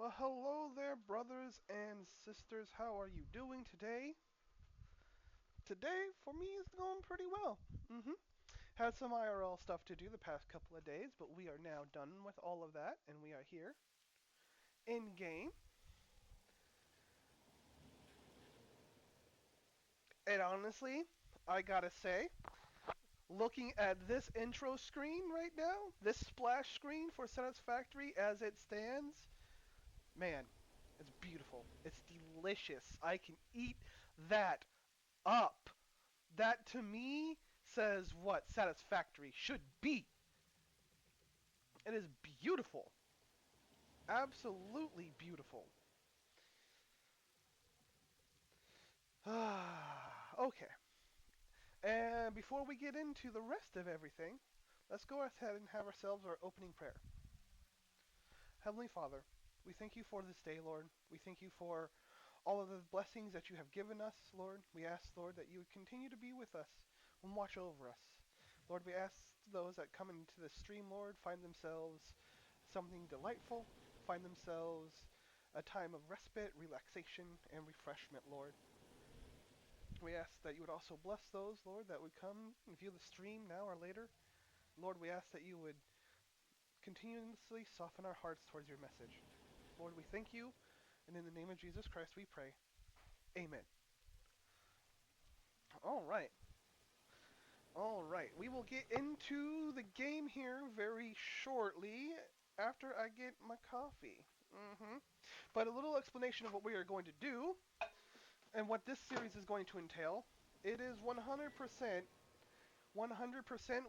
Well, hello there, brothers and sisters. How are you doing today? Today, for me, is going pretty well. Had some IRL stuff to do the past couple of days, but we are now done with all of that, and we are here in game. And honestly, I gotta say, looking at this intro screen right now, this splash screen for Satisfactory as it stands, man, it's beautiful. It's delicious. I can eat that up. That to me says what Satisfactory should be. It is beautiful. Absolutely beautiful. Okay. And before we get into the rest of everything, let's go ahead and have ourselves our opening prayer. Heavenly Father, we thank you for this day, Lord. We thank you for all of the blessings that you have given us, Lord. We ask, Lord, that you would continue to be with us and watch over us. Lord, we ask those that come into the stream, Lord, find themselves something delightful, find themselves a time of respite, relaxation, and refreshment, Lord. We ask that you would also bless those, Lord, that would come and view the stream now or later. Lord, we ask that you would continuously soften our hearts towards your message. Lord, we thank you, and in the name of Jesus Christ we pray. Amen. All right. All right. We will get into the game here very shortly after I get my coffee. But a little explanation of what we are going to do and what this series is going to entail. It is 100%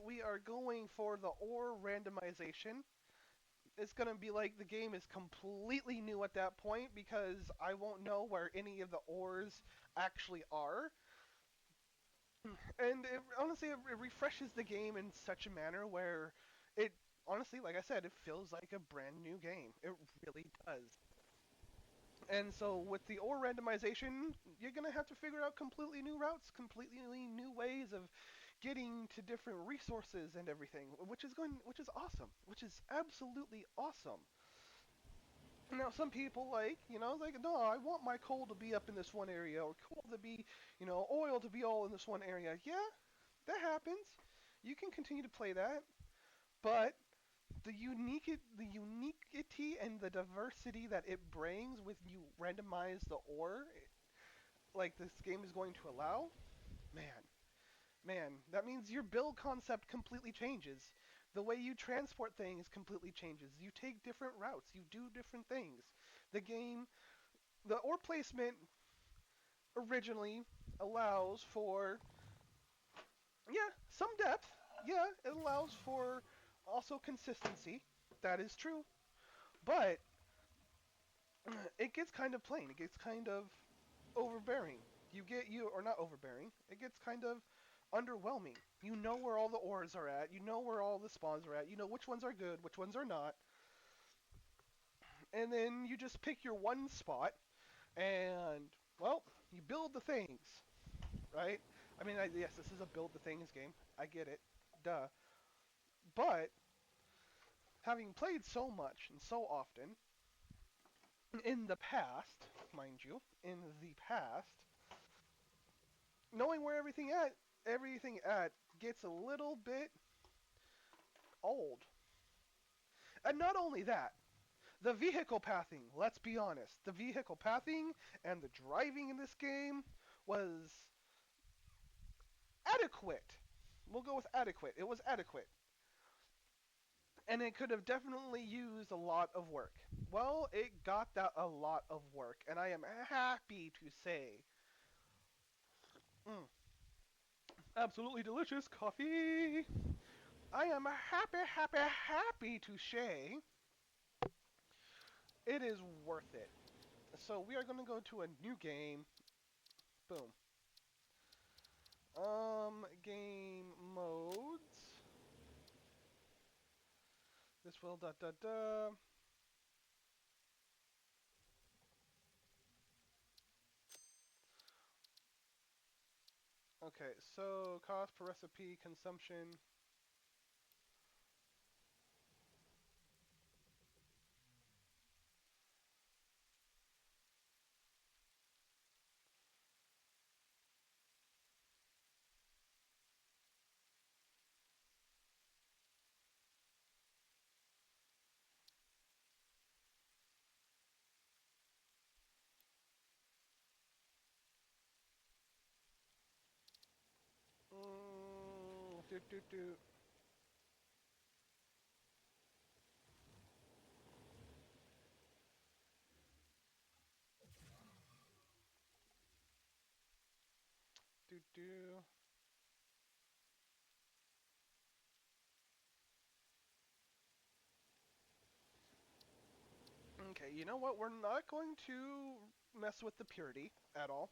we are going for the OR randomization. It's going to be like the game is completely new at that point because I won't know where any of the ORs actually are. And honestly, it refreshes the game in such a manner where it, honestly, like I said, it feels like a brand new game. It really does. And so with the OR randomization, you're going to have to figure out completely new routes, completely new ways of getting to different resources and everything, which is awesome, which is absolutely awesome. Now, some people like, no, I want my coal to be up in this one area, or coal to be, oil to be all in this one area. Yeah, that happens. You can continue to play that, but the uniquity and the diversity that it brings when you randomize the ore, like this game is going to allow, man, that means your build concept completely changes. The way you transport things completely changes. You take different routes. You do different things. The game, the ore placement originally allows for, yeah, some depth. Yeah, it allows for also consistency. That is true. But it gets kind of plain. It gets kind of overbearing. Or not overbearing. It gets kind of underwhelming. You know where all the ores are at. You know where all the spawns are at. You know which ones are good, which ones are not. And then you just pick your one spot and, well, you build the things, right? I mean, yes, this is a build the things game. I get it. Duh. But having played so much and so often in the past, mind you, in the past, knowing where everything at gets a little bit old. And not only that, the vehicle pathing, let's be honest, the vehicle pathing and the driving in this game was adequate. We'll go with adequate. It was adequate. And it could have definitely used a lot of work. Well, it got that a lot of work, and I am happy to say, mm, absolutely delicious coffee. I am happy to say it is worth it. So we are going to go to a new game. Boom. Game modes. This will da da da. Okay, so cost per recipe, consumption. do, do, do. Do, do. Okay, you know what? We're not going to mess with the purity at all.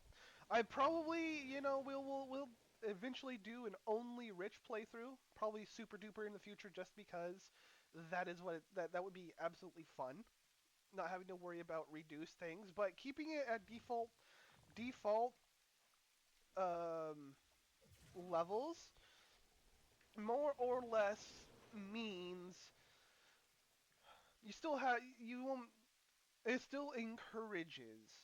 I probably, we'll eventually do an only rich playthrough, probably super duper in the future, just because that is that would be absolutely fun. Not having to worry about reduced things, but keeping it at default um, levels more or less means you still have you will it still encourages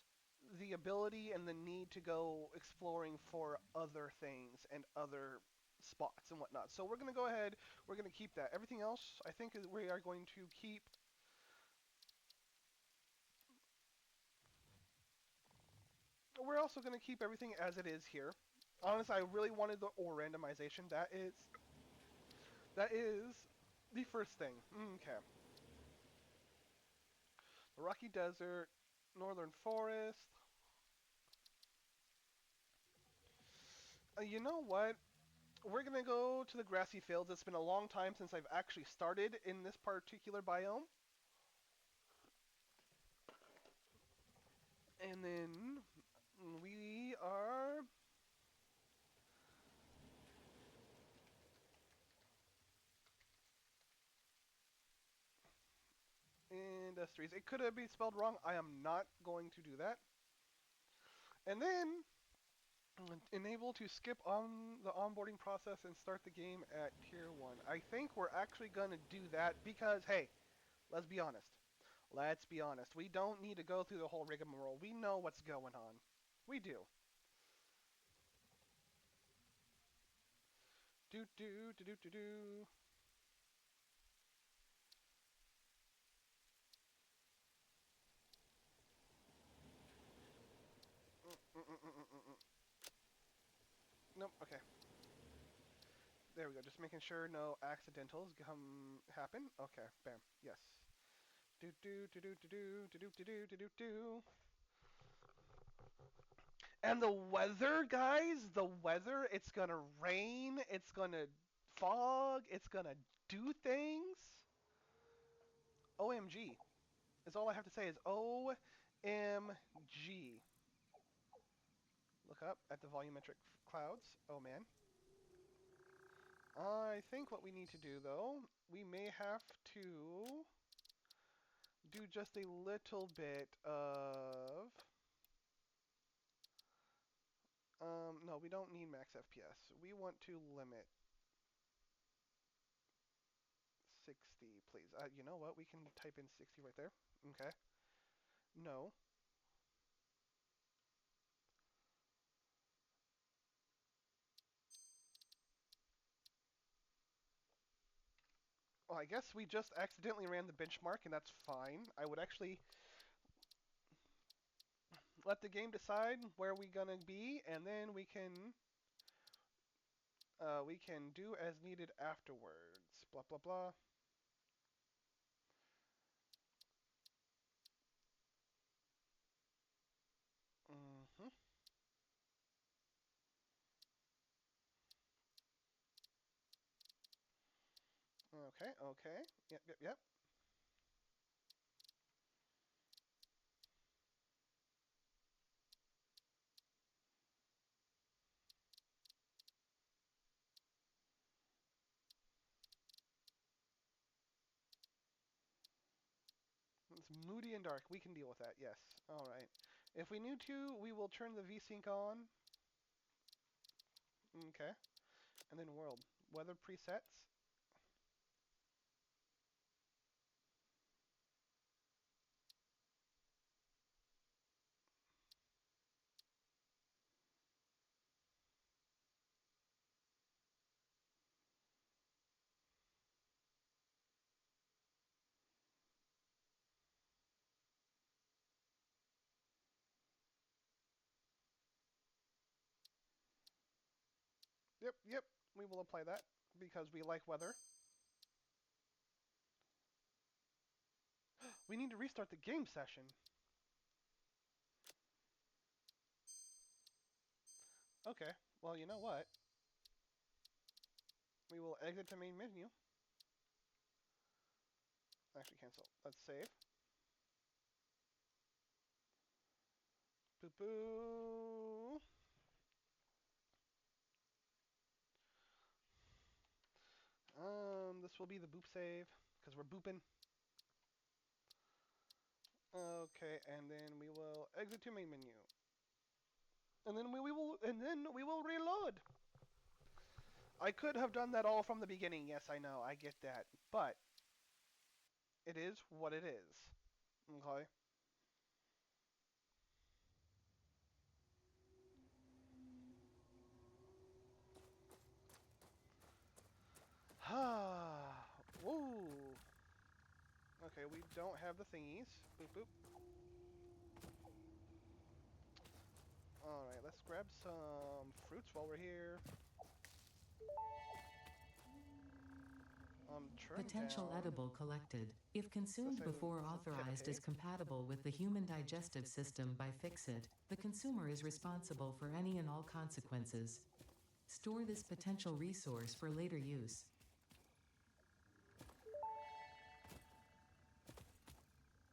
the ability and the need to go exploring for other things and other spots and whatnot. So we're going to go ahead, we're going to keep that. Everything else, I think we are going to keep. We're also going to keep everything as it is here. Honestly, I really wanted the ore randomization. That is the first thing. Okay. The Rocky Desert, Northern Forest. You know what? We're gonna go to the grassy fields. It's been a long time since I've actually started in this particular biome. And then we are industries. It could have been spelled wrong. I am not going to do that. And then enable to skip on the onboarding process and start the game at tier 1. I think we're actually going to do that because, hey, let's be honest. Let's be honest. We don't need to go through the whole rigmarole. We know what's going on. We do. Do do do do do do. Nope. Okay. There we go. Just making sure no accidentals come happen. Okay. Bam. Yes. Do do do do do do do do do do do do. And the weather, guys, the weather, it's gonna rain, it's gonna fog, it's gonna do things. OMG. Is all I have to say is OMG. Look up at the volumetric clouds. Oh man. I think what we need to do though, we may have to do just a little bit of no, we don't need max FPS. We want to limit 60, please. You know what? We can type in 60 right there. Okay. No. Well, I guess we just accidentally ran the benchmark, and that's fine. I would actually let the game decide where we're gonna be, and then we can do as needed afterwards. Blah blah blah. Mhm. Okay. Okay. Yep. Yep. Yep. It's moody and dark. We can deal with that. Yes. All right. If we need to, we will turn the VSync on. Okay. And then world weather presets. Yep. Yep. We will apply that. because we like weather. We need to restart the game session. Okay, well, you know what? We will exit to main menu. Actually, cancel. Let's save. Boo boo. This will be the boop save because we're booping. Okay, and then we will exit to main menu, and then we will reload. I could have done that all from the beginning. Yes, I know, I get that, but it is what it is. Okay. Woo. Okay, we don't have the thingies. Boop boop. All right, let's grab some fruits while we're here. Trim Potential down. edible collected. If Let's consumed say before some authorized peppercake. as compatible with the human digestive system by Fixit, the consumer is responsible for any and all consequences. Store this potential resource for later use.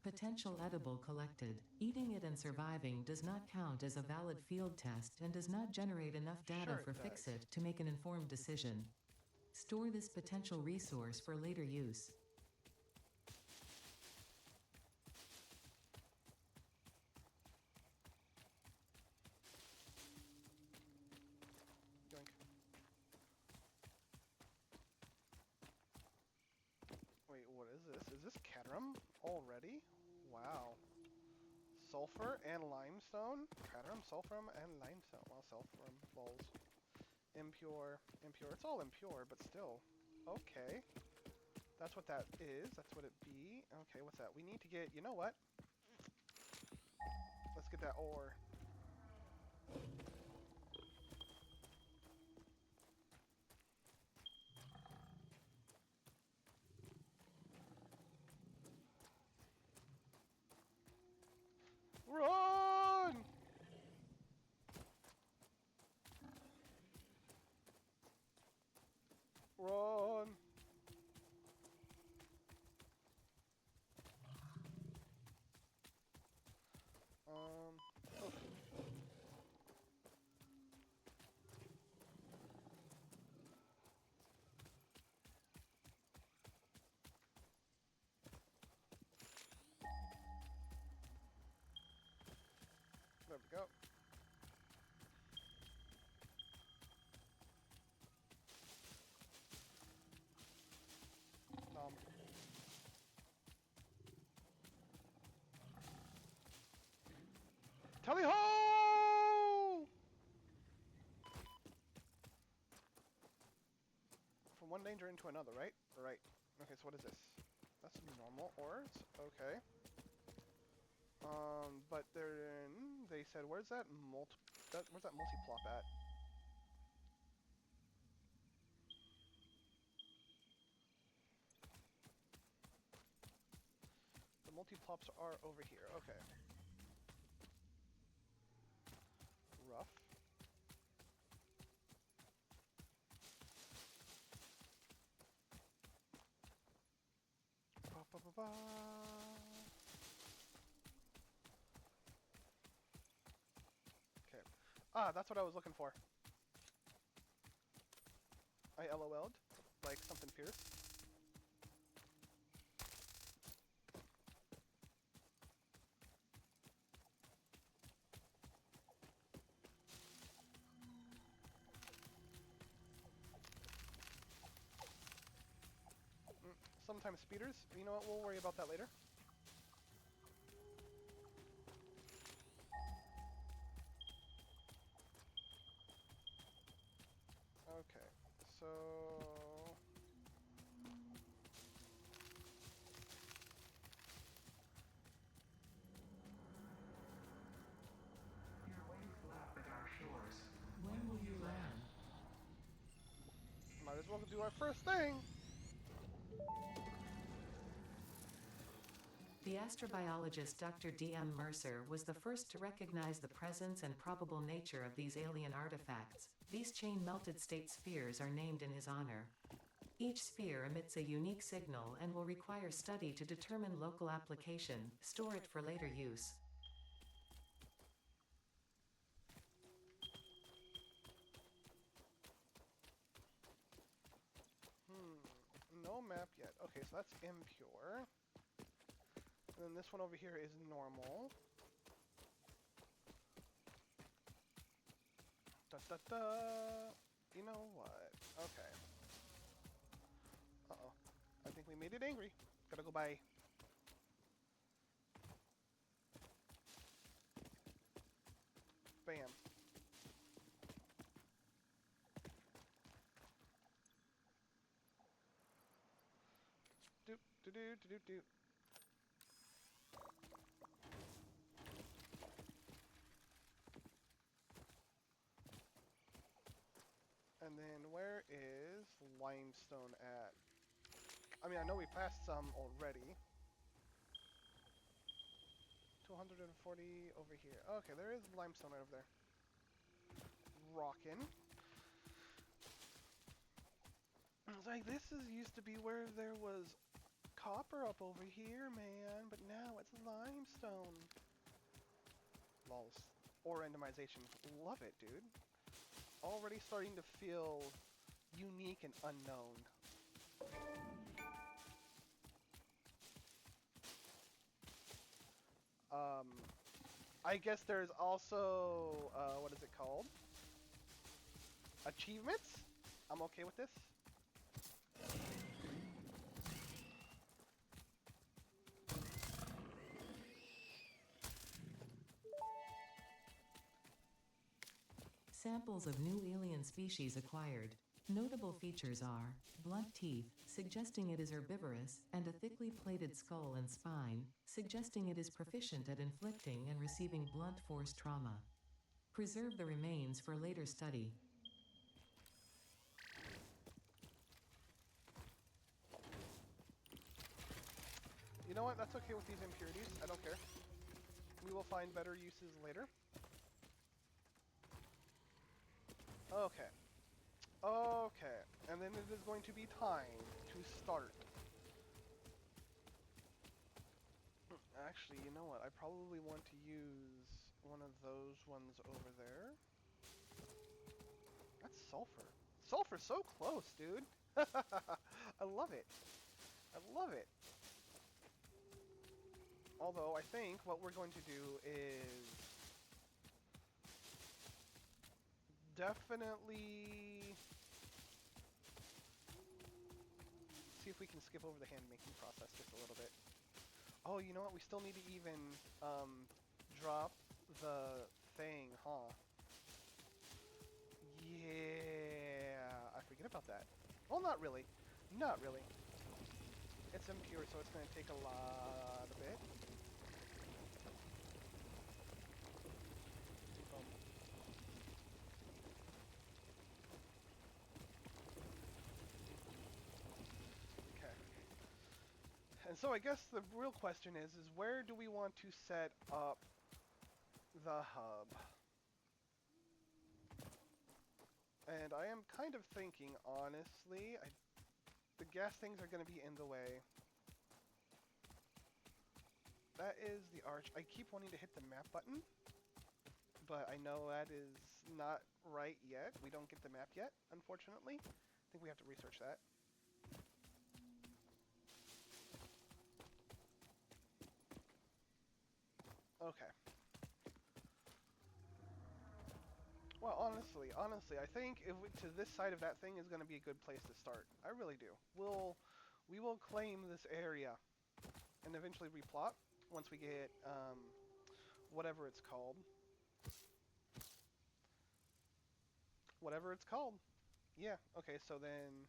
Potential edible collected. Eating it and surviving does not count as a valid field test and does not generate enough data Sure for it does. Fixit to make an informed decision. Store this potential resource for later use. Yoink. Wait, what is this? Is this cadmium already? Wow. Sulfur and limestone? Cadmium, sulfur, and limestone. Well, sulfur, balls. Impure, impure. It's all impure, but still. Okay. That's what that is. That's what it be. Okay, what's that? We need to get, you know what? Let's get that ore. Run! Run! Um, oh, there we go. Um, Tally ho! From one danger into another, right? Right. Okay, so what is this? That's normal ores. Okay. But then they said, where's that where's that multi-plop at? The multi-plops are over here. Okay. Rough. Ba, ba, ba, ba. Okay. Ah, that's what I was looking for. I LOL'd. Like something fierce. Sometimes speeders. You know what? We'll worry about that later. Okay. So... Your waves lap at our shores. When will you land? Might as well. well do our first thing. The astrobiologist Dr. D.M. Mercer was the first to recognize the presence and probable nature of these alien artifacts. These chain-melted state spheres are named in his honor. Each sphere emits a unique signal and will require study to determine local application, store it for later use. No map yet. Okay, so that's impure. And then this one over here is normal. Da da da. You know what? Okay. Uh-oh. I think we made it angry. Gotta go by. Bam. Doop, doo doo doo doo. And then where is limestone at? I mean, I know we passed some already. 240 over here. Okay, there is limestone right over there. Rockin'. It's like, this is used to be where there was copper up over here, man, but now it's limestone. Lols. Or randomization. Love it, dude. Already starting to feel unique and unknown. Um, I guess there's also, what is it called? Achievements? I'm okay with this. Samples of new alien species acquired. Notable features are blunt teeth, suggesting it is herbivorous, and a thickly plated skull and spine, suggesting it is proficient at inflicting and receiving blunt force trauma. Preserve the remains for later study. You know what? That's okay with these impurities. I don't care. We will find better uses later. Okay. Okay. And then it is going to be time to start. Actually, you know what? I probably want to use one of those ones over there. That's sulfur. Sulfur's so close, dude. I love it. I love it. Although, I think what we're going to do is definitely see if we can skip over the hand-making process just a little bit. Oh, you know what? We still need to even drop the thing, huh? Yeah, I forget about that. Well, not really. Not really. It's impure, so it's going to take a lot of it. Boom. Okay. And so I guess the real question is where do we want to set up the hub? And I am kind of thinking, honestly, the gas things are going to be in the way. That is the arch. I keep wanting to hit the map button, but I know that is not right yet. We don't get the map yet, unfortunately. I think we have to research that. Okay. Well, honestly, I think if we, to this side of that thing is going to be a good place to start. I really do. We will claim this area and eventually replot once we get whatever it's called. Whatever it's called. Yeah. Okay. So then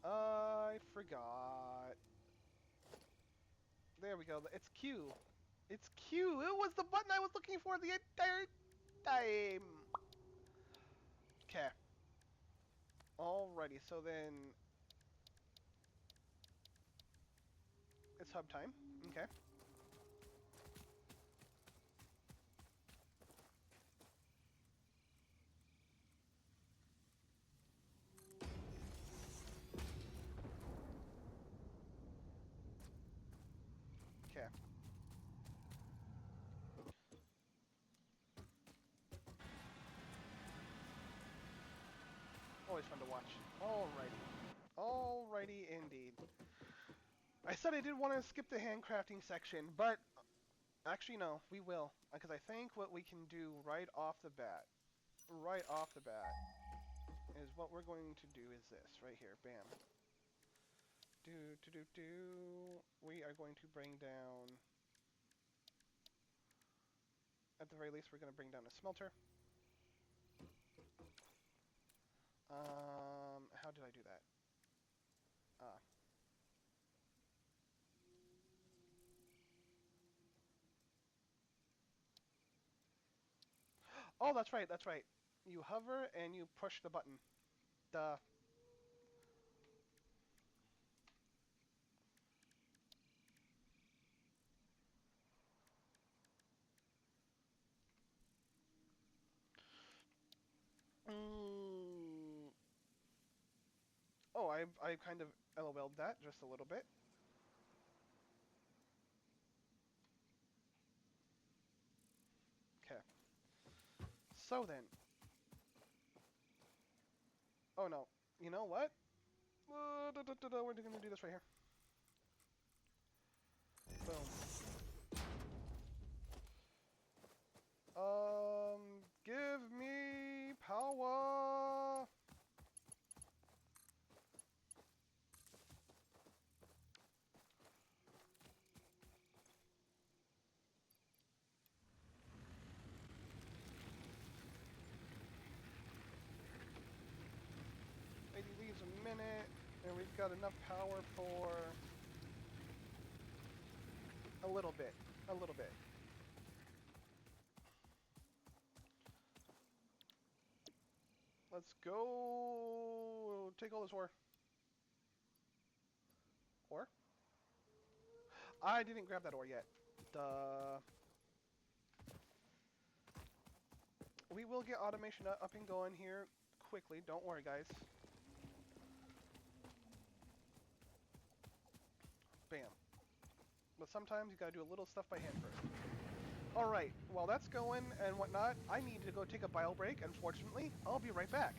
I forgot. There we go. It's Q. It's Q. It was the button I was looking for the entire time. Okay. Alrighty, so then it's hub time. Okay. Okay. Always fun to watch. Alrighty. Alrighty indeed. I said I did want to skip the handcrafting section, but actually no, we will. Because I think what we can do right off the bat, is what we're going to do is this, right here. Bam. Do. We are going to bring down, at the very least, we're going to bring down a smelter. How did I do that? Ah. Oh, that's right, that's right. You hover and you push the button. Duh. Mm. Oh, I kind of LOL'd that just a little bit. Okay. So then. Oh no. You know what? We're gonna do this right here. Boom. Give me power. Maybe leaves a minute, and we've got enough power for a little bit. A little bit. Let's go. Take all this ore. Ore? I didn't grab that ore yet. Duh. We will get automation up and going here quickly. Don't worry, guys. Bam. But sometimes you gotta do a little stuff by hand first. Alright, while that's going and whatnot, I need to go take a bio break, unfortunately. I'll be right back.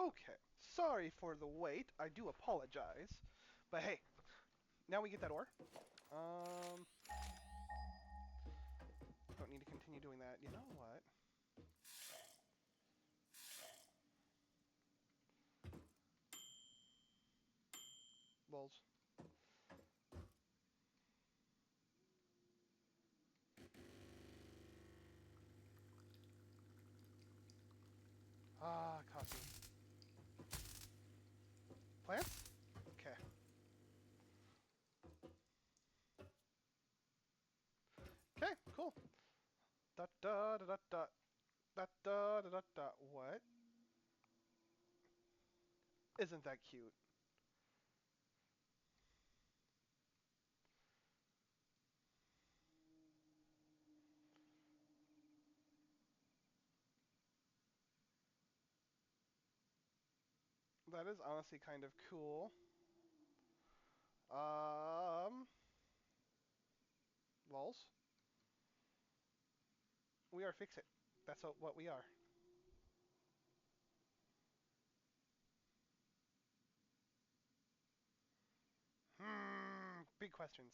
Okay. Sorry for the wait. I do apologize. But hey, now we get that ore. Um, don't need to continue doing that. You know what? Lulz. Ah, coffee. Plants? Okay. Okay, cool. Da da da da da. Da da da da da. What? Isn't that cute? That is honestly kind of cool. Um, Lols. We are fix it. That's what we are. Big questions.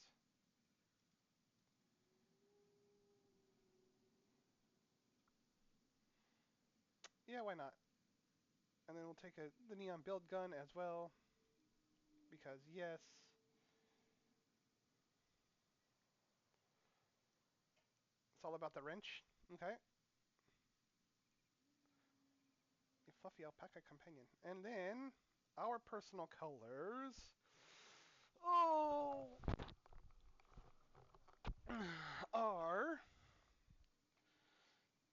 Yeah, why not? And then we'll take the neon build gun as well, because yes. It's all about the wrench. Okay. A fluffy alpaca companion. And then our personal colors. Oh, are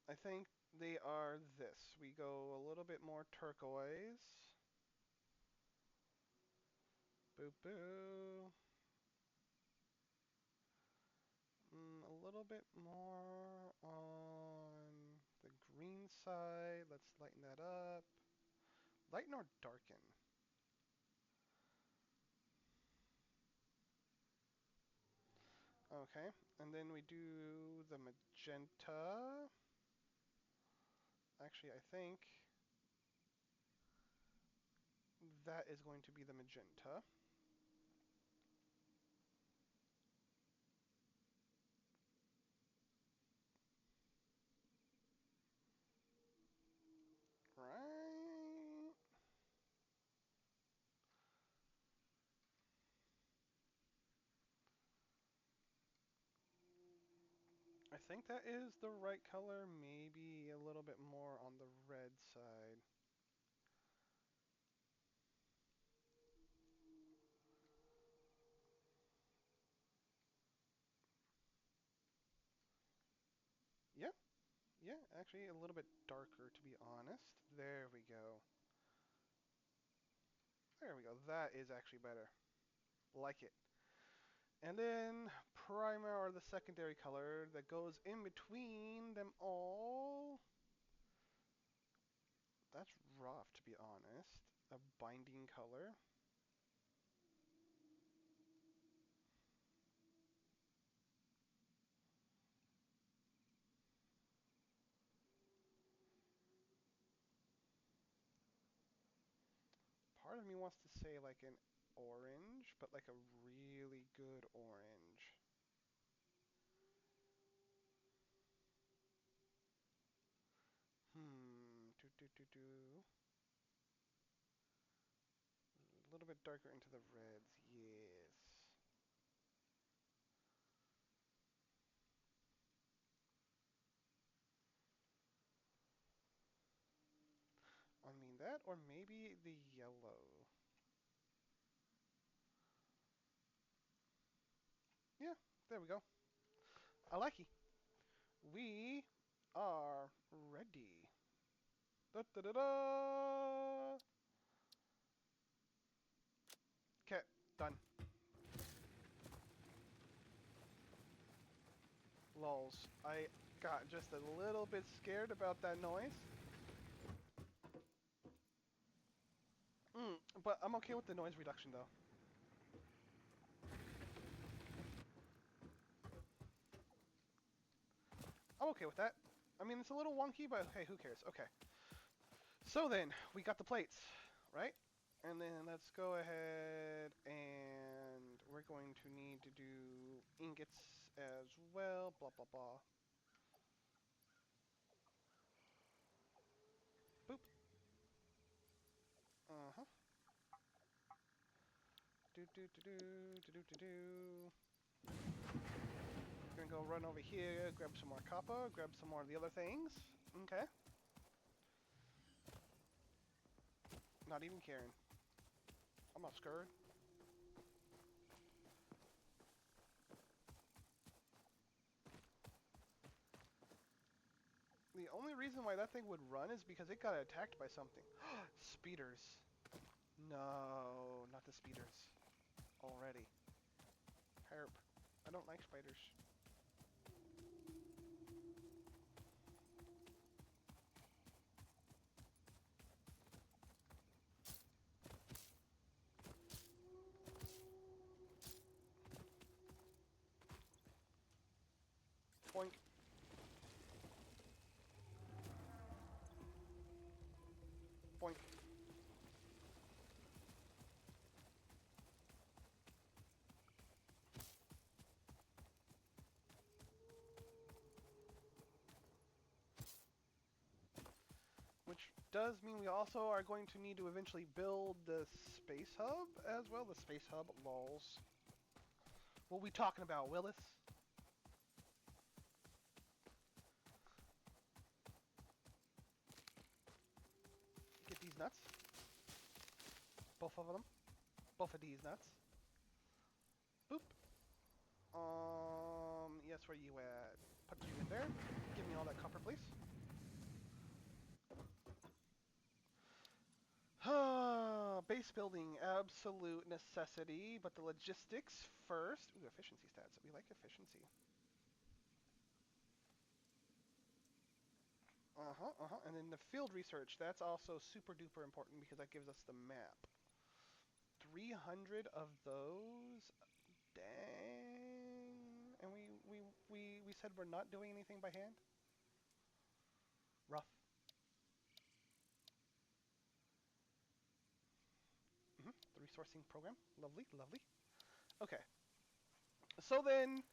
I think they are this. We go a little bit more turquoise. Boo boo. A little bit more on the green side. Let's lighten that up. Lighten or darken? Okay, and then we do the magenta. Actually, I think that is going to be the magenta. Right? I think that is the right color, maybe a little bit more on the red side. Yeah, yeah, actually a little bit darker to be honest. There we go. There we go. That is actually better. Like it. And then primer or the secondary color that goes in between them all. That's rough to be honest. A binding color. Part of me wants to say like an orange, but like a really good orange. Do do do do. A little bit darker into the reds, yes. I mean that, or maybe the yellow. Yeah, there we go. I like it. We are ready. Da da da da. Okay, done. Lols. I got just a little bit scared about that noise. But I'm okay with the noise reduction though. I'm okay with that. I mean, it's a little wonky, but hey, who cares? Okay. So then, we got the plates, right? And then let's go ahead and we're going to need to do ingots as well, blah, blah, blah. Boop. Uh-huh. Do, do, do, do, do, do, do, do. We're gonna go run over here, grab some more copper, grab some more of the other things. Okay. Not even caring. I'm not scared. The only reason why that thing would run is because it got attacked by something. Speeders. No, not the speeders. Already. Herp. I don't like spiders. Boink. Boink. Which does mean we also are going to need to eventually build the space hub as well. The space hub, lols. What are we talking about, Willis? Get these nuts. Both of them. Both of these nuts. Boop. Yes, where you at? Put you in there. Give me all that copper, please. Base building, absolute necessity, but the logistics first. Ooh, efficiency stats. We like efficiency. Uh-huh, uh-huh. And then the field research, that's also super duper important because that gives us the map. 300 of those? Dang. And we said we're not doing anything by hand? Rough. The resourcing program. Lovely, lovely. Okay. So then,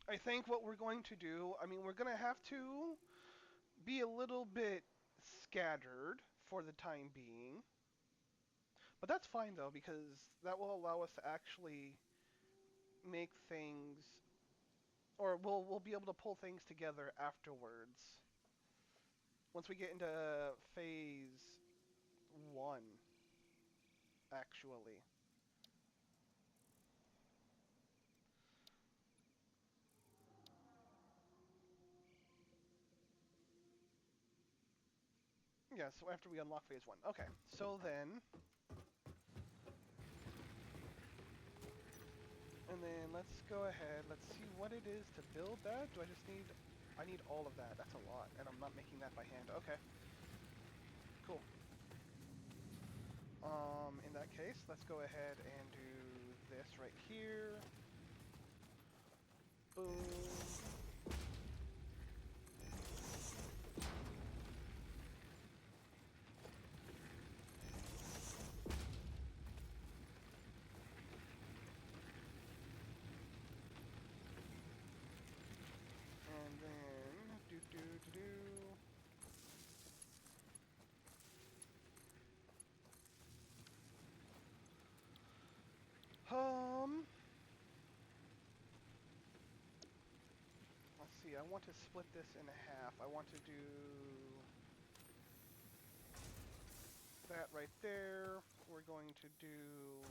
I think what we're going to do, I mean, we're going to have to be a little bit scattered for the time being. But that's fine though, because that will allow us to actually make things, or we'll be able to pull things together afterwards. Once we get into phase 1, actually. Yeah, so after we unlock phase 1. Okay, so then, and then let's go ahead, let's see what it is to build that. Do I just need, I need all of that. That's a lot, and I'm not making that by hand. Okay, cool. In that case, let's go ahead and do this right here. Boom. And then, do. Um, let's see, I want to split this in half. I want to do that right there. We're going to do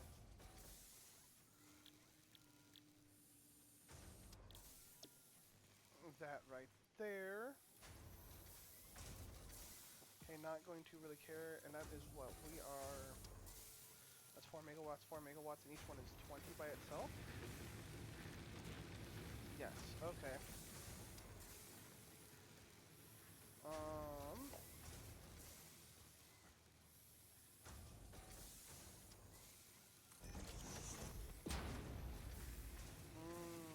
that right there. Okay, not going to really care, and that is what we are. That's 4 megawatts, and each one is 20 by itself. Yes, okay. Um,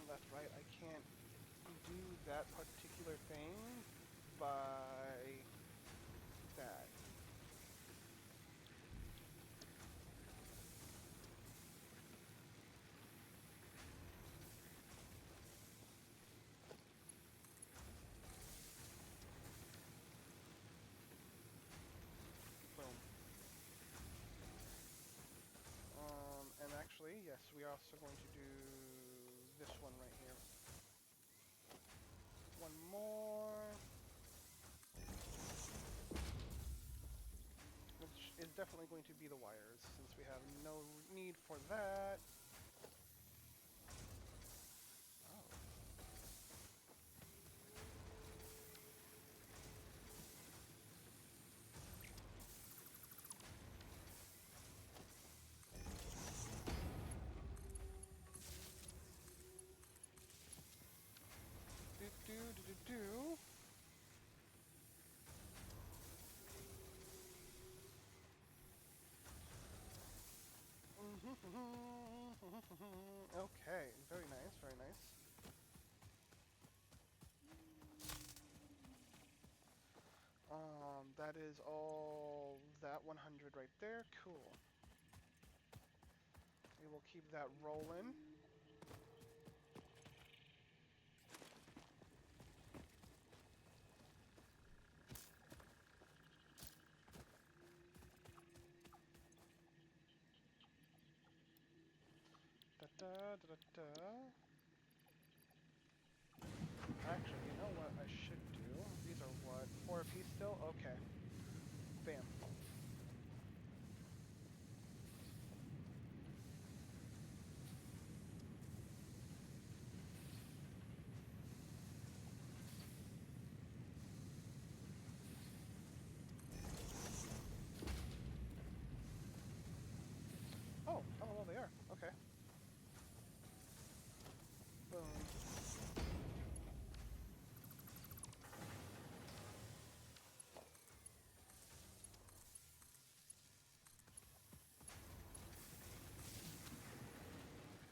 that's right, I can't do that particular thing by that. Boom. And actually, yes, we are also going to do this one right here. One more, which is definitely going to be the wires, since we have no need for that. Oh. Do do do do do. Okay, very nice, very nice. That is all that 100 right there. Cool. We will keep that rolling. Da da da da da. Actually, you know what I should do? These are what? 4 apiece still? Okay. Bam. Oh, well they are. Okay. Boom.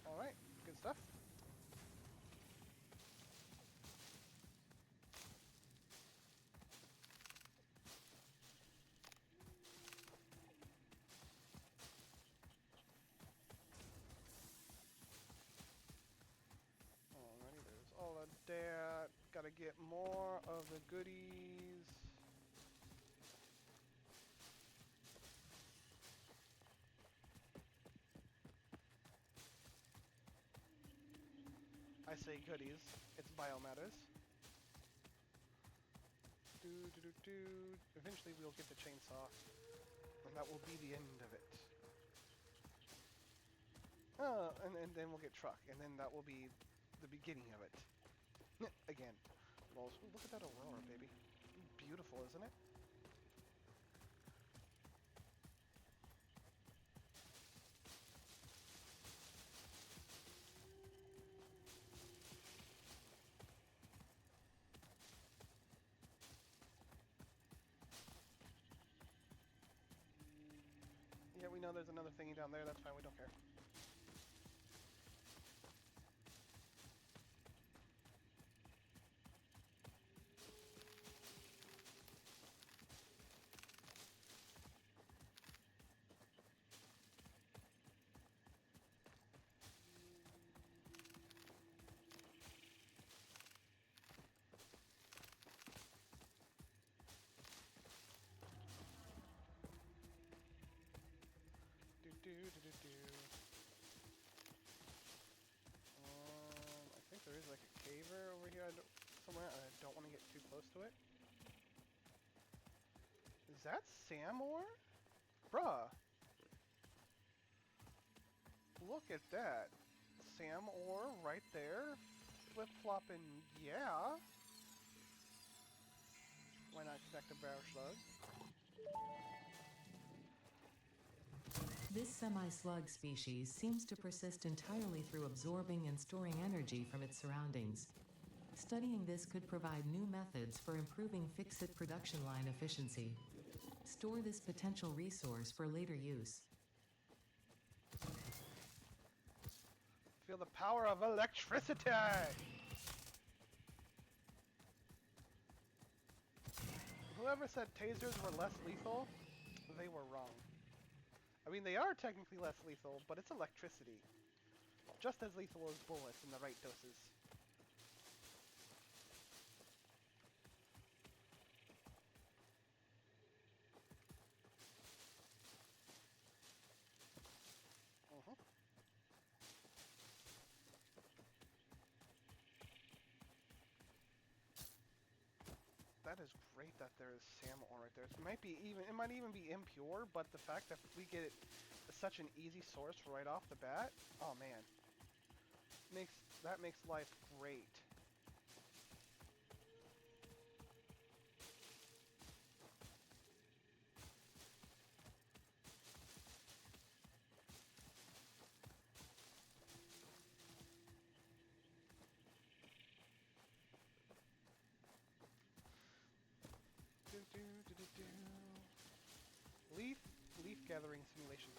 Alright, good stuff. Alrighty, there's all of that. Gotta get more of the goodies. I say goodies, it's biomatters. Do do do do. Eventually we'll get the chainsaw, and that will be the end of it. And then we'll get truck, and then that will be the beginning of it. Again. Well, look at that aurora, baby. Beautiful, isn't it? Yeah, we know there's another thingy down there. That's fine. We don't care. Do do do do do. I think there is like a caver over here somewhere. I don't want to get too close to it. Is that Sam ore? Bruh. Look at that. Sam ore right there. Flip-flopping, yeah. Why not connect a barrel slug? This semi-slug species seems to persist entirely through absorbing and storing energy from its surroundings. Studying this could provide new methods for improving fixit production line efficiency. Store this potential resource for later use. Feel the power of electricity! Whoever said tasers were less lethal, they were wrong. I mean, they are technically less lethal, but it's electricity. Just as lethal as bullets in the right doses. Uh-huh. That is great that there is SAM ore right there. It might even be impure, but the fact that we get it such an easy source right off the bat, oh man, makes life great. Do, do, do, do, do. Leaf leaf gathering simulation.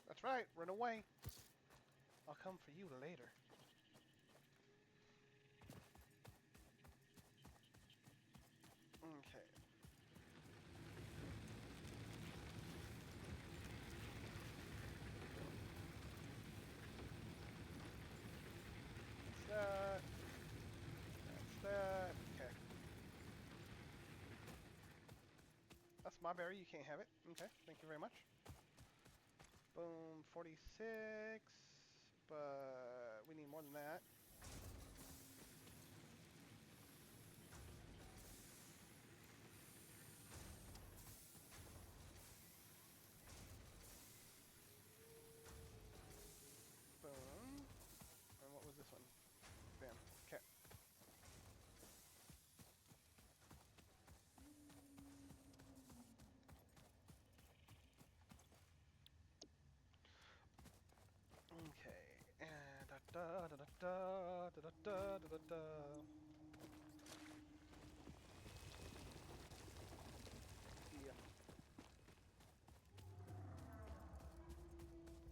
That's right, run away. I'll come for you later. Okay. That's that. That's that. Okay. That's my berry. You can't have it. Okay. Thank you very much. Boom. 46. But we need more than that. Boom. And what was this one? Bam. Okay. Okay. And da da da da da da da da da da. Yeah.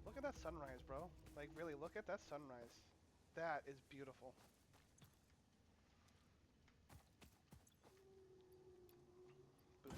Look at that sunrise, bro. Like, really, look at that sunrise. That is beautiful. Boom.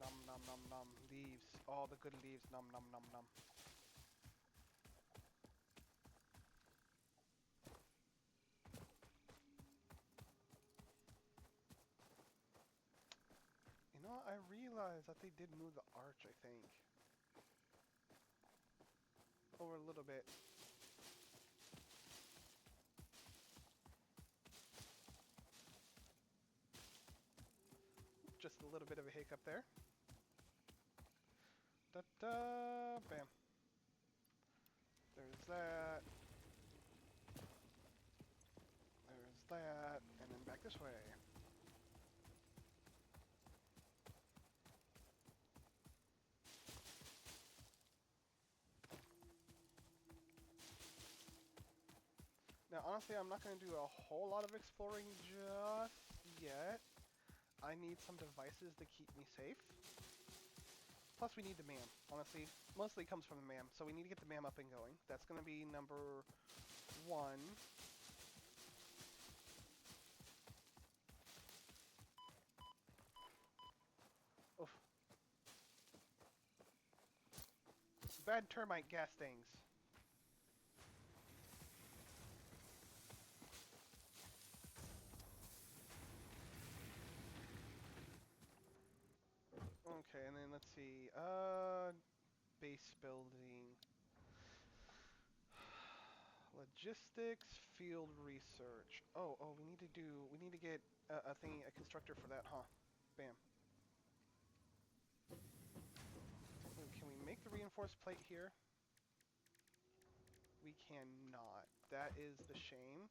Nom nom nom nom. Leaves. All the good leaves. Nom nom nom nom. You know, I realized that they did move the arch, I think. Over a little bit. Just a little bit of a hiccup there. Da da. Bam. There's that. There's that. And then back this way. Now, honestly, I'm not going to do a whole lot of exploring just yet. I need some devices to keep me safe. Plus, we need the MAM. Honestly, mostly comes from the MAM, so we need to get the MAM up and going. That's going to be number 1. Oof. Bad termite gas things. Okay, and then let's see. Base building. Logistics, field research. Oh, we need to get a thing, a constructor for that, huh? Bam. Ooh, can we make the reinforced plate here? We cannot. That is the shame.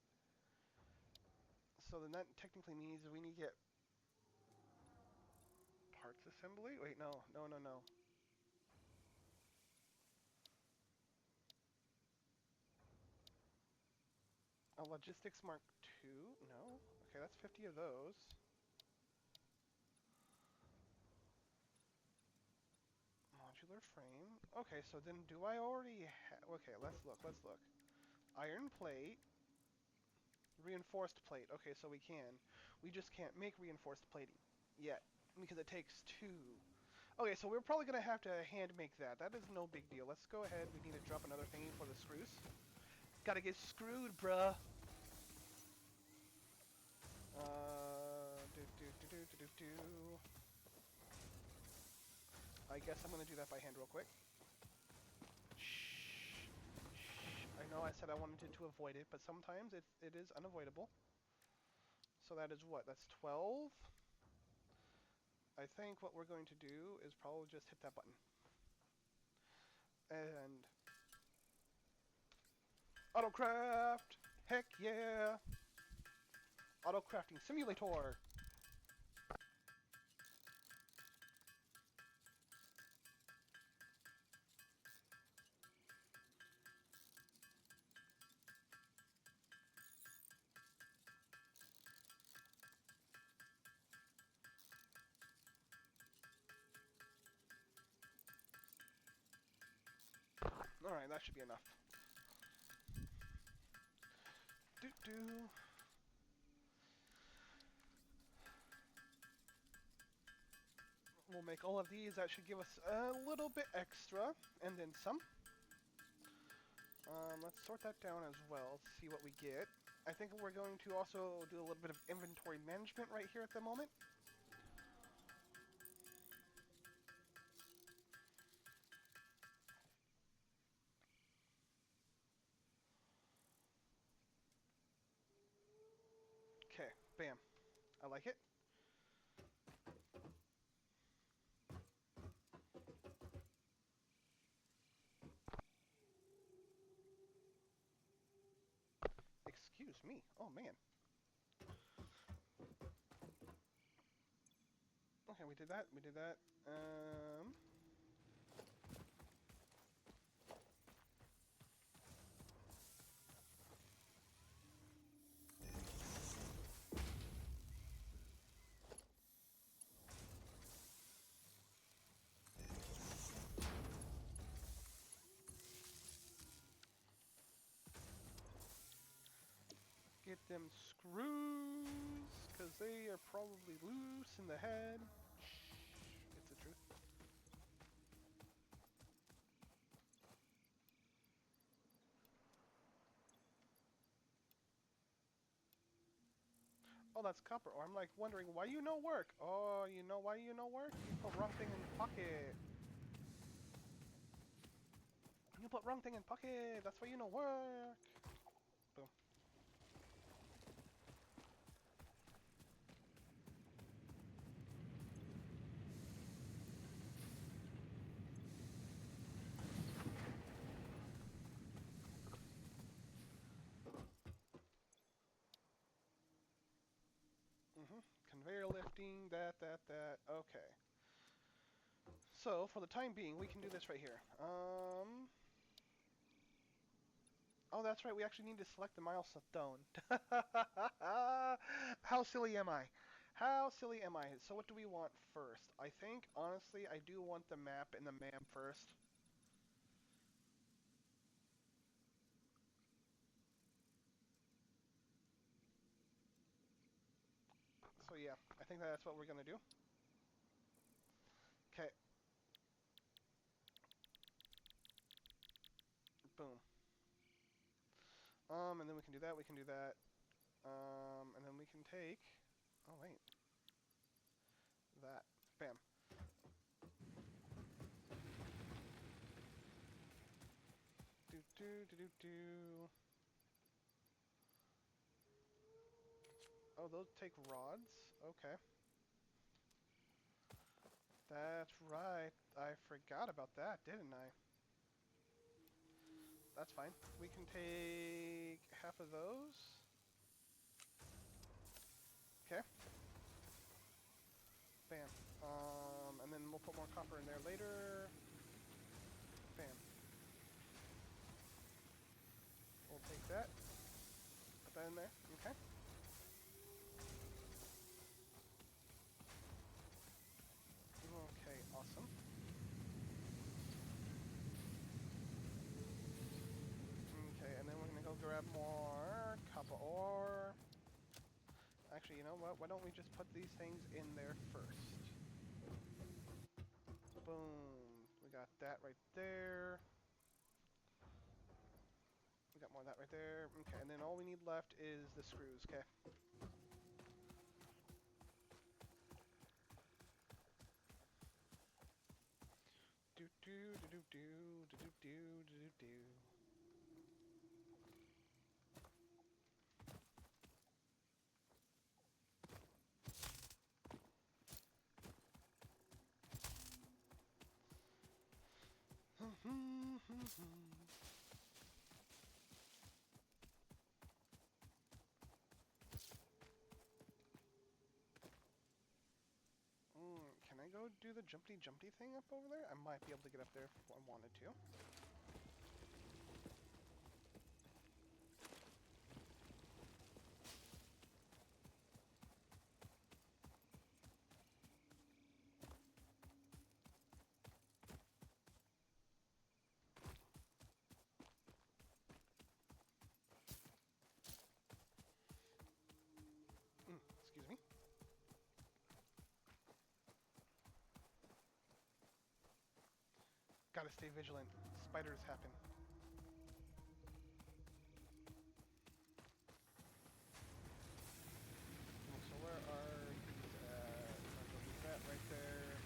So then that technically means we need to get parts assembly? Wait, no. A logistics mark 2? No? Okay, that's 50 of those. Modular frame. Okay, so then do I already okay, let's look. Iron plate, reinforced plate. Okay, so we can. We just can't make reinforced plating yet because it takes 2. Okay, so we're probably going to have to hand make that. That is no big deal. Let's go ahead. We need to drop another thingy for the screws. Gotta get screwed, bruh. Do. I guess I'm going to do that by hand real quick. Shh. I know I said I wanted to avoid it, but sometimes it is unavoidable. So that is what? That's 12? I think what we're going to do is probably just hit that button. And autocraft! Heck yeah! Autocrafting simulator! Alright, that should be enough. Do. We'll make all of these. That should give us a little bit extra, and then some. Let's sort that down as well, see what we get. I think we're going to also do a little bit of inventory management right here at the moment. Okay, bam. I like it. Excuse me. Oh, man. Okay, we did that. Get them screws, because they are probably loose in the head. Shh, it's the truth. Oh, that's copper ore. I'm like wondering why you no work. Oh, you know why you no work? You put wrong thing in pocket. You put wrong thing in pocket. That's why you no work. Boom. Conveyor lifting, that. Okay. So, for the time being, we can do this right here. Oh, that's right. We actually need to select the milestone. How silly am I? How silly am I? So what do we want first? I think, honestly, I do want the map and the man first. So yeah, I think that's what we're gonna do. Okay, boom. And then we can do that, we can do that. And then we can take, oh wait, that. Bam. Do do do do do. Oh, those take rods? Okay. That's right. I forgot about that, didn't I? That's fine. We can take half of those. Okay. Bam. And then we'll put more copper in there later. Bam. We'll take that. Put that in there. Okay. Okay, awesome. Okay, and then we're gonna go grab more copper ore. Actually, you know what? Why don't we just put these things in there first? Boom. We got that right there. We got more of that right there. Okay, and then all we need left is the screws. Okay. Do do do do do do do do do do. Can I go do the jumpy thing up over there? I might be able to get up there if I wanted to. Excuse me. Gotta stay vigilant. Spiders happen. So where are these at? I'll go do that right there.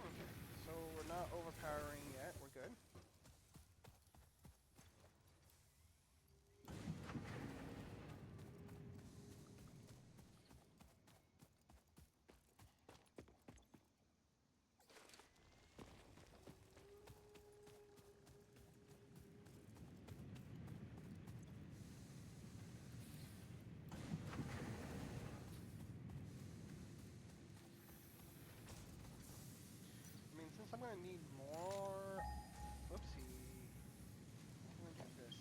Okay, so we're not overpowering yet. We're good. I mean, since I'm gonna need more... Whoopsie. I'm gonna do this.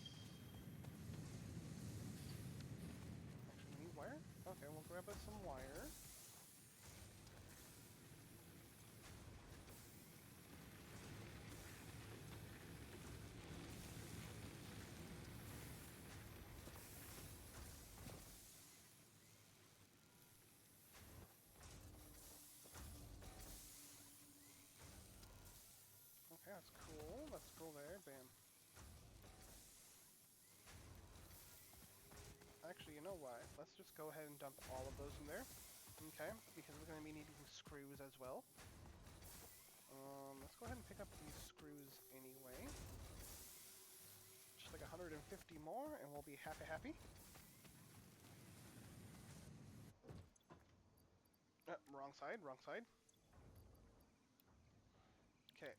Actually, we need wire? Okay, we'll grab us some wire. Okay, that's cool. Let's go there. Bam. Actually, you know what? Let's just go ahead and dump all of those in there. Okay, because we're going to be needing screws as well. Let's go ahead and pick up these screws anyway. Just like 150 more and we'll be happy. Wrong side, wrong side. Okay.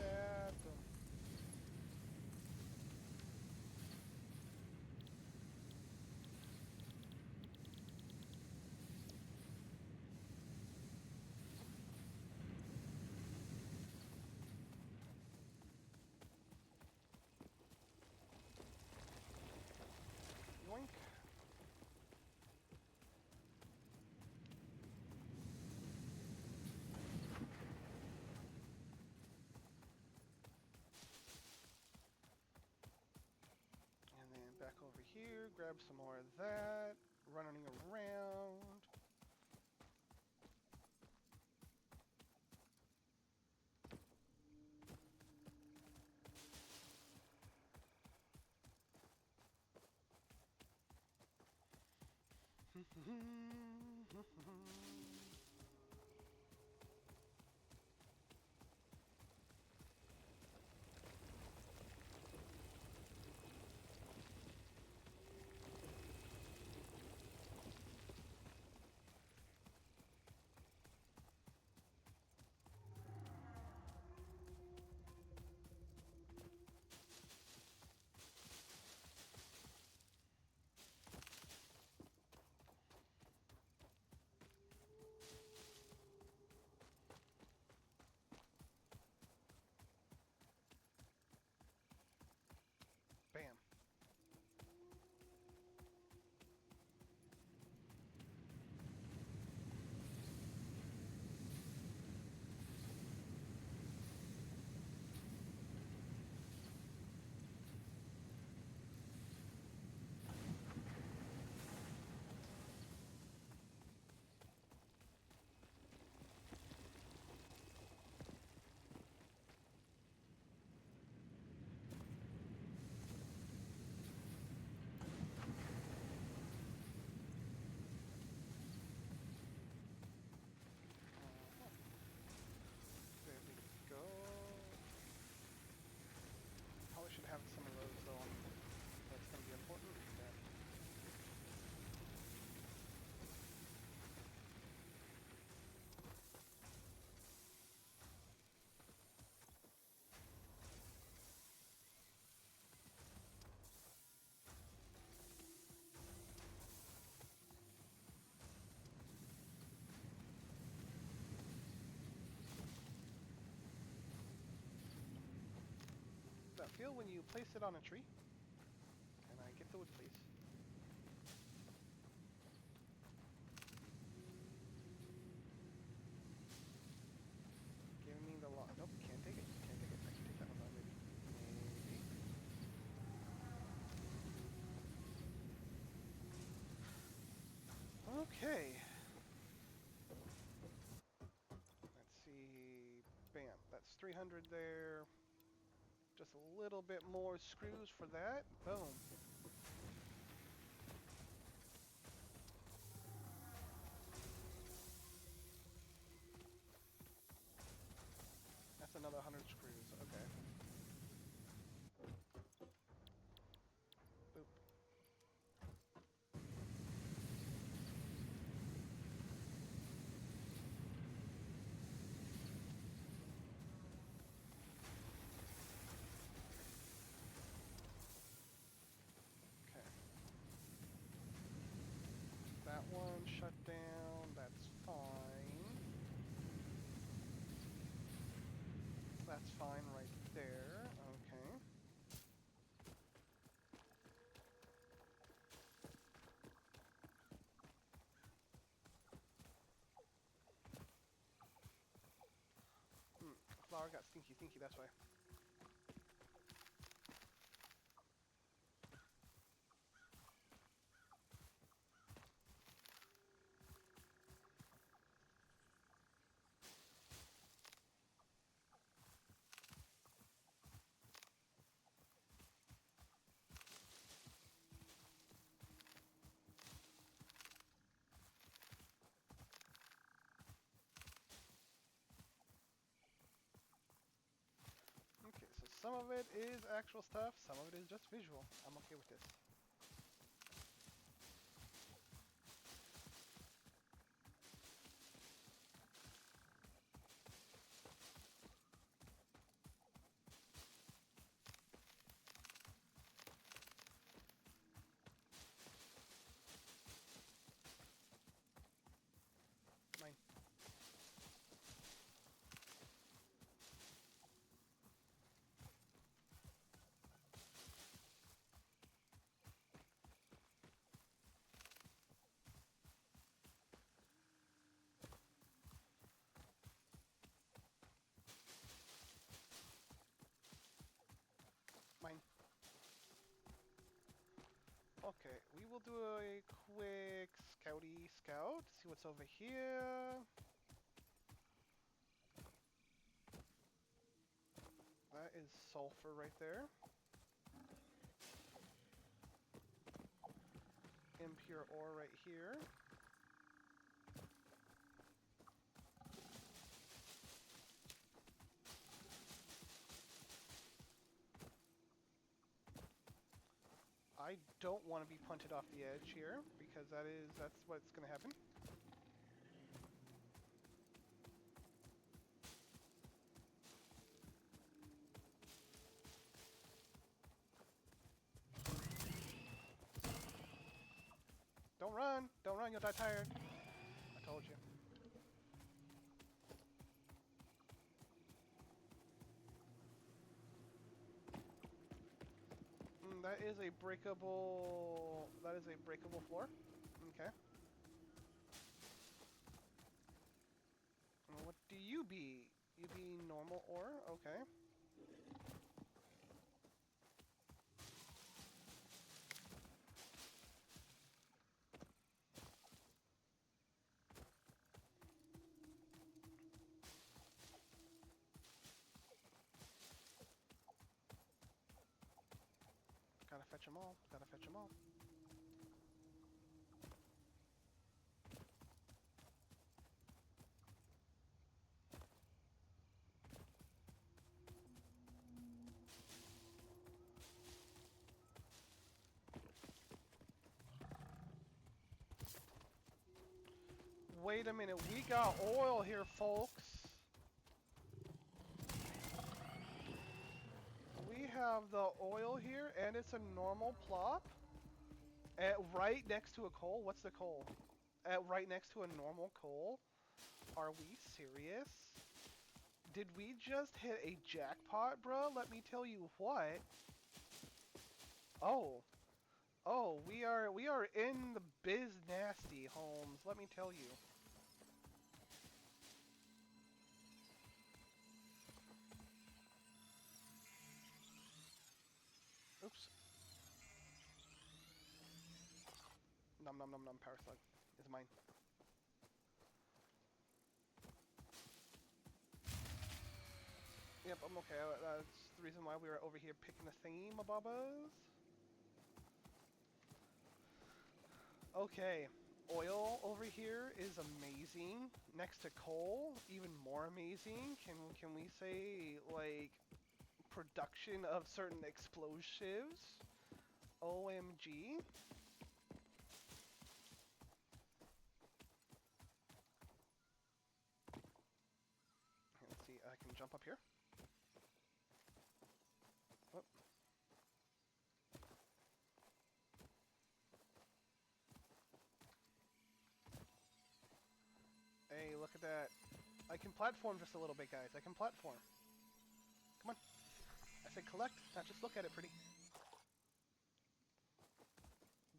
at them. Yoink. And then back over here, grab some more of that. Running around. Bam. There we go. Probably should have some of those though. That's going to be important. Yeah. That feel when you place it on a tree? Can I get the wood, please? Give me the log. Nope, can't take it. Can't take it. I can take that one though, maybe. Maybe. Okay. Let's see. Bam. That's 300 there. Just a little bit more screws for that. Boom. That's another 100 screws. Okay. Boop. Okay. That one shut down. That's fine. That's fine right there. Okay. Flower got stinky, stinky, that's why. Okay, so some of it is actual stuff, some of it is just visual. I'm okay with this. Okay, we will do a quick scouty scout. See what's over here. That is sulfur right there. Impure ore right here. I don't want to be punted off the edge here because that's what's going to happen. Don't run, you'll die tired. I told you. That is a breakable floor. Okay. What do you be? You be normal ore? Okay. Gotta fetch them all. Gotta fetch them all. Wait a minute, we got oil here, folks. We have the oil here, and it's a normal plop. Right next to a coal. What's the coal? Right next to a normal coal. Are we serious? Did we just hit a jackpot, bruh? Let me tell you what. Oh. Oh, we are in the biz nasty, Holmes. Let me tell you. Oops. Num num num num. Power slug is mine. Yep, I'm okay. That's the reason why we were over here picking the theme, babas. Okay, oil over here is amazing. Next to coal, even more amazing. Can we say like production of certain explosives? OMG. Let's see, I can jump up here. Oh. Hey, look at that. I can platform just a little bit, guys. I can platform. Come on. I said collect, not just look at it pretty.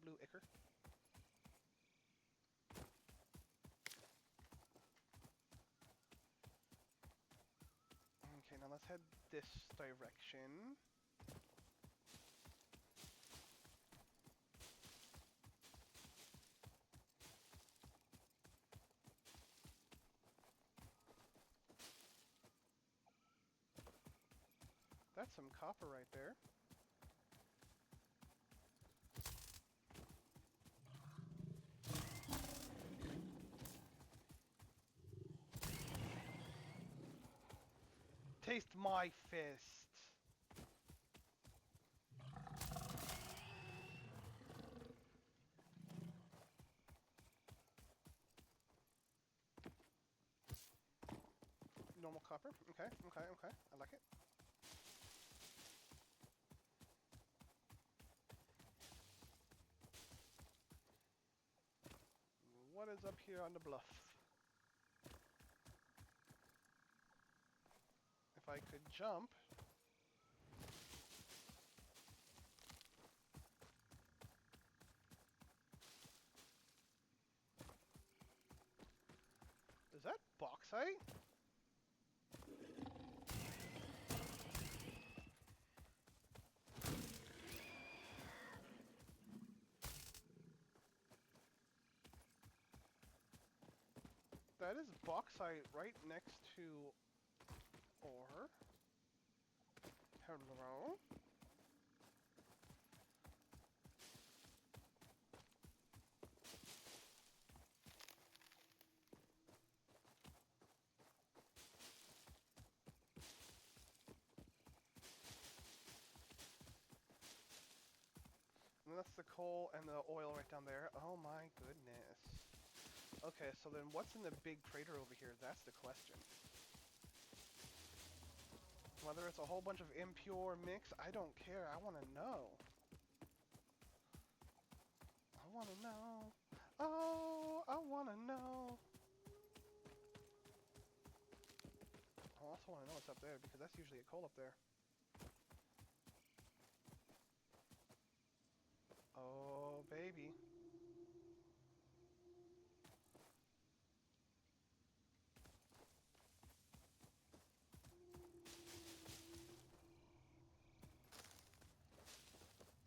Blue ichor. Okay, now let's head this direction. That's some copper right there. Taste my fist. Normal copper. Okay, okay, okay. I like it. What is up here on the bluff? If I could jump. Is that bauxite? that is bauxite right next to ore. Hello? And that's the coal and the oil right down there. Oh my goodness. Okay, so then what's in the big crater over here? That's the question. Whether it's a whole bunch of impure mix, I don't care. I want to know. I want to know. Oh, I want to know. I also want to know what's up there because that's usually a coal up there. Oh, baby.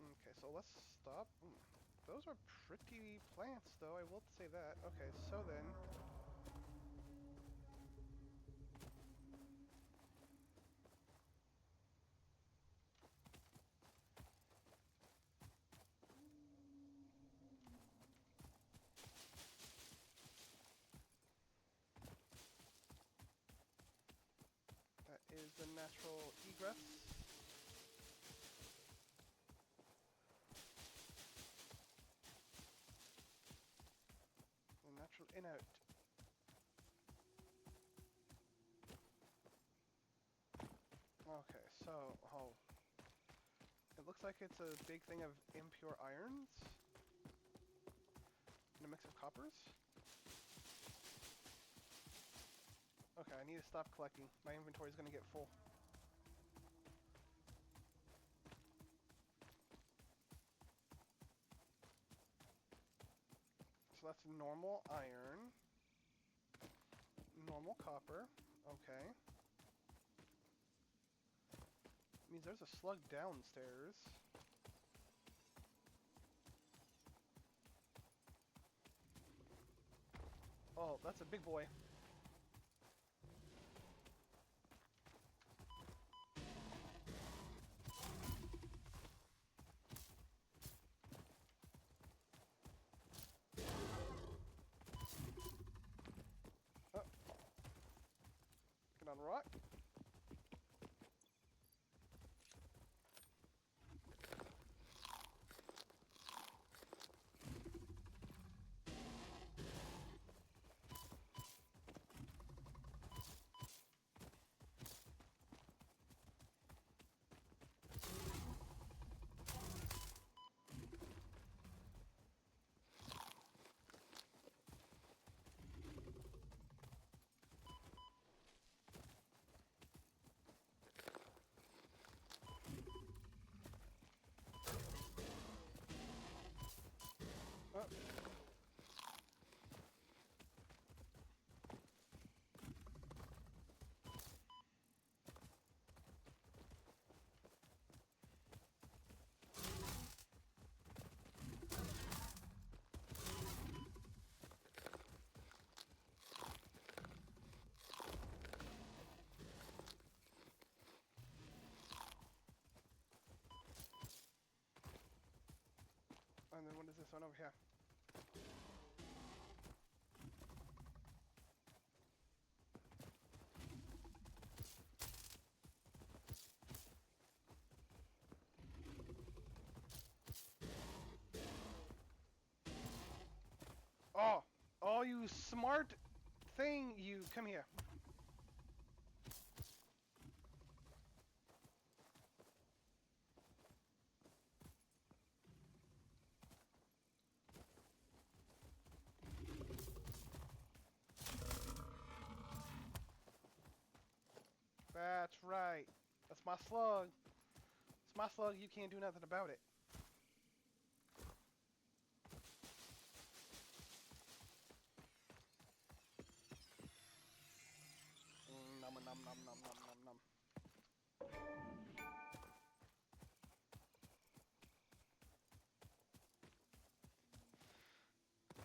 Okay, so let's stop. Those are pretty plants, though, I will say that. Okay, so then... That is the natural egress. The natural in-out. Okay, so... Oh. It looks like it's a big thing of impure irons. And a mix of coppers. Okay, I need to stop collecting. My inventory is going to get full. So that's normal iron. Normal copper. Okay. Means there's a slug downstairs. Oh, that's a big boy. Oh. Get on the rock. Oh. And then what is this one over here? Oh! Oh, you smart thing, you. Come here. That's right. That's my slug. It's my slug, you can't do nothing about it. Nom nom nom nom nom nom nom.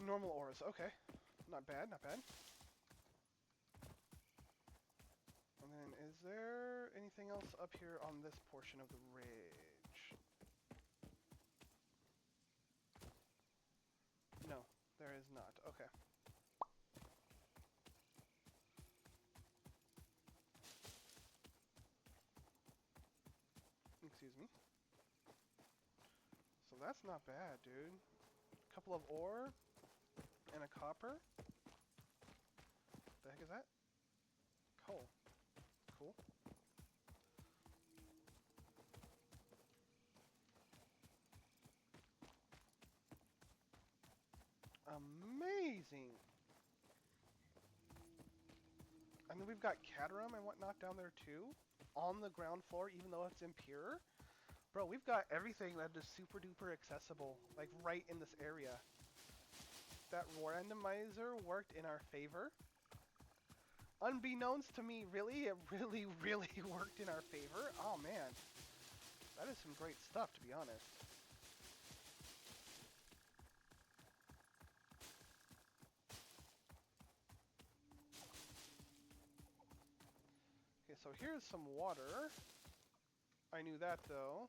Normal ores, okay. Not bad, not bad. anything else up here on this portion of the ridge? No, there is not. Okay. Excuse me. So that's not bad, dude. A couple of ore and a copper. The heck is that? Coal. Cool. Amazing. And then we've got Caterham and whatnot down there too. On the ground floor, even though it's impure. Bro, we've got everything that is super duper accessible, like right in this area. That randomizer worked in our favor. Unbeknownst to me, really, it really, really worked in our favor. Oh man, that is some great stuff, to be honest. Okay, so here's some water. I knew that though.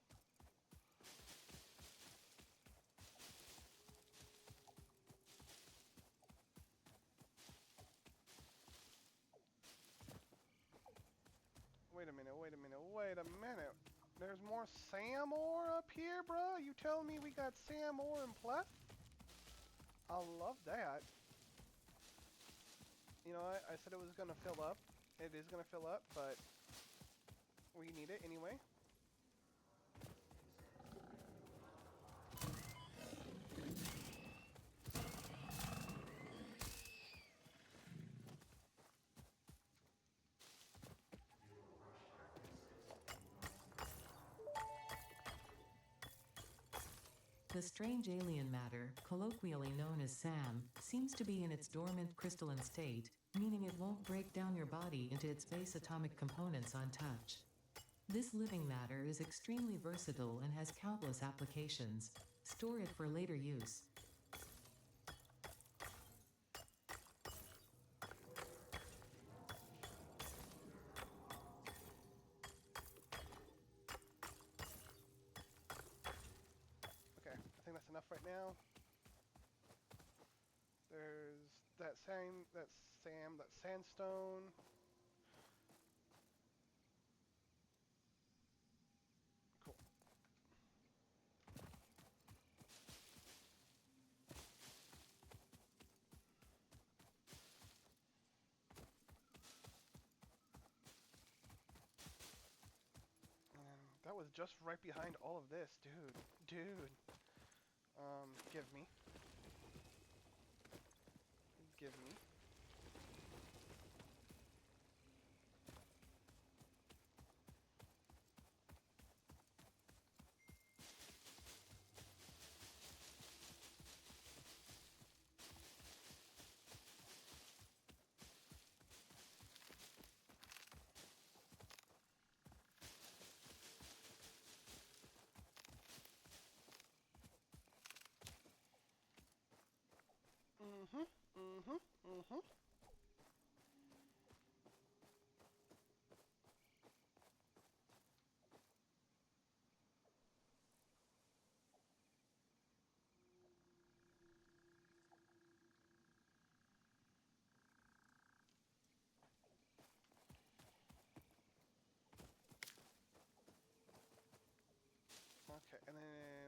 Wait a minute, wait a minute, wait a minute. There's more Sam ore up here, bro? You telling me we got Sam ore and Pleth? I love that. You know, I said it was gonna fill up. It is gonna fill up, but we need it anyway. The strange alien matter, colloquially known as SAM, seems to be in its dormant crystalline state, meaning it won't break down your body into its base atomic components on touch. This living matter is extremely versatile and has countless applications. Store it for later use. Okay, I think that's enough right now. There's that that sandstone. Cool. And that was just right behind all of this, dude. Dude. Give me. Give me. Mm-hmm. Mm-hmm. Mm-hmm. Okay, and then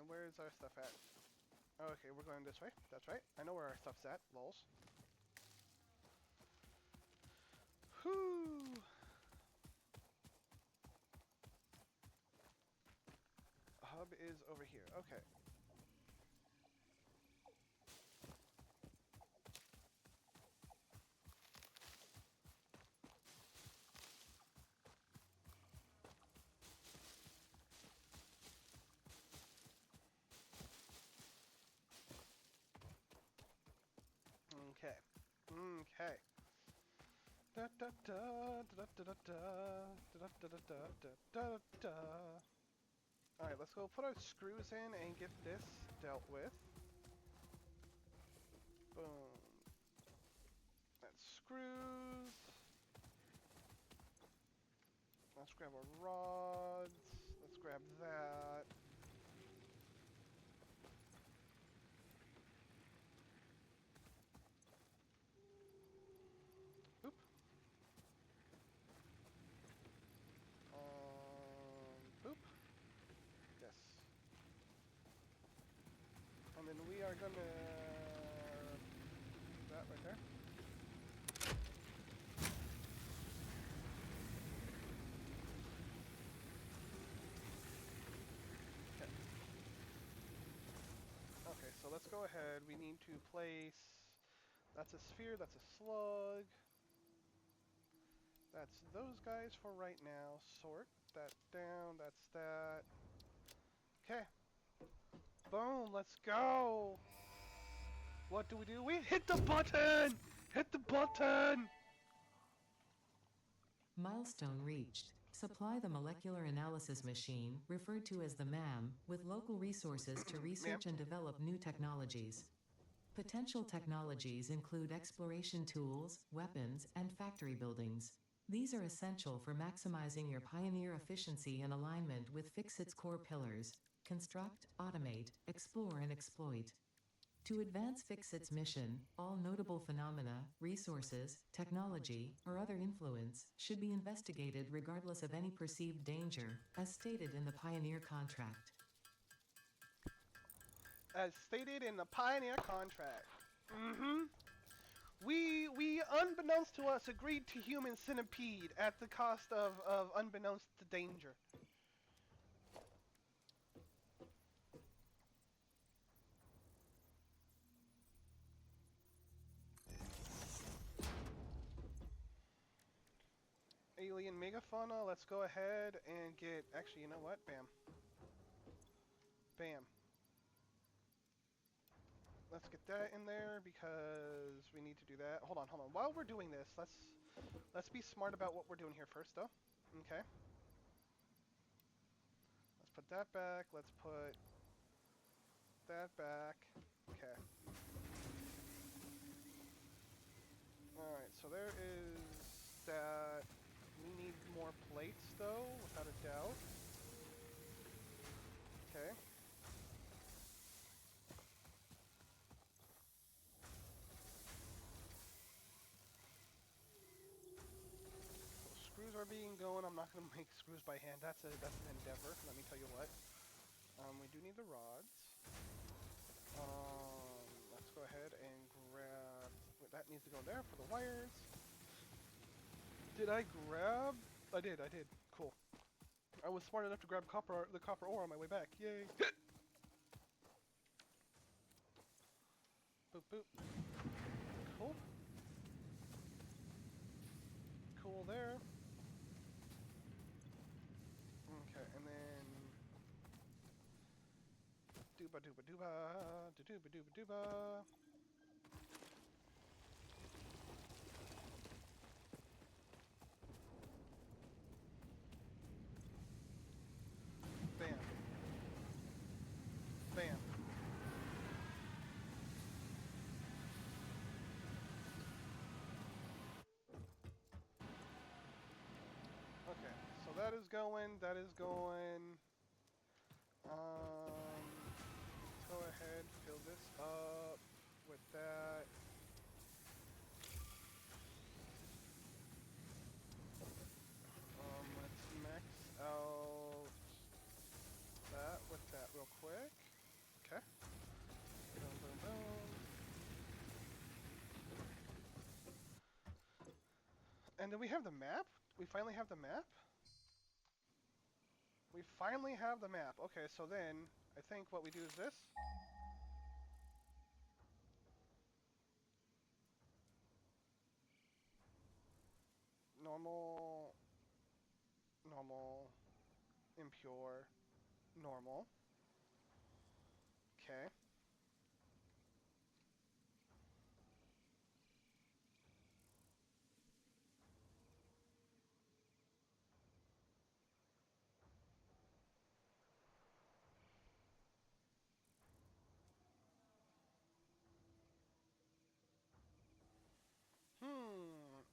where's our stuff at? Okay, we're going this way. That's right. I know where our stuff's at. Lols. Whoo! Hub is over here. Okay. Okay. Okay. Da da da da da da da da da da da da da da. All right, let's go put our screws in and get this dealt with. Boom. That's screws. That's Let's grab our rods. Let's grab that. Oop. Boop. Yes. And then we are gonna do that right there. Okay. Okay, so let's go ahead. We need to place. That's a sphere. That's a slug. That's those guys for right now. Sort that down. That's that. Okay. Boom. Let's go. What do? We hit the button! Hit the button! Milestone reached. Supply the molecular analysis machine, referred to as the MAM, with local resources to Ma'am? research and develop new technologies. Potential technologies include exploration tools, weapons, and factory buildings. These are essential for maximizing your Pioneer efficiency and alignment with Fixit's core pillars: construct, automate, explore, and exploit. To advance Fixit's mission, all notable phenomena, resources, technology, or other influence should be investigated regardless of any perceived danger, as stated in the Pioneer contract. As stated in the Pioneer contract. Mm-hmm. We, unbeknownst to us, agreed to human centipede at the cost of unbeknownst to danger. Alien megafauna, let's go ahead and get, actually, you know what? Bam. Bam. Let's get that in there because we need to do that. Hold on. While we're doing this, let's be smart about what we're doing here first, though. Okay. Let's put that back. Let's put that back. Okay. Alright, so there is that. We need more plates, though, without a doubt. Okay. So screws are being going. I'm not going to make screws by hand. That's an endeavor, let me tell you what. We do need the rods. Let's go ahead and grab... Wait, that needs to go there for the wires. Did I grab... I did. Cool. I was smart enough to grab the copper ore on my way back. Yay. Boop, boop. Cool. Cool there. Okay, and then... Dooba dooba dooba. Dooba dooba dooba. Bam. Bam. Okay, so that is going. Let's go ahead, fill this up with that. Let's max out that with that real quick. Okay. Boom, boom, boom. And then we have the map? We finally have the map? We finally have the map. Okay, so then I think what we do is this. Normal, normal, impure, normal. Okay.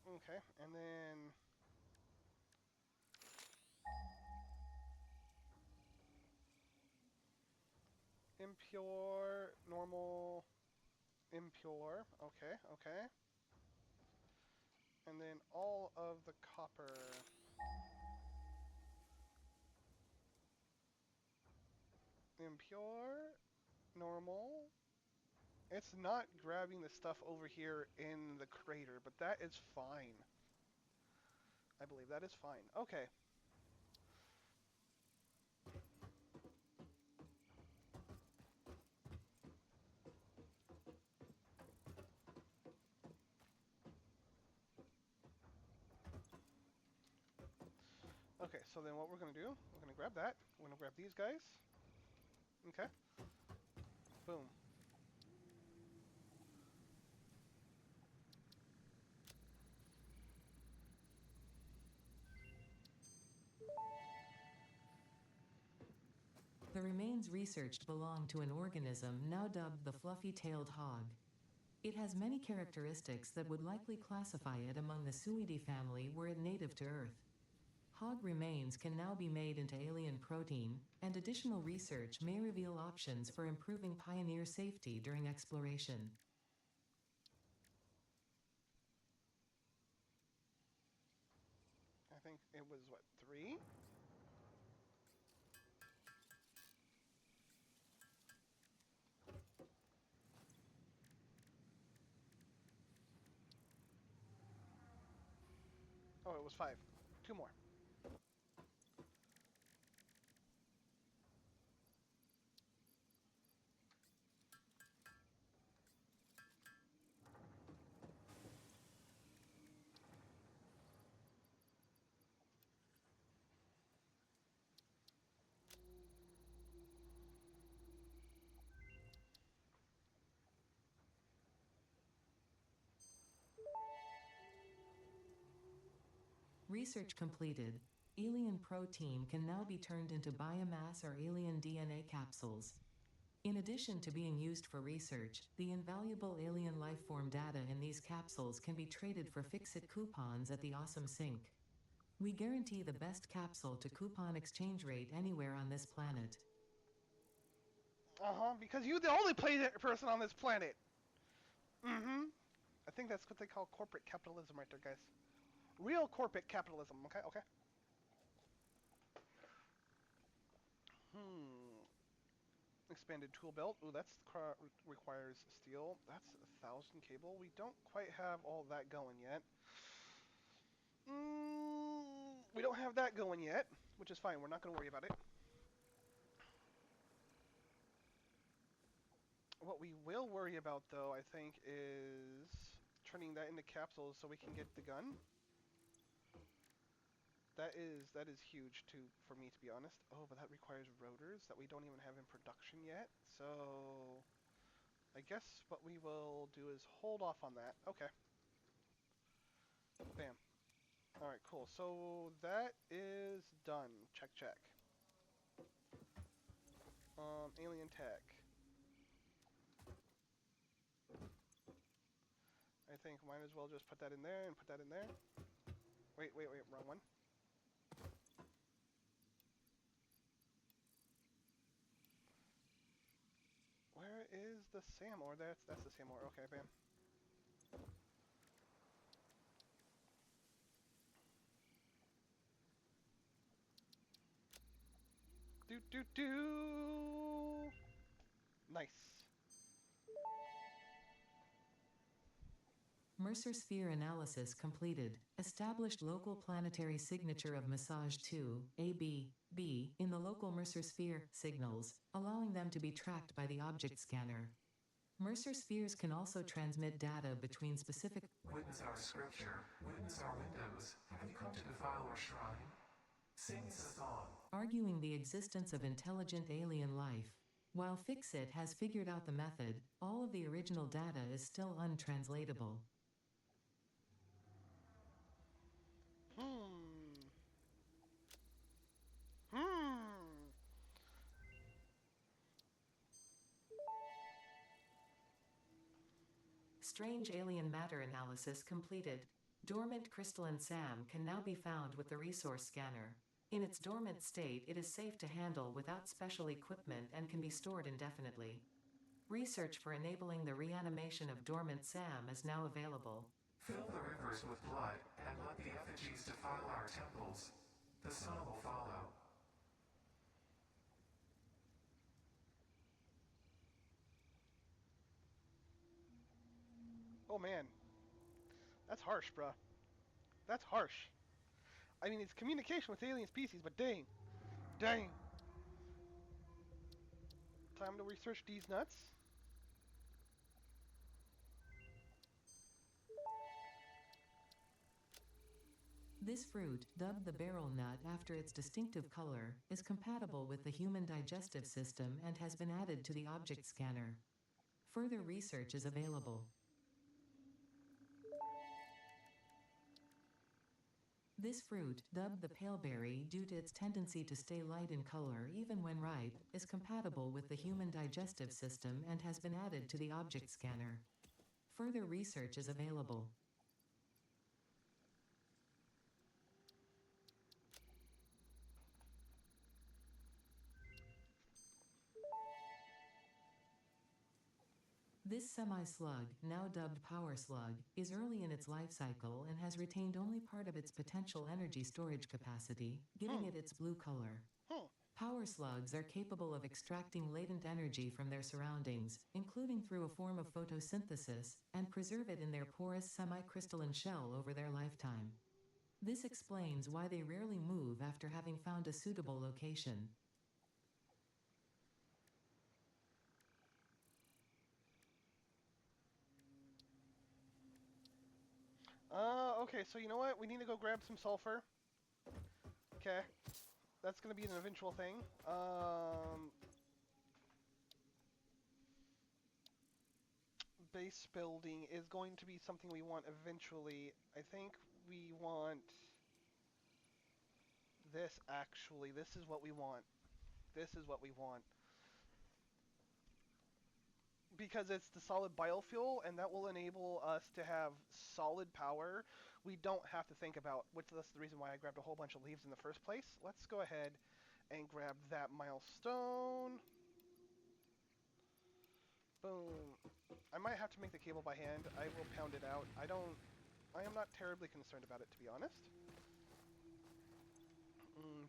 Okay, and then impure, normal, impure. Okay, okay. And then all of the copper. Impure, normal. It's not grabbing the stuff over here in the crater, but that is fine. I believe that is fine. Okay. Okay, so then what we're going to do, we're going to grab that. We're going to grab these guys. Okay. Boom. The remains researched belong to an organism now dubbed the fluffy-tailed hog. It has many characteristics that would likely classify it among the Suidae family were it native to Earth. Hog remains can now be made into alien protein, and additional research may reveal options for improving pioneer safety during exploration. I think it was, what, 3? Oh, it was 5. 2 more. Research completed. Alien protein can now be turned into biomass or alien DNA capsules. In addition to being used for research, the invaluable alien lifeform data in these capsules can be traded for fix-it coupons at the Awesome Sink. We guarantee the best capsule to coupon exchange rate anywhere on this planet. Uh-huh, because you're the only person on this planet. Mm-hmm. I think that's what they call corporate capitalism right there, guys. Real corporate capitalism, okay? Okay. Hmm. Expanded tool belt. Ooh, that's requires steel. That's 1,000 cable. We don't quite have all that going yet. We don't have that going yet, which is fine. We're not going to worry about it. What we will worry about, though, I think, is turning that into capsules so we can get the gun. That is huge too for me, to be honest. Oh, but that requires rotors that we don't even have in production yet. So I guess what we will do is hold off on that. Okay. Bam. All right, cool. So that is done. Check, check. Alien tech. I think might as well just put that in there and put that in there. Wait, wait, wait, wrong one. Where is the SAM ore? That's the SAM ore. Okay, bam. Do do do. Nice. Mercer sphere analysis completed. Established local planetary signature of massage 2, AB, in the local Mercer sphere signals, allowing them to be tracked by the object scanner. Mercer spheres can also transmit data between specific. Witness our scripture, witness our windows. Have you come to defile our shrine? Sing us a song. Arguing the existence of intelligent alien life. While Fixit has figured out the method, all of the original data is still untranslatable. Hmm. Hmm. Strange alien matter analysis completed. Dormant crystalline SAM can now be found with the resource scanner. In its dormant state, it is safe to handle without special equipment and can be stored indefinitely. Research for enabling the reanimation of dormant SAM is now available. Fill the rivers with blood and let the effigies defile our temples. The sun will follow. Oh man, that's harsh, bruh. That's harsh. I mean, it's communication with alien species, but dang, dang. Time to research these nuts. This fruit, dubbed the beryl nut after its distinctive color, is compatible with the human digestive system and has been added to the object scanner. Further research is available. This fruit, dubbed the paleberry due to its tendency to stay light in color even when ripe, is compatible with the human digestive system and has been added to the object scanner. Further research is available. This semi-slug, now dubbed power slug, is early in its life cycle and has retained only part of its potential energy storage capacity, giving it its blue color. Hmm. Power slugs are capable of extracting latent energy from their surroundings, including through a form of photosynthesis, and preserve it in their porous semi-crystalline shell over their lifetime. This explains why they rarely move after having found a suitable location. Okay, so you know what? We need to go grab some sulfur. Okay. That's gonna be an eventual thing. Base building is going to be something we want eventually. I think we want this actually. This is what we want. This is what we want. Because it's the solid biofuel, and that will enable us to have solid power. We don't have to think about, which that's the reason why I grabbed a whole bunch of leaves in the first place. Let's go ahead and grab that milestone. Boom. I might have to make the cable by hand. I will pound it out. I am not terribly concerned about it, to be honest.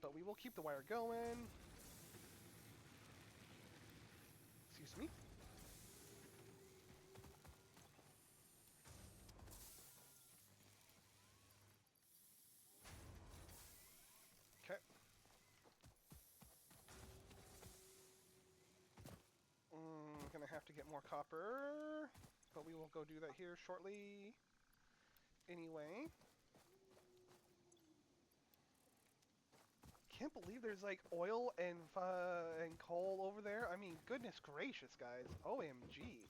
But we will keep the wire going. Excuse me. Okay. Gonna have to get more copper, but we will go do that here shortly. Anyway. Can't believe there's like oil and coal over there. I mean, goodness gracious, guys. OMG.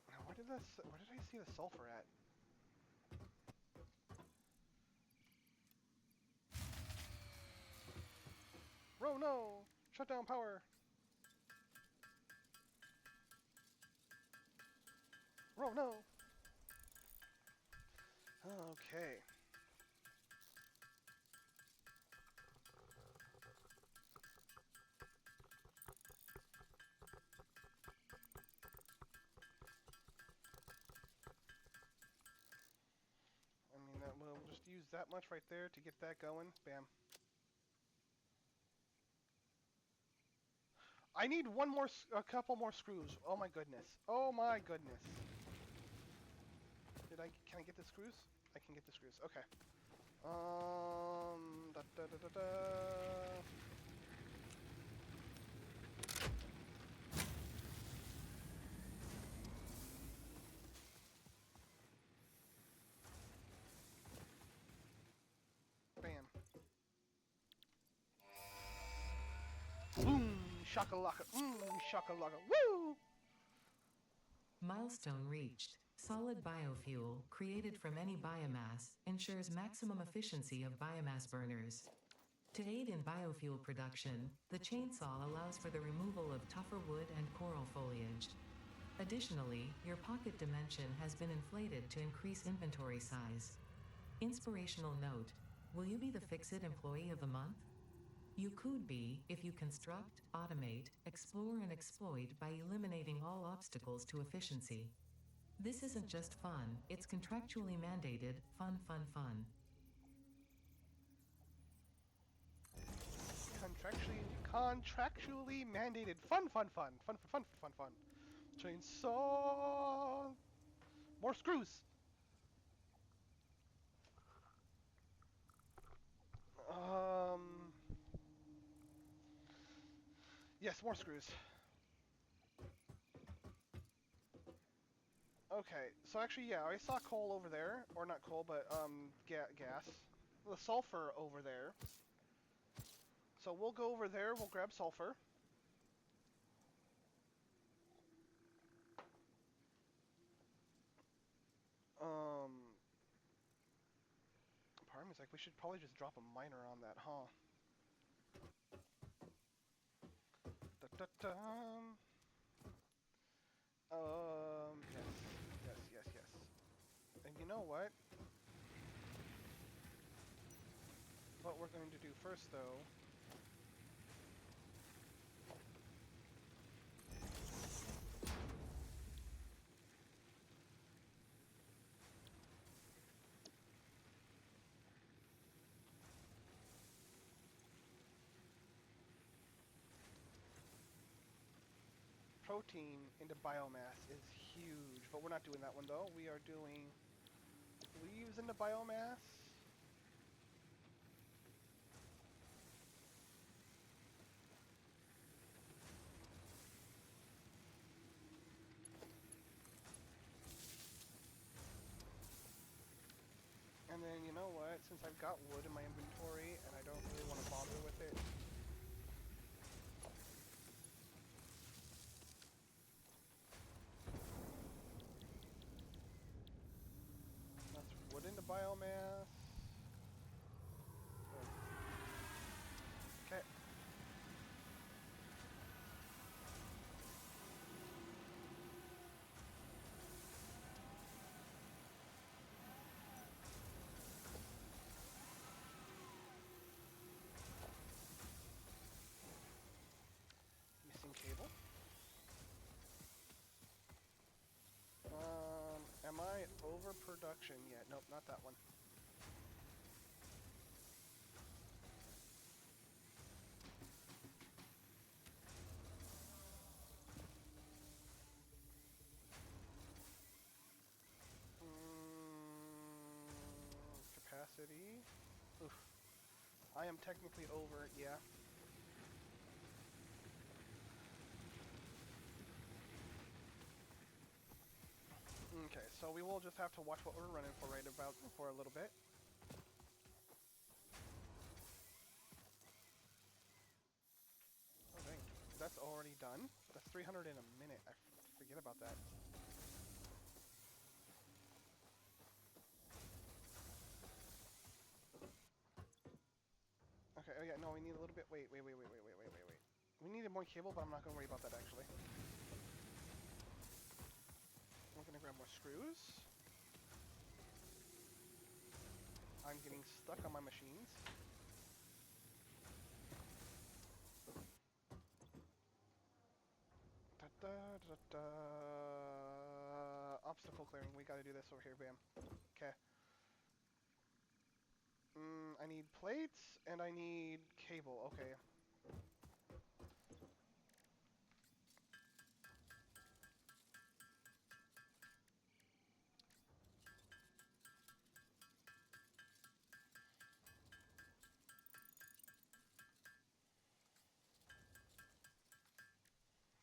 Now, where did I see the sulfur at? Bro, no! Shut down power! Bro, no! Okay. I mean, we'll just use that much right there to get that going. Bam. I need a couple more screws. Oh my goodness. Oh my goodness. Can I get the screws? I can get the screws. Okay. Da da da da da. Bam. Boom! Shakalaka. Shakalaka. Woo! Milestone reached. Solid biofuel, created from any biomass, ensures maximum efficiency of biomass burners. To aid in biofuel production, the chainsaw allows for the removal of tougher wood and coral foliage. Additionally, your pocket dimension has been inflated to increase inventory size. Inspirational note: will you be the Fix-It Employee of the Month? You could be if you construct, automate, explore, and exploit by eliminating all obstacles to efficiency. This isn't just fun, it's contractually mandated, fun, fun, fun. Contractually mandated. Fun, fun, fun, fun, fun, fun, fun, fun. Chainsaw. More screws. Um. Yes, more screws. Okay, so actually, yeah, I saw coal over there, or not coal, but gas, the sulfur over there. So we'll go over there. We'll grab sulfur. Um, part of me's like we should probably just drop a miner on that, huh? Da, da, da. Yes, yes, yes, yes. And you know what? What we're going to do first, though. Protein into biomass is huge, but we're not doing that one though. We are doing leaves into biomass. And then, you know what? Since I've got wood in my inventory and I don't really want to bother with it, that's wood into biomass. Okay. Missing cable. Am I overproduction yet? Nope, not that one. Capacity. Oof. I am technically over, yeah. Okay, so we will just have to watch what we're running for right about for a little bit. Oh dang, that's already done. That's 300 in a minute. I forget about that. Okay, oh yeah, no, we need a little bit. Wait. We needed more cable, but I'm not gonna worry about that actually. We're gonna grab more screws. I'm getting stuck on my machines. Da, da, da, da. Obstacle clearing. We gotta do this over here, bam. Okay. I need plates and I need cable. Okay.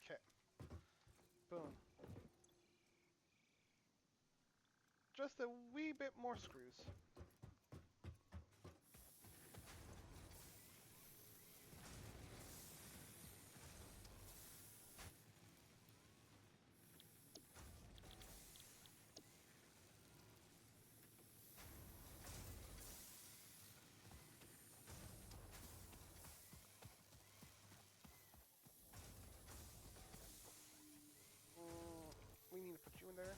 Okay. Boom. Just a wee bit more screws. We need to put you in there.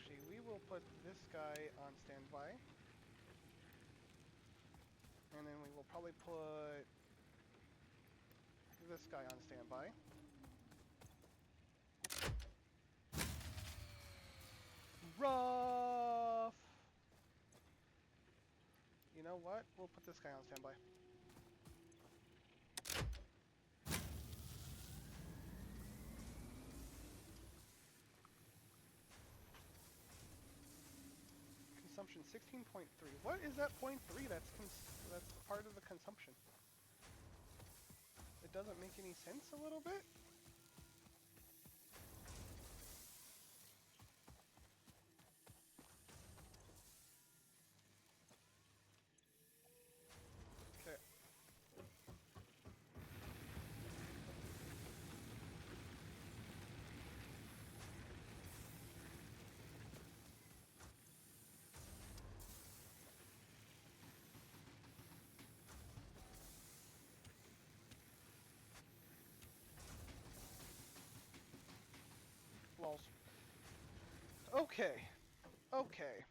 actually, we will put this guy on standby. And then we will probably put this guy on standby. Rough! You know what? We'll put this guy on standby. Consumption 16.3. What is that 0.3 that's part of the consumption? It doesn't make any sense a little bit? Okay. Lols. Okay. Okay.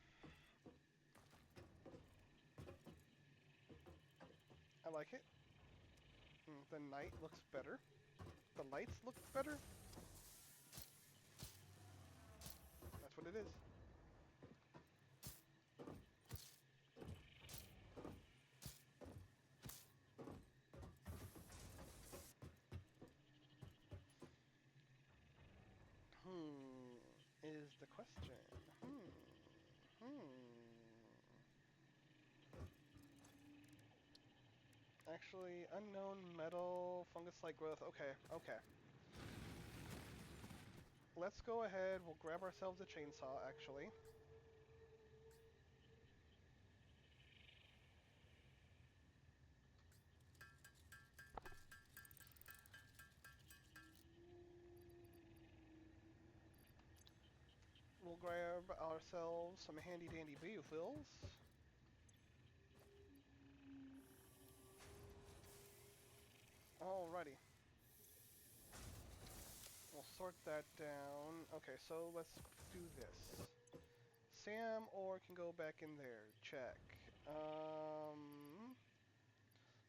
I like it. The night looks better. The lights look better. That's what it is. Is the question. Actually, unknown metal, fungus-like growth. Okay, okay. Let's go ahead. We'll grab ourselves a chainsaw, actually. We'll grab ourselves some handy-dandy biofills. Alrighty. We'll sort that down. Okay, so let's do this. Sam ore can go back in there. Check.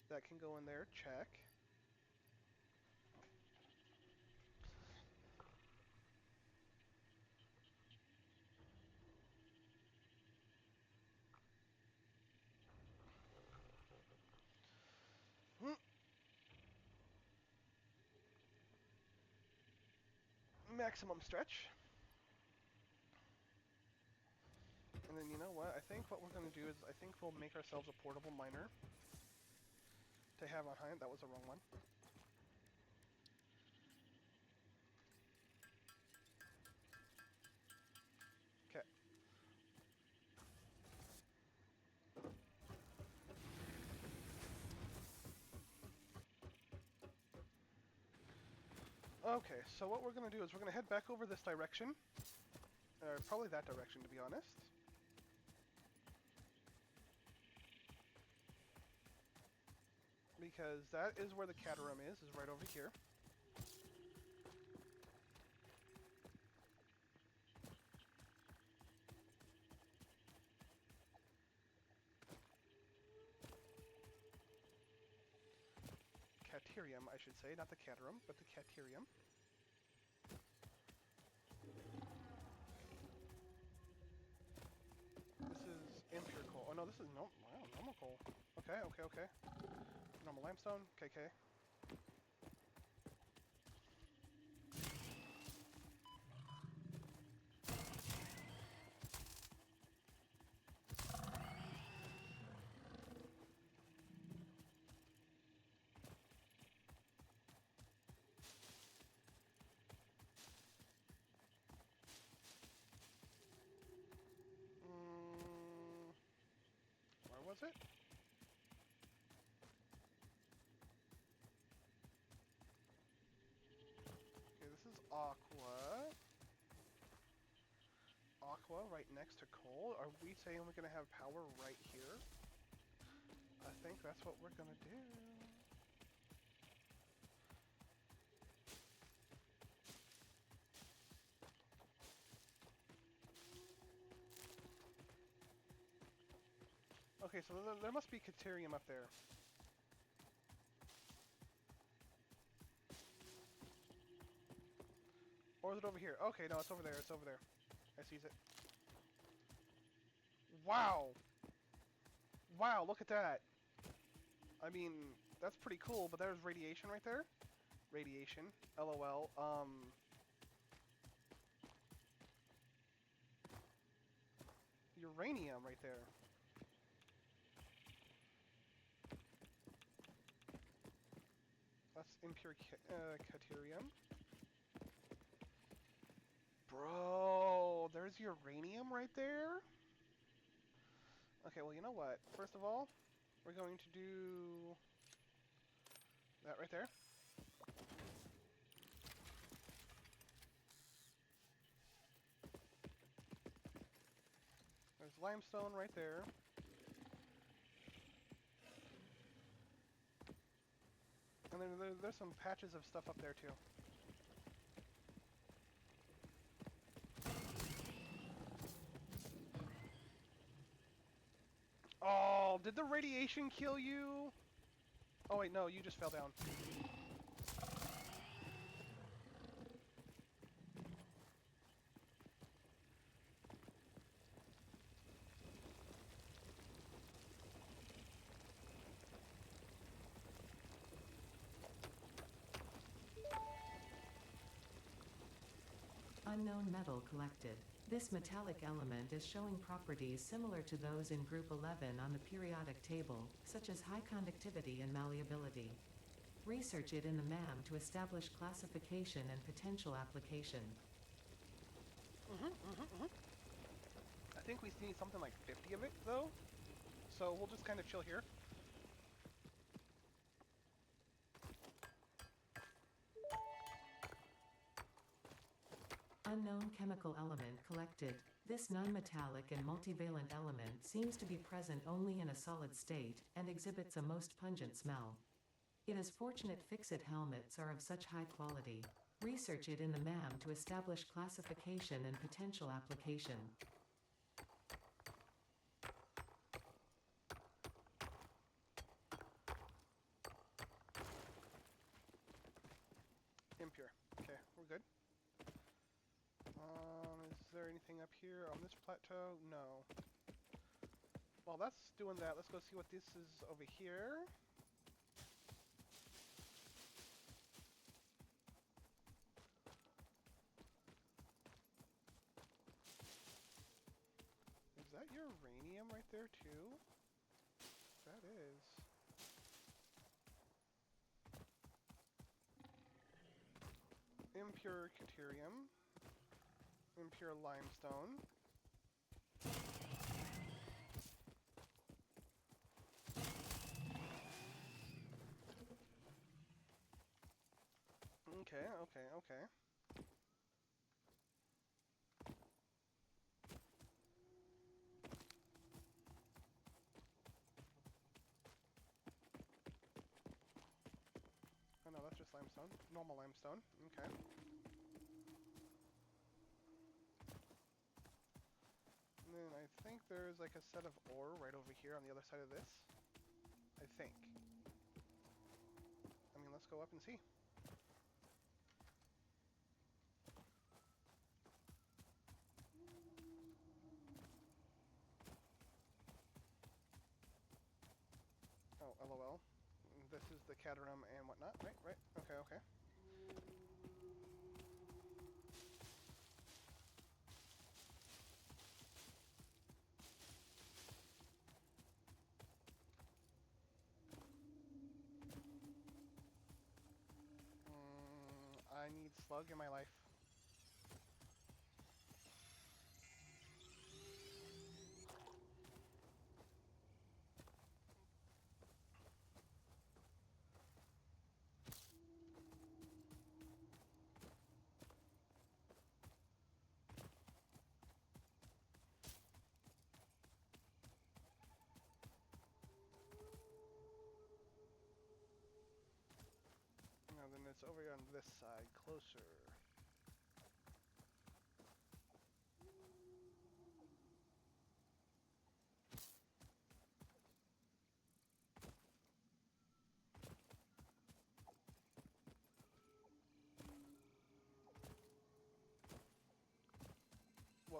That can go in there. Check. Maximum stretch. And then you know what? I think what we're going to do is I think we'll make ourselves a portable miner to have on hand. That was the wrong one. Okay. Okay, so what we're going to do is we're going to head back over this direction. Or probably that direction, to be honest. Because that is where the Caterham is right over here. Caterium, I should say, not the Caterham, but the Caterium. This is impure coal. Oh no, this is normal coal. Okay, okay, okay. Normal limestone, KK. Where was it? Okay, this is aqua. Aqua right next to coal. Are we saying we're gonna have power right here? I think that's what we're gonna do. Okay, so there must be Caterium up there. Or is it over here? Okay, no, it's over there. It's over there. I sees it. Wow! Wow, look at that. I mean, that's pretty cool, but there's radiation right there. Radiation. LOL. Uranium right there. That's impure Caterium. Bro, there's uranium right there? Okay, well, you know what? First of all, we're going to do that right there. There's limestone right there. And then there's some patches of stuff up there, too. Oh, did the radiation kill you? Oh, wait, no, you just fell down. Unknown metal collected. This metallic element is showing properties similar to those in Group 11 on the periodic table, such as high conductivity and malleability. Research it in the MAM to establish classification and potential application. I think we need something like 50 of it, though. So we'll just kind of chill here. Unknown chemical element collected. This nonmetallic and multivalent element seems to be present only in a solid state and exhibits a most pungent smell. It is fortunate fixit helmets are of such high quality. Research it in the MAM to establish classification and potential application. Impure. Okay, we're good. Is there anything up here on this plateau? No. Well, that's doing that. Let's go see what this is over here. Is that uranium right there, too? That is. Impure Caterium. Impure limestone. Okay, okay, okay. Oh no, that's just limestone. Normal limestone. Okay. And then I think there's like a set of ore right over here on the other side of this. I think. I mean, let's go up and see. Oh, LOL. This is the Caterham and whatnot. Right, right. Okay, okay. I need slug in my life. Now then it's over on this side, closer.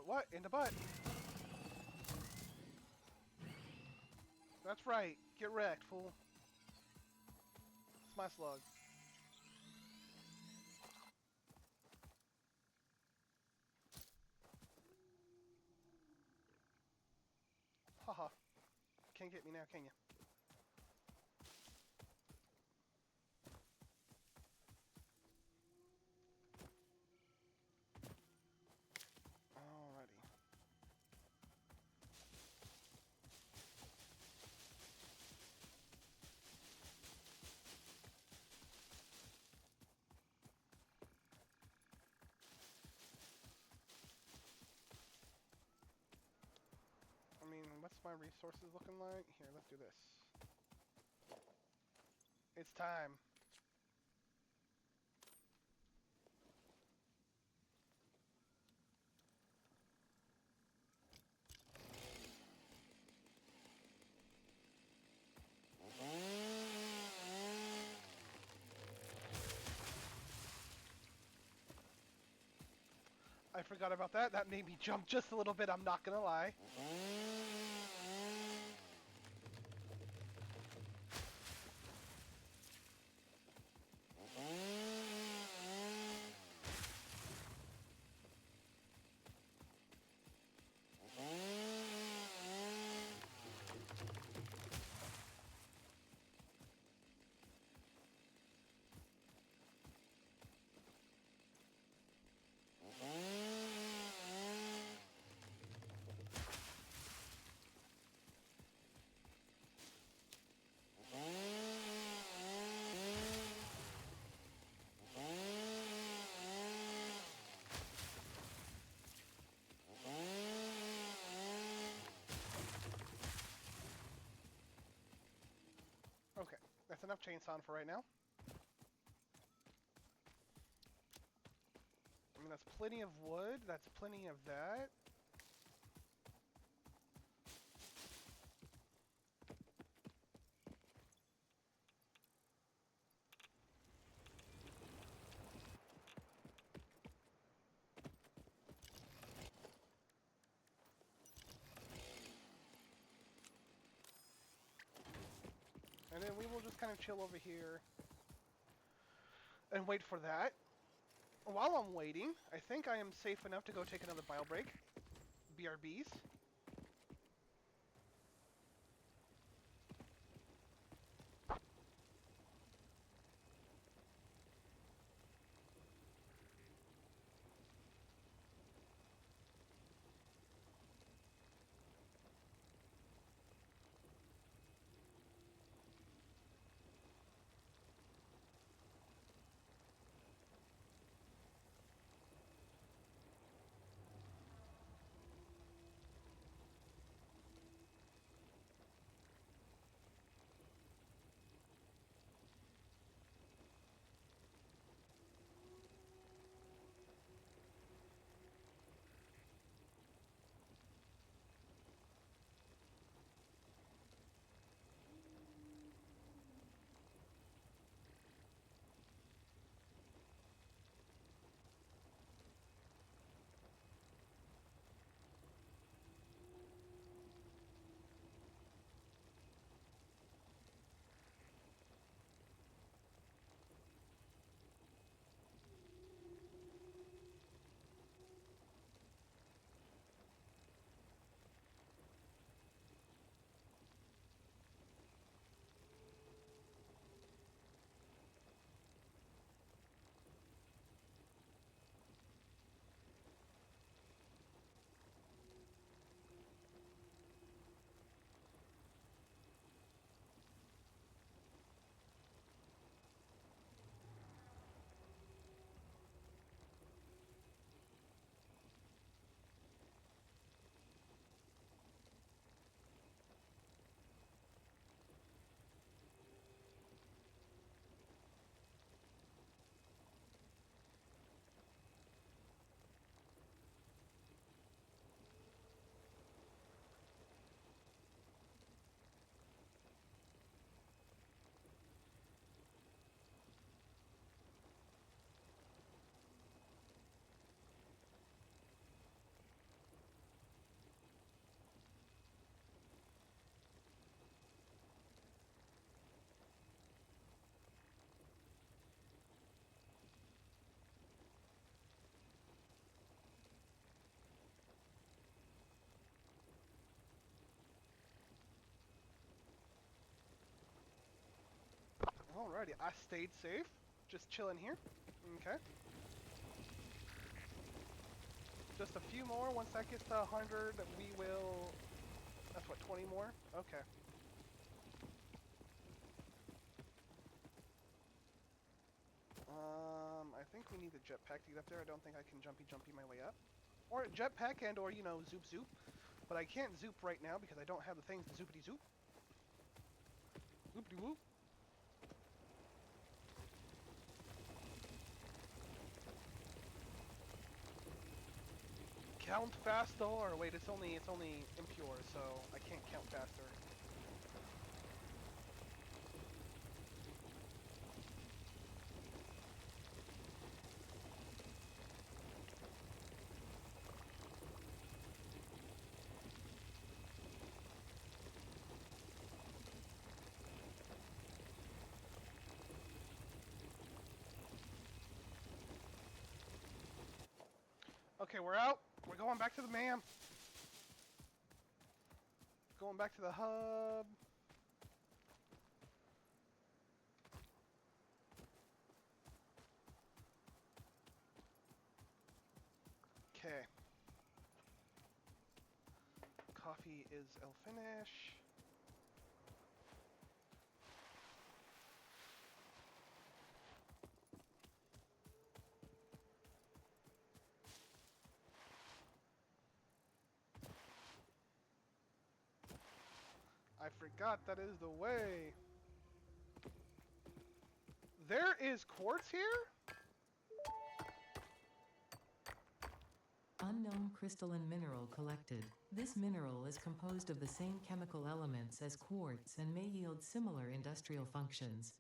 What? In the butt. That's right. Get wrecked, fool. It's my slug. Haha. Can't get me now, can you? Alrighty. I mean, what's my resources looking like? Here, let's do this. It's time. I forgot about that. That made me jump just a little bit, I'm not gonna lie. Okay, that's enough chainsawing for right now. I mean, that's plenty of wood. That's plenty of that. And then we will just kind of chill over here and wait for that. While I'm waiting, I think I am safe enough to go take another bio break. BRBs. Alrighty, I stayed safe. Just chilling here. Okay. Just a few more. Once that gets to 100, we will... That's what, 20 more? Okay. I think we need the jetpack to get up there. I don't think I can jumpy my way up. Or jetpack and or, you know, zoop zoop. But I can't zoop right now because I don't have the things to zoopity zoop. Zoopity whoop. Count faster. Wait, it's only impure, so I can't count faster. Okay, we're out. We're going back to the MAM. Going back to the hub. Okay. Coffee is el finish. I forgot that is the way. There is quartz here? Unknown crystalline mineral collected. This mineral is composed of the same chemical elements as quartz and may yield similar industrial functions.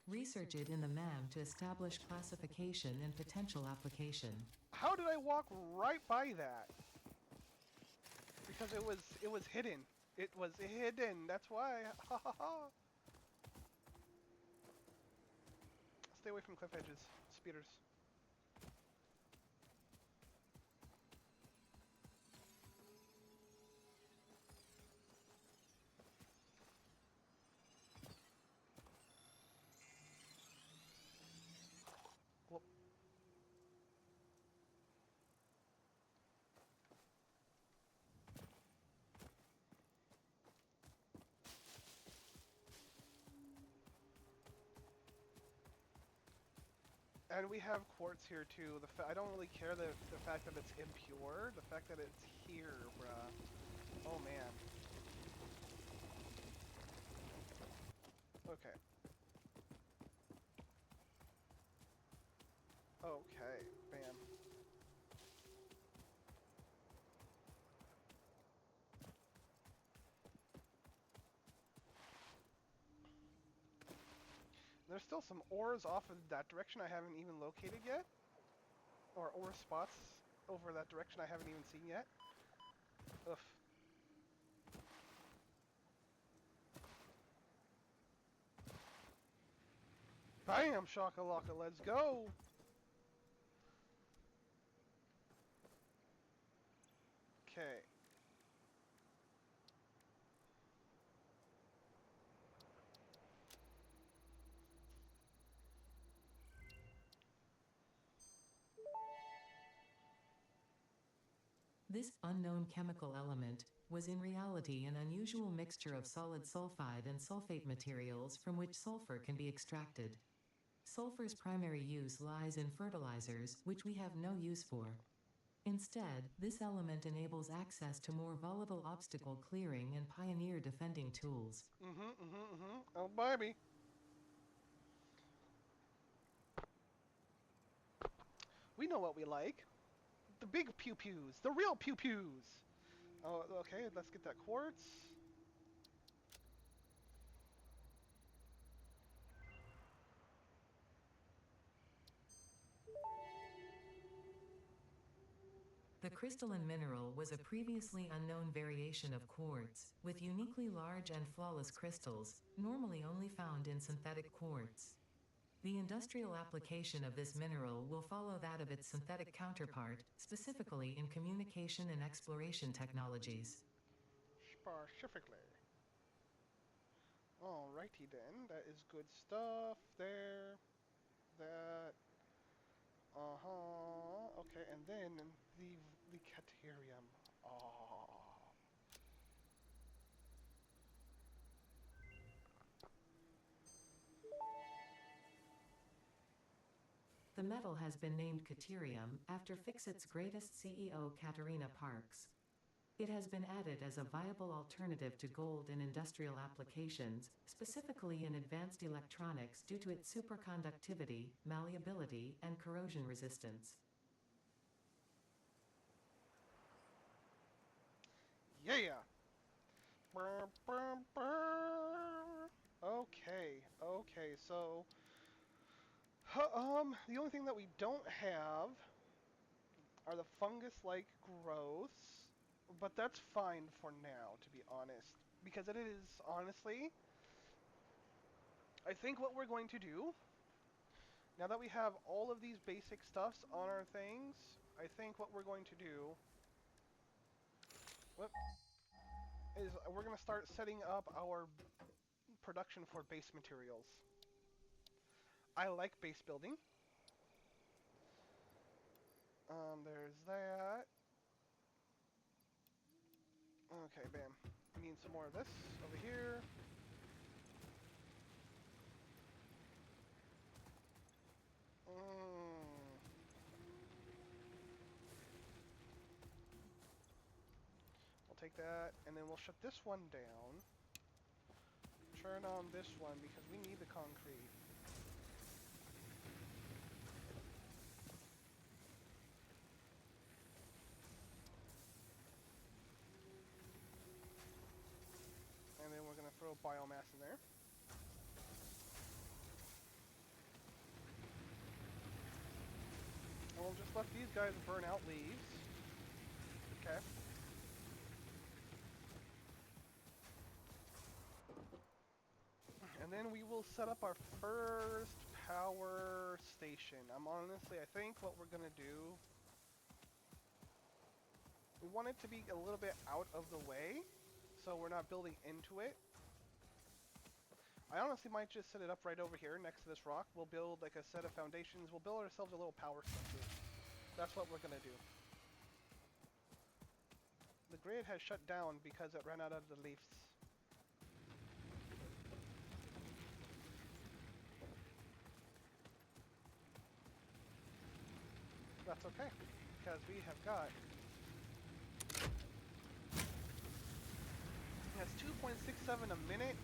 Research it in the MAM to establish classification and potential application. How did I walk right by that? Because it was hidden. It was hidden. That's why. Ha ha ha. Stay away from cliff edges. Speeders. Whoop. And we have quartz here too. I don't really care the fact that it's impure. The fact that it's here, bruh. Oh man. Okay. Okay. Bam. There's still some ores off of that direction I haven't even located yet. Or ore spots over that direction I haven't even seen yet. Ugh. Bam! Shakalaka, let's go! Okay. This unknown chemical element was in reality an unusual mixture of solid sulfide and sulfate materials from which sulfur can be extracted. Sulfur's primary use lies in fertilizers, which we have no use for. Instead, this element enables access to more volatile obstacle clearing and pioneer defending tools. Oh, baby. We know what we like. The big pew-pews. The real pew-pews. Oh, okay, let's get that quartz. The crystalline mineral was a previously unknown variation of quartz, with uniquely large and flawless crystals, normally only found in synthetic quartz. The industrial application of this mineral will follow that of its synthetic counterpart, specifically in communication and exploration technologies. Specifically. Alrighty then, that is good stuff there. That, okay, and then the Caterium. Oh, The metal has been named Caterium after Fixit's greatest CEO Katerina Parks. It has been added as a viable alternative to gold in industrial applications, specifically in advanced electronics due to its superconductivity, malleability, and corrosion resistance. yeah. Brr, brr, brr. Okay, so the only thing that we don't have are the fungus-like growths, but that's fine for now, to be honest, because it is honestly, I think what we're going to do now that we have all of these basic stuffs on our things, I think what we're going to do whoop, is we're going to start setting up our production for base materials. I like base building. There's that. Okay, bam. We need some more of this over here. Mm. We'll take that, and then we'll shut this one down. Turn on this one because we need the concrete. And then we're going to throw biomass in there. And we'll just let these guys burn out leaves. Okay. And then we will set up our first power station. I think what we're going to do, we want it to be a little bit out of the way, so we're not building into it. I honestly might just set it up right over here next to this rock. We'll build like a set of foundations. We'll build ourselves a little power structure. That's what we're going to do. The grid has shut down because it ran out of the leaves. That's okay, because we have got... It's 2.67 a minute,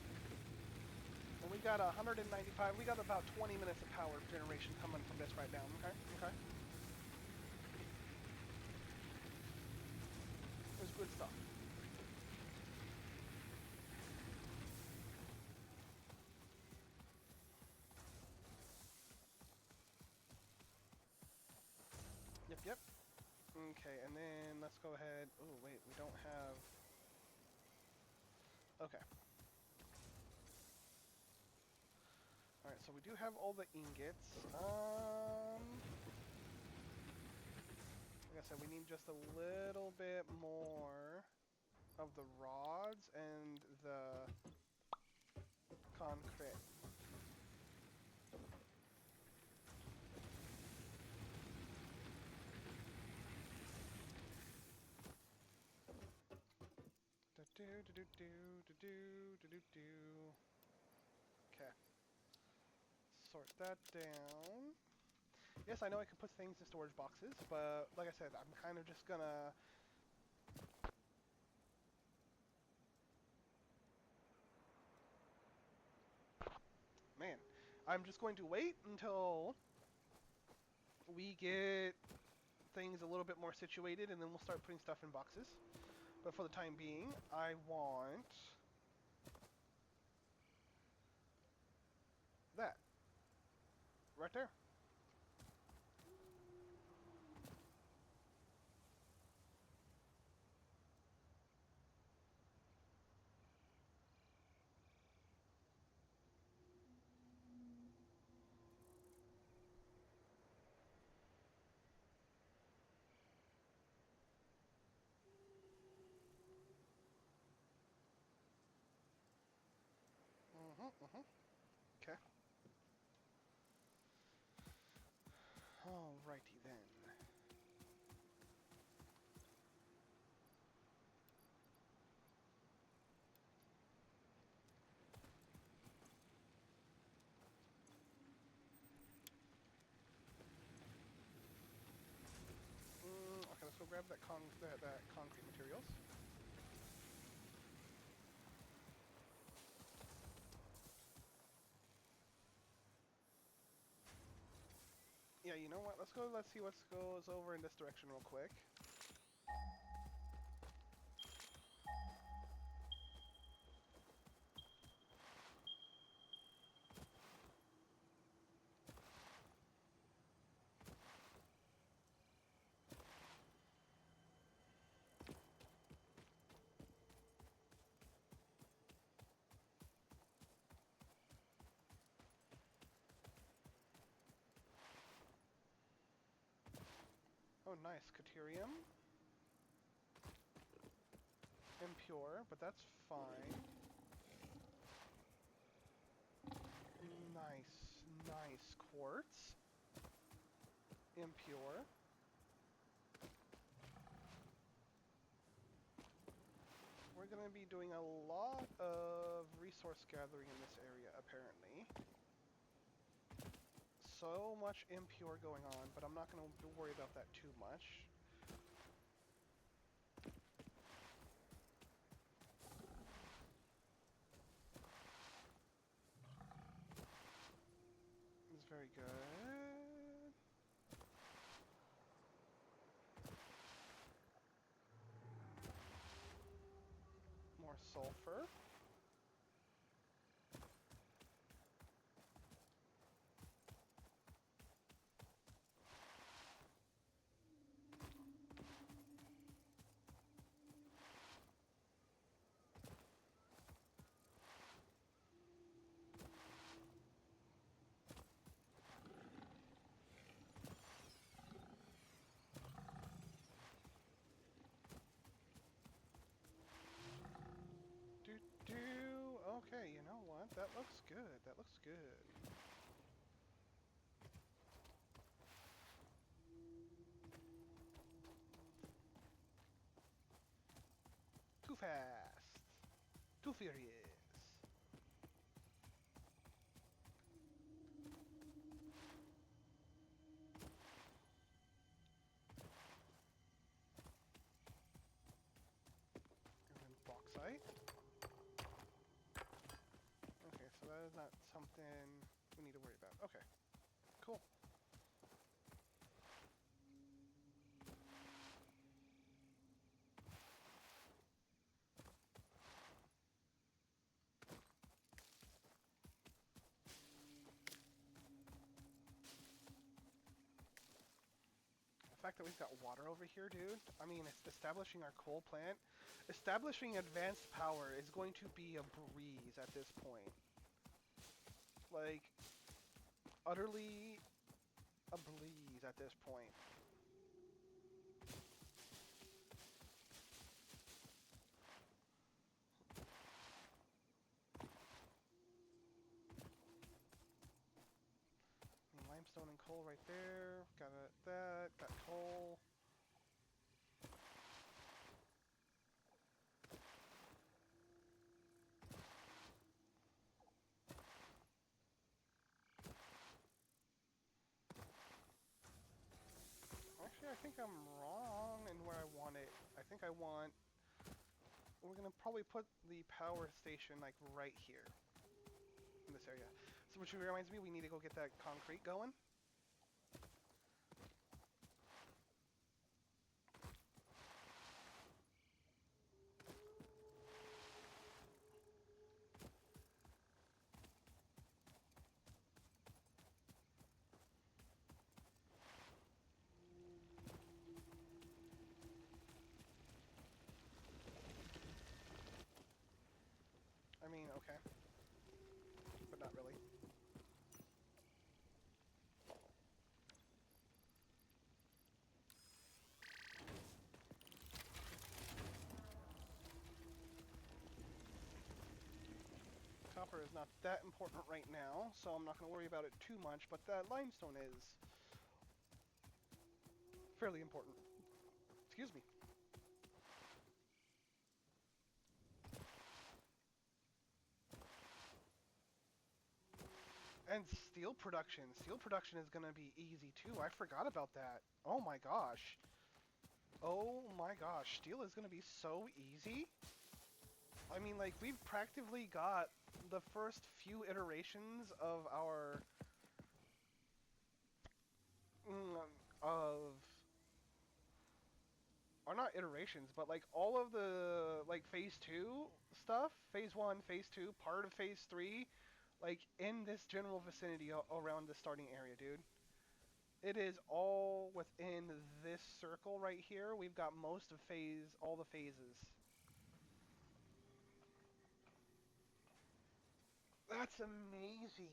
and we got 195. We got about 20 minutes of power generation coming from this right now. Okay. It's good stuff. Yep. Okay, and then let's go ahead. Oh, wait, we don't have... Okay. Alright, so we do have all the ingots. Like I said, we need just a little bit more of the rods and the concrete. Okay. Sort that down. Yes, I know I can put things in storage boxes, but like I said, I'm kind of just gonna... Man, I'm just going to wait until we get things a little bit more situated, and then we'll start putting stuff in boxes. But for the time being, I want that right there. Okay. Alrighty then. Okay, let's go grab that concrete materials. Yeah, you know what? Let's go. Let's see what goes over in this direction real quick. Oh, nice. Caterium. Impure, but that's fine. Nice. Nice. Quartz. Impure. We're going to be doing a lot of resource gathering in this area, apparently. So much impure going on, but I'm not going to worry about that too much. It's very good. More sulfur. Do do. Okay, you know what? That looks good. That looks good. Too fast. Too furious. And then bauxite. Okay, so that is not something we need to worry about. Okay, cool. The fact that we've got water over here, dude. I mean, it's establishing our coal plant. Establishing advanced power is going to be a breeze at this point. Like, utterly a breeze at this point. I mean, limestone and coal right there. Got that. Got coal. Actually, I think I'm wrong in where I want it. I think I want... We're going to probably put the power station, like, right here. In this area. So, which reminds me, we need to go get that concrete going. I mean, okay. But not really. copper is not that important right now, so I'm not going to worry about it too much, but that limestone is fairly important. Excuse me. And steel production. Steel production is going to be easy too. I forgot about that. Oh my gosh. Oh my gosh. Steel is going to be so easy. I mean, like, we've practically got the first few iterations of our of or not iterations, but like all of the like phase 2 stuff, phase 1, phase 2, part of phase 3, like in this general vicinity around the starting area, dude. It is all within this circle right here. We've got most of all the phases. That's amazing.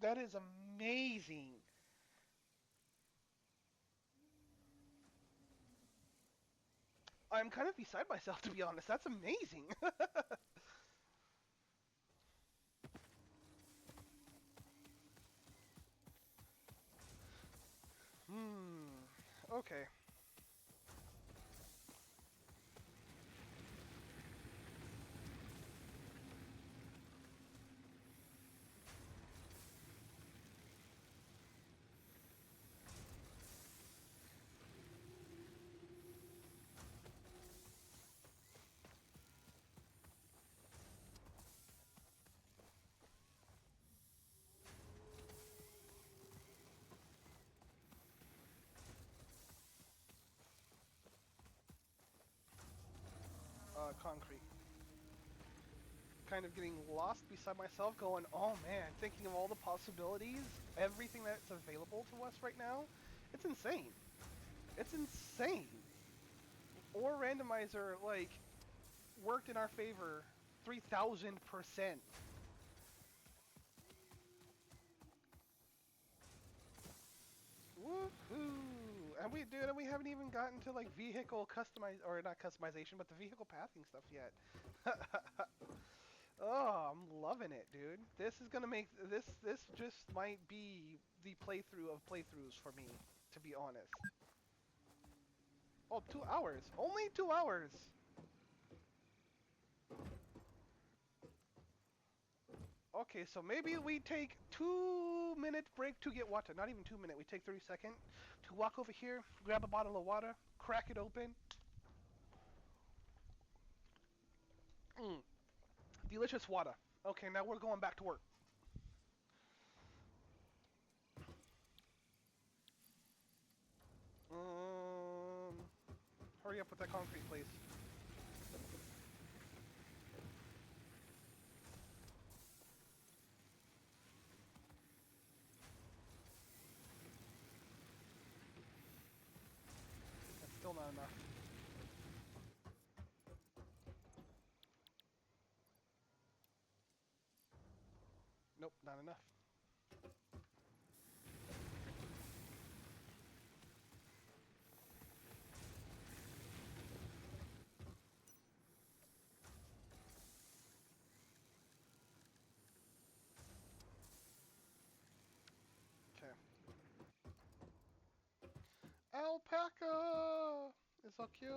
That is amazing. I'm kind of beside myself, to be honest. That's amazing. Hmm. Okay. Concrete. Kind of getting lost beside myself, going, oh man, thinking of all the possibilities, everything that's available to us right now. It's insane. It's insane. Or randomizer, like, worked in our favor 3,000%. Woohoo! And we haven't even gotten to like vehicle customize or not customization, but the vehicle pathing stuff yet. Oh, I'm loving it, dude. This is gonna make this just might be the playthrough of playthroughs for me, to be honest. Oh, 2 hours. Only 2 hours. Okay, so maybe we take 2 minute break to get water. Not even 2 minute. We take 30 seconds to walk over here, grab a bottle of water, crack it open. Mm, delicious water. Okay, now we're going back to work. Um, hurry up with that concrete, please. That's still not enough. Nope, not enough. Okay. Alpaca! It's so cute.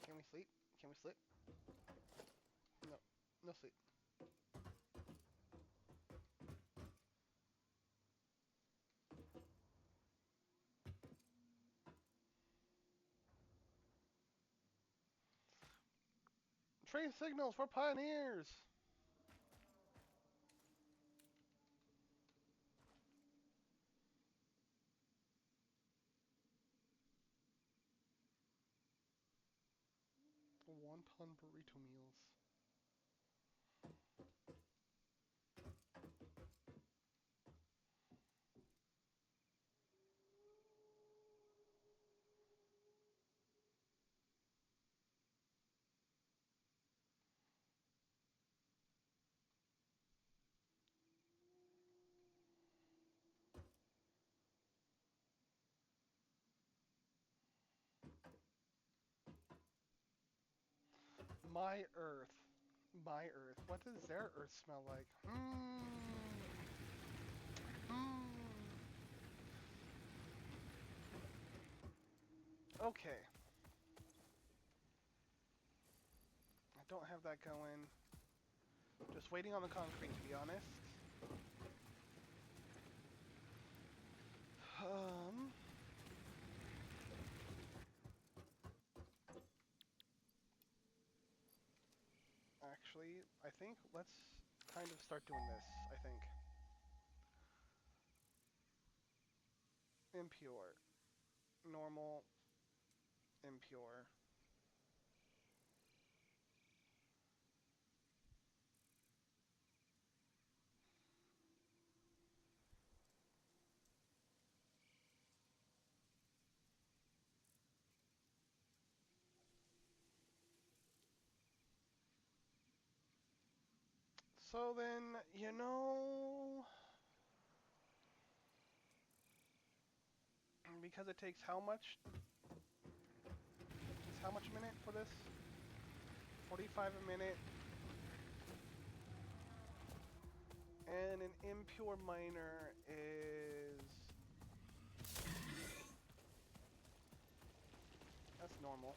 Can we sleep? Can we sleep? No. No sleep. Train signals for pioneers! 1 ton burrito meals. My Earth. My Earth. What does their Earth smell like? Okay. I don't have that going. Just waiting on the concrete, to be honest. Um. Actually, I think let's kind of start doing this, I think. Impure. Normal. Impure. So then, because it takes how much? It's how much a minute for this? 45 a minute. And an impure miner is... That's normal.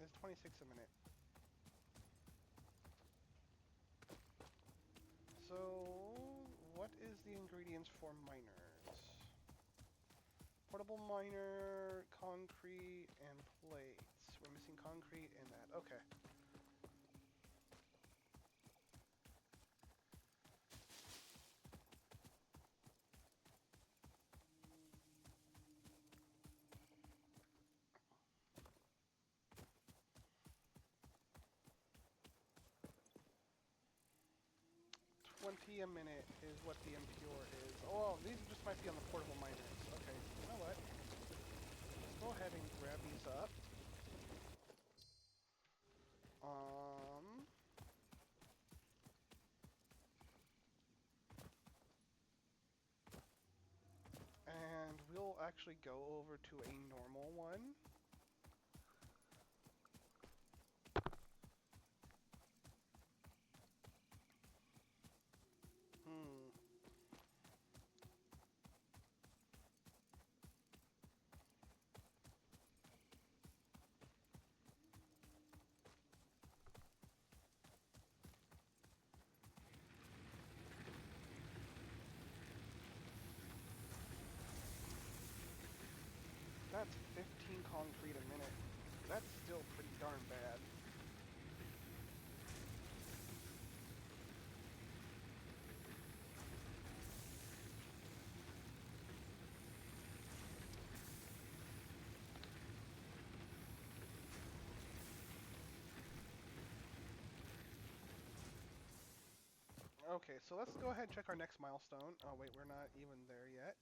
Is 26 a minute. So, what is the ingredients for miners? Portable miner, concrete, and plates. We're missing concrete and that. Okay. 20 a minute is what the impure is. Oh, these just might be on the portable miners. Okay, you know what? Let's go ahead and grab these up. Um, and we'll actually go over to a normal one. Hmm. That's 15 concrete a minute. That's still pretty darn bad. Okay, so let's go ahead and check our next milestone. Oh wait, we're not even there yet.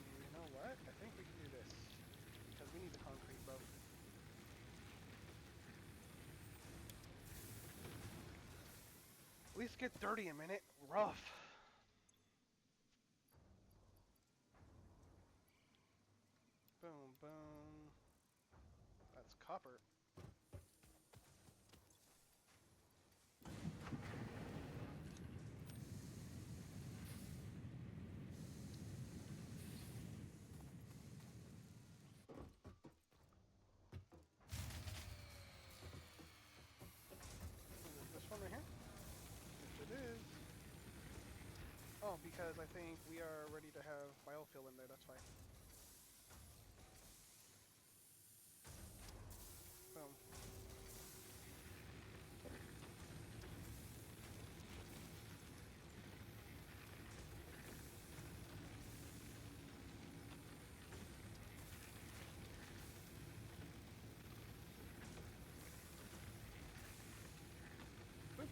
You know what? I think we can do this. Because we need the concrete, bro. At least get 30 a minute. Rough. Boom, boom. That's copper. Is it this one right here? Which it is. Oh, because I think we are ready to have biofuel in there, that's why. Boom. Boop.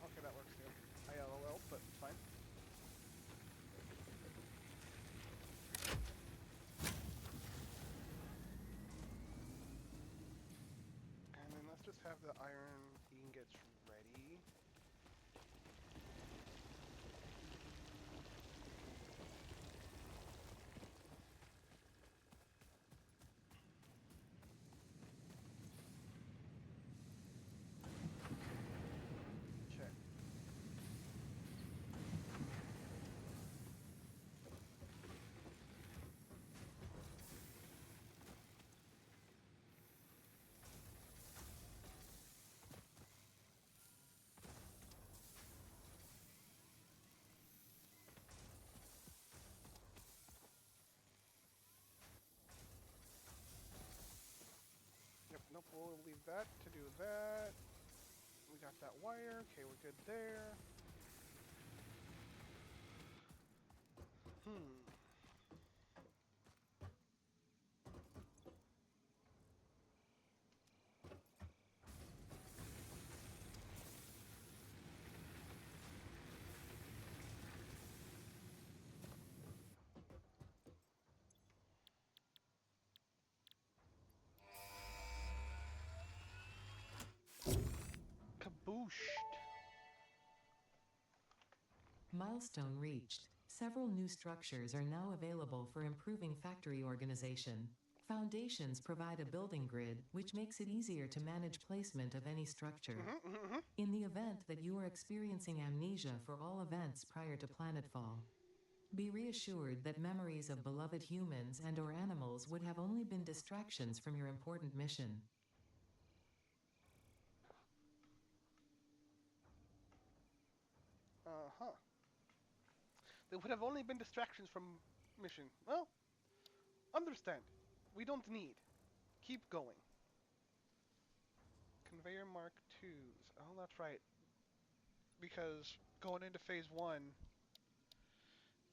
Okay, that works too. ILL, but it's fine. just have the iron ingots ready. Okay. Yep, nope, we'll leave that to do that. We got that wire. Okay, we're good there. Hmm. Kabooshed. Milestone reached. Several new structures are now available for improving factory organization. Foundations provide a building grid, which makes it easier to manage placement of any structure. In the event that you are experiencing amnesia for all events prior to planetfall, be reassured that memories of beloved humans and/or animals would have only been distractions from your important mission. Uh-huh. They would have only been distractions from mission. Well, understand. We don't need. Keep going. Conveyor Mark 2s. Oh, that's right. Because going into phase 1,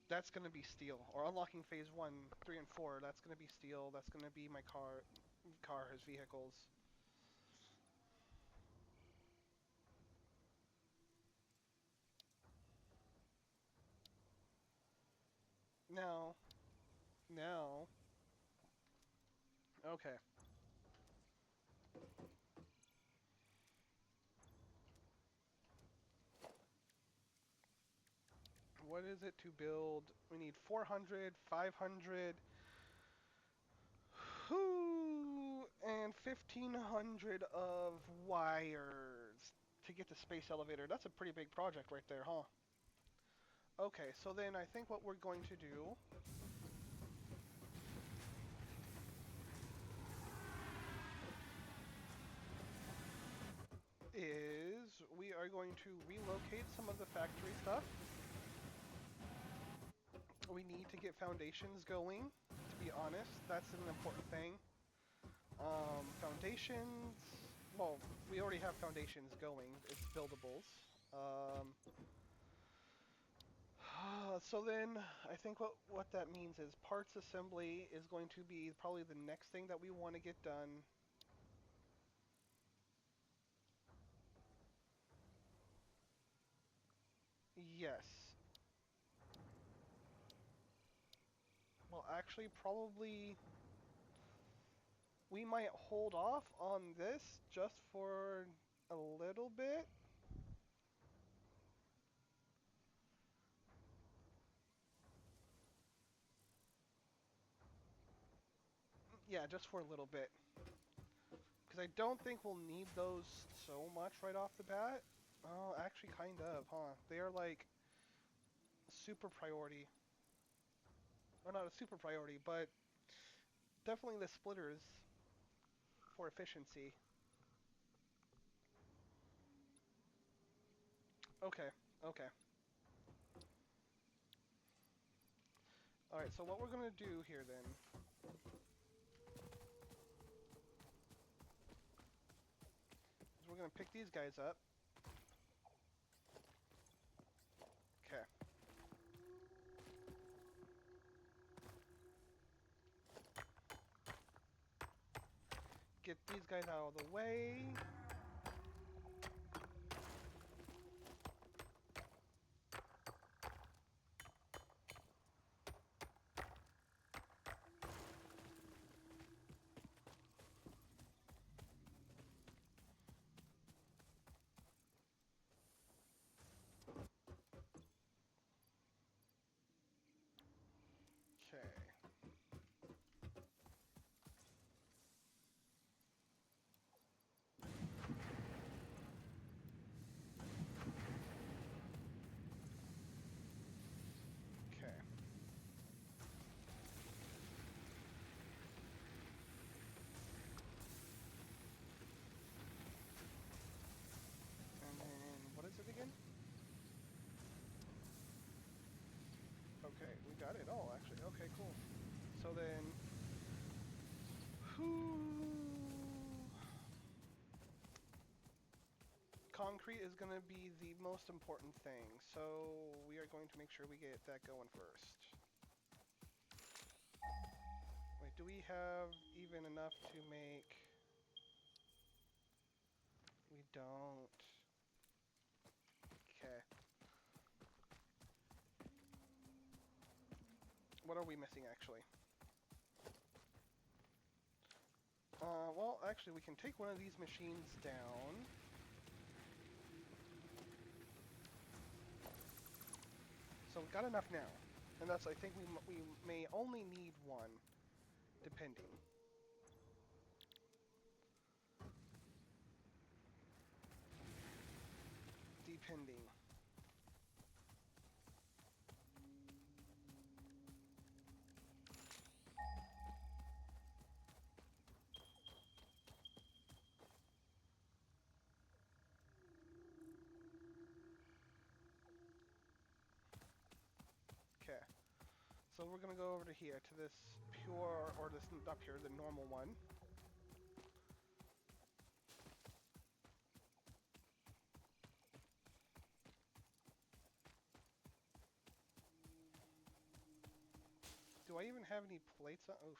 that's going to be steel. Or unlocking phase 1, 3, and 4, that's going to be steel. That's going to be my cars, vehicles. Now, now, okay. What is it to build? We need 400, 500, and 1500 of wires to get the space elevator. That's a pretty big project right there, huh? Okay, so then I think what we're going to do is we are going to relocate some of the factory stuff. We need to get foundations going, to be honest. That's an important thing. Foundations, well, we already have foundations going. It's buildables. Um, so then I think what that means is parts assembly is going to be probably the next thing that we want to get done. Yes. Well, actually, probably we might hold off on this just for a little bit. Yeah, just for a little bit. Because I don't think we'll need those so much right off the bat. Oh, actually, kind of, huh? They are like super priority. Or not a super priority, but definitely the splitters for efficiency. Okay, okay. Alright, so what we're going to do here then is we're going to pick these guys up. Okay. Get these guys out of the way. So then, whew, concrete is going to be the most important thing. So we are going to make sure we get that going first. Wait, do we have even enough to make... We don't. Okay. What are we missing, actually? Well, actually, we can take one of these machines down. So we've got enough now. And that's, I think we may only need one, depending. Depending. Okay. So we're going to go over to here, to this pure, or this, not pure, the normal one. Do I even have any plates on? Oof.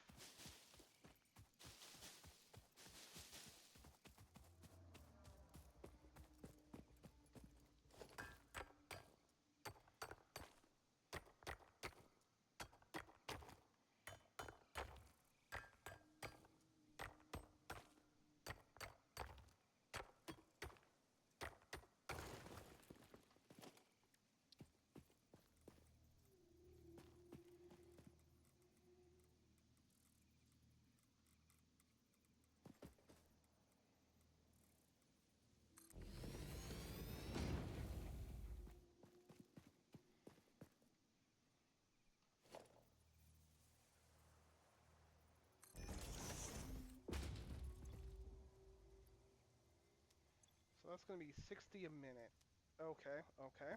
So that's going to be 60 a minute. Okay, okay.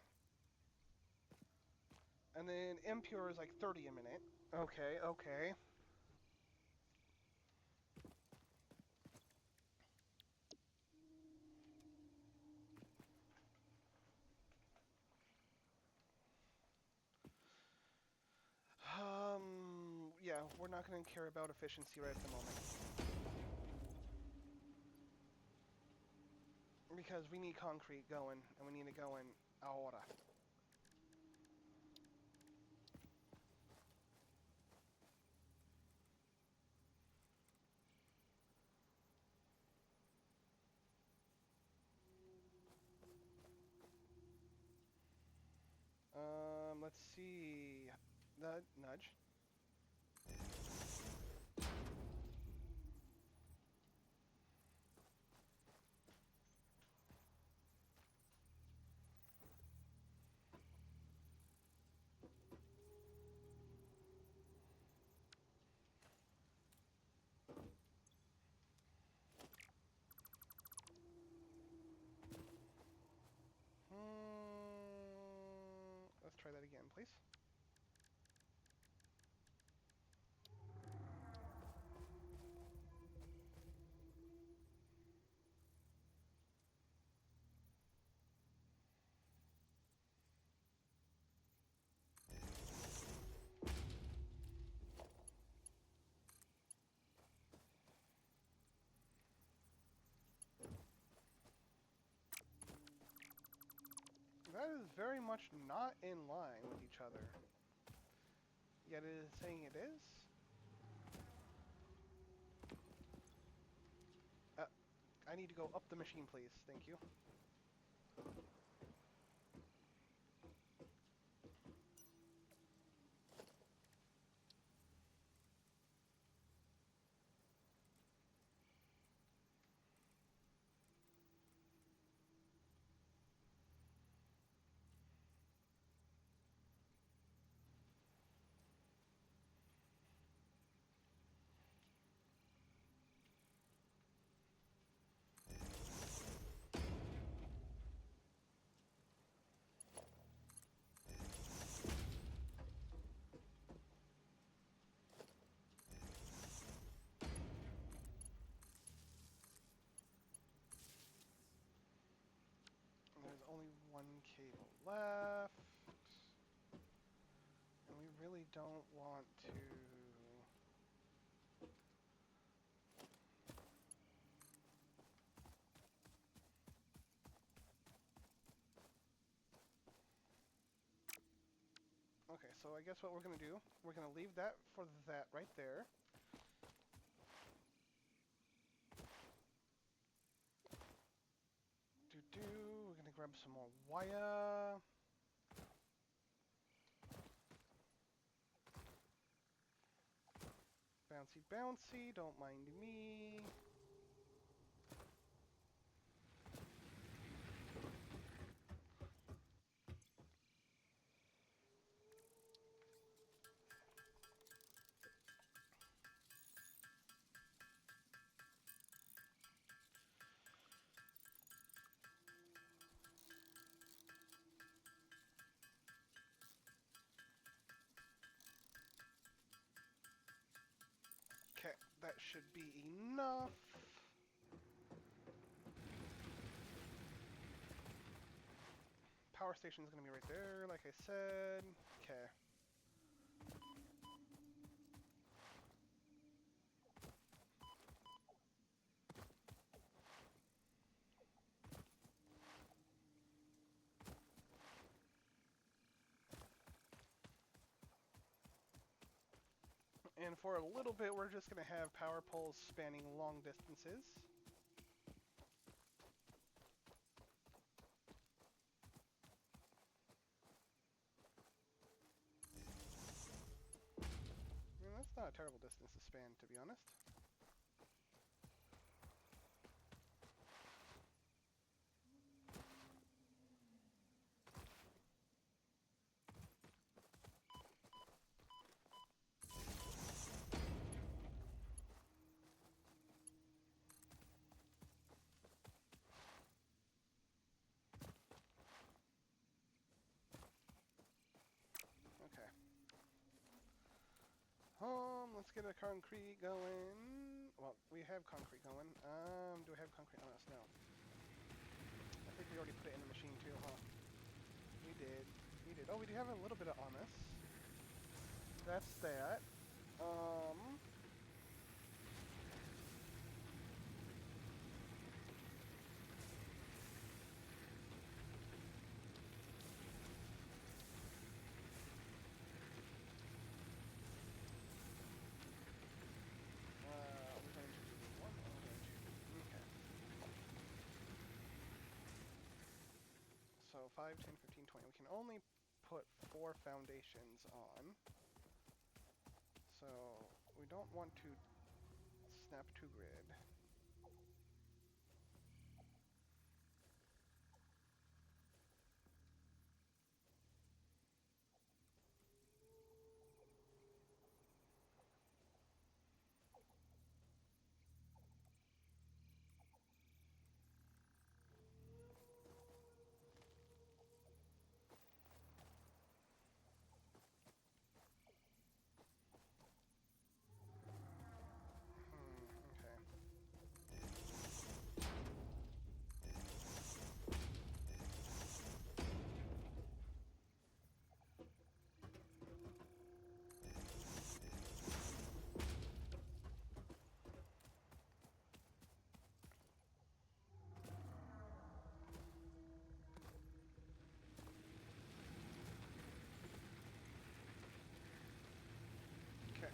And then impure is like 30 a minute. Okay, okay. Yeah, we're not going to care about efficiency right at the moment. Because we need concrete going, and we need it going ahora. Let's see. The nudge. Let's try that again, please. That is very much not in line with each other. Yet it is saying it is? I need to go up the machine, please. Thank you. left. And we really don't want to... Okay, so I guess what we're going to do, we're going to leave that for that right there. We're going to grab some more wire. Bouncy, bouncy, don't mind me. Okay, that should be enough. Power station is going to be right there, like I said. Okay. And for a little bit, we're just going to have power poles spanning long distances. And that's not a terrible distance to span, to be honest. Okay. Let's get a concrete going. Well, we have concrete going. Do we have concrete on us? No. I think we already put it in the machine too, huh? We did. We did. Oh, we do have a little bit of on us. That's that. We're going to do one. We're going to... Okay. So 5, 10, 15, 20. We can only put 4 foundations on. So we don't want to snap to grid. Okay. Okay.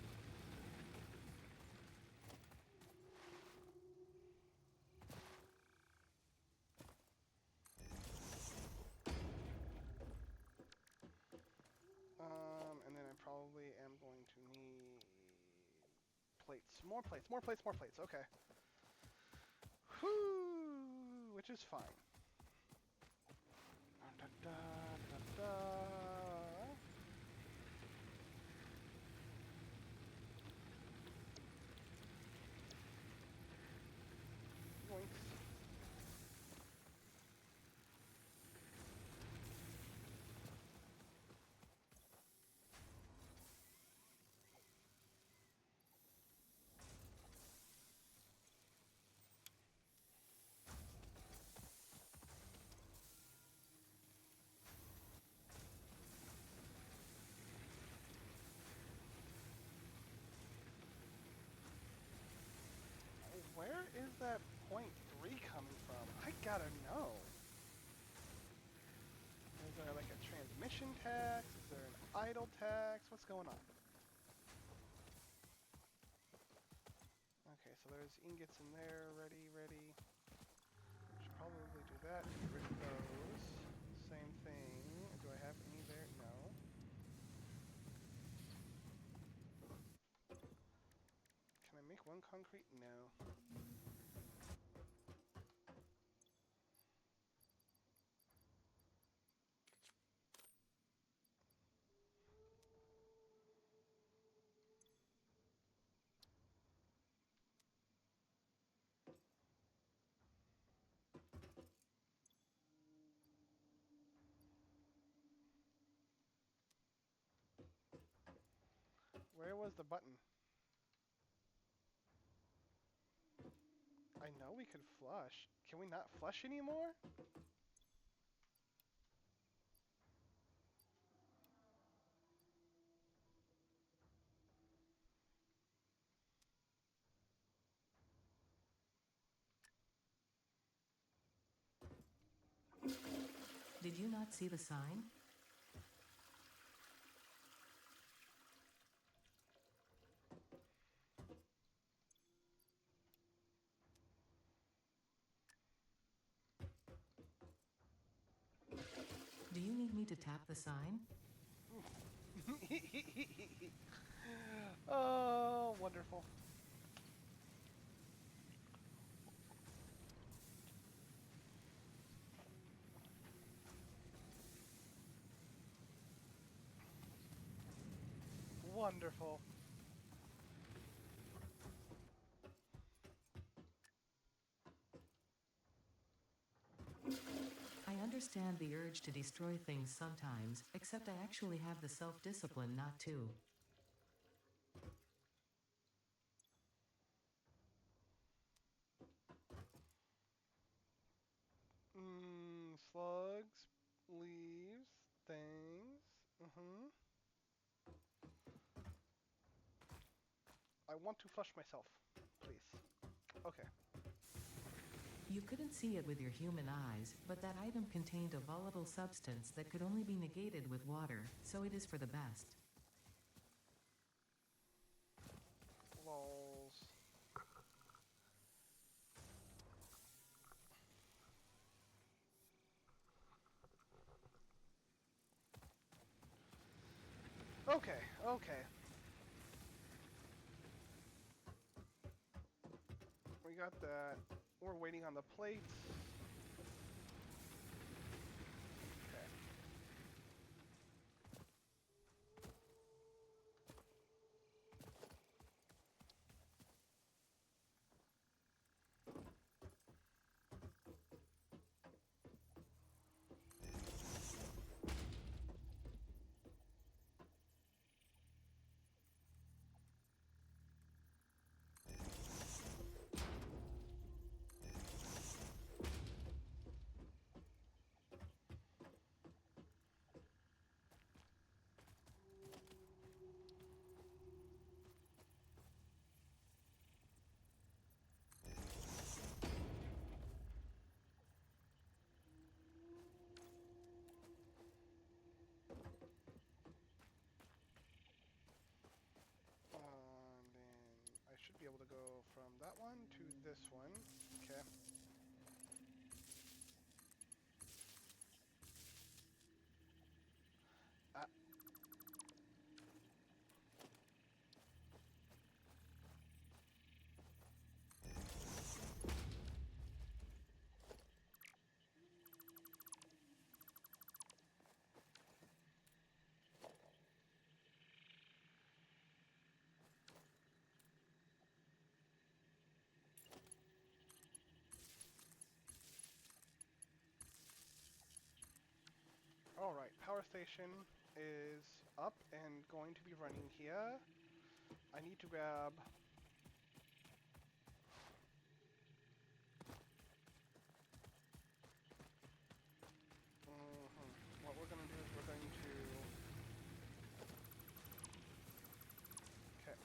And then I probably am going to need plates. More plates, more plates, more plates. Okay. Whew, which is fine. Da, da, da, da. Yoinks. is that point 3 coming from? I gotta know. Is there like a transmission tax? Is there an idle tax? What's going on? Okay, so there's ingots in there. Ready, ready. Should probably do that to get rid of those. Same thing. Do I have any there? No. Can I make one concrete? No. Where was the button? I know we could flush. Can we not flush anymore? Did you not see the sign? Do you need me to tap the sign? Oh, wonderful. Wonderful. I understand the urge to destroy things sometimes, except I actually have the self-discipline not to. Slugs, leaves, things. Mm-hmm. I want to flush myself, please. Okay. You couldn't see it with your human eyes, but that item contained a volatile substance that could only be negated with water, so it is for the best. Lols. Okay, okay. We got that. We're waiting on the plates. Okay. And then I should be able to go from that one to this one. Okay. Ah, all right. Power station is up and going to be running here. I need to grab. What we're going to do is we're going to. Okay.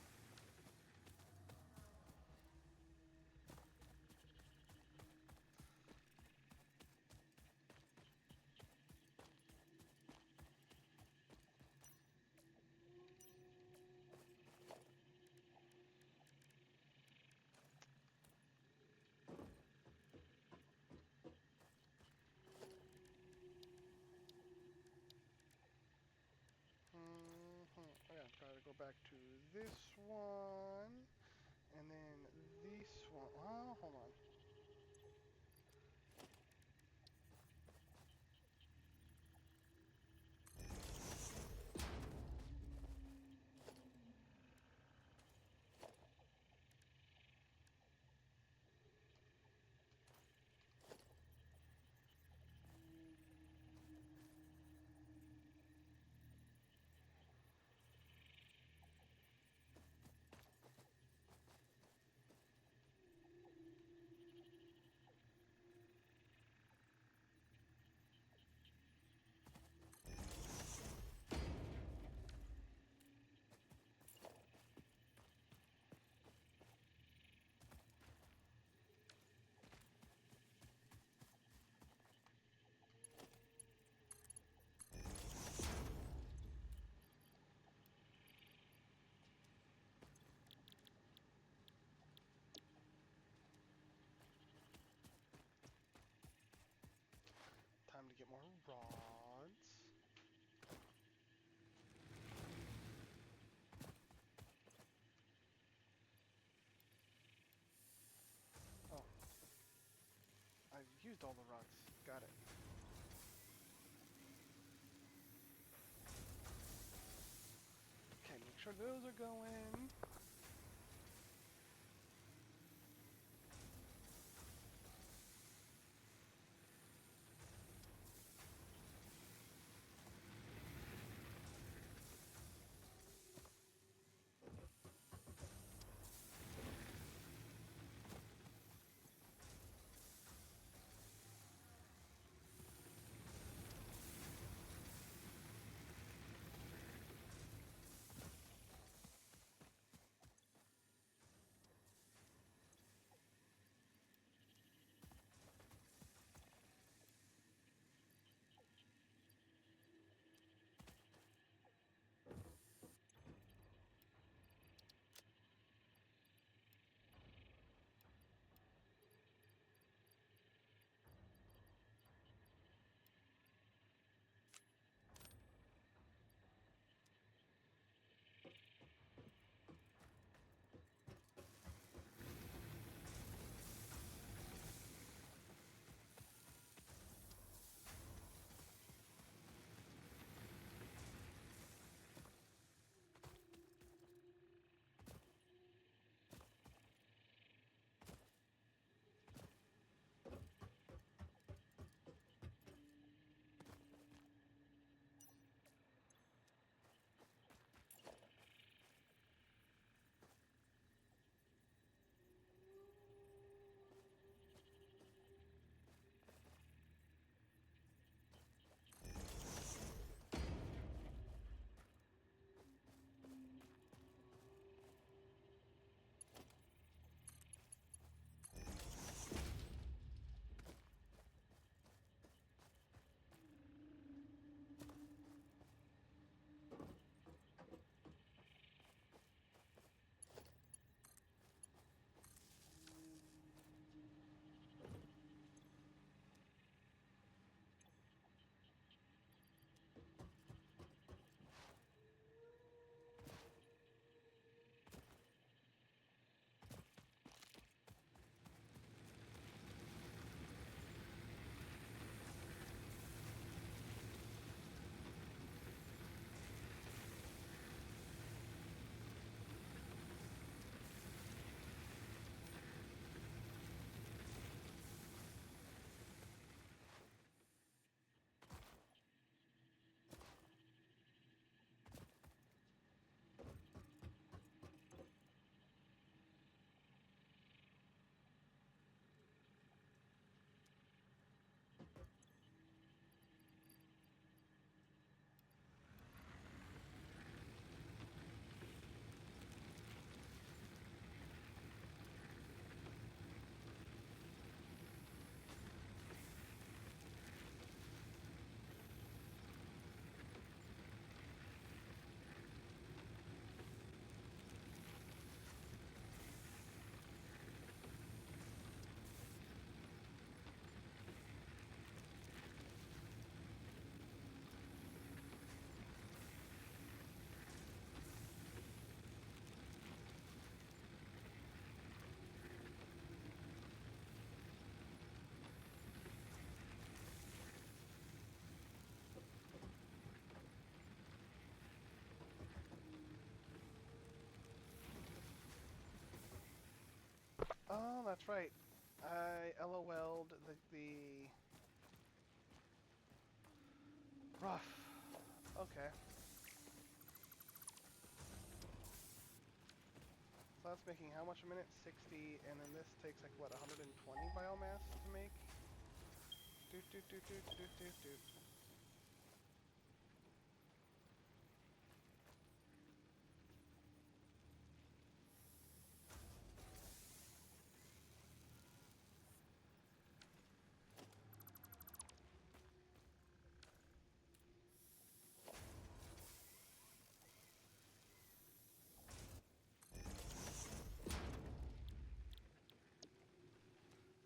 back to this one, and then this one. Oh, hold on. Time to get more rods. Oh, I used all the rods. Got it. Okay, make sure those are going. Oh, that's right. I LOL'd the rough. Okay. So that's making how much a minute? 60, and then this takes like what, 120 biomass to make? Doot doot doot doot doot doot doot.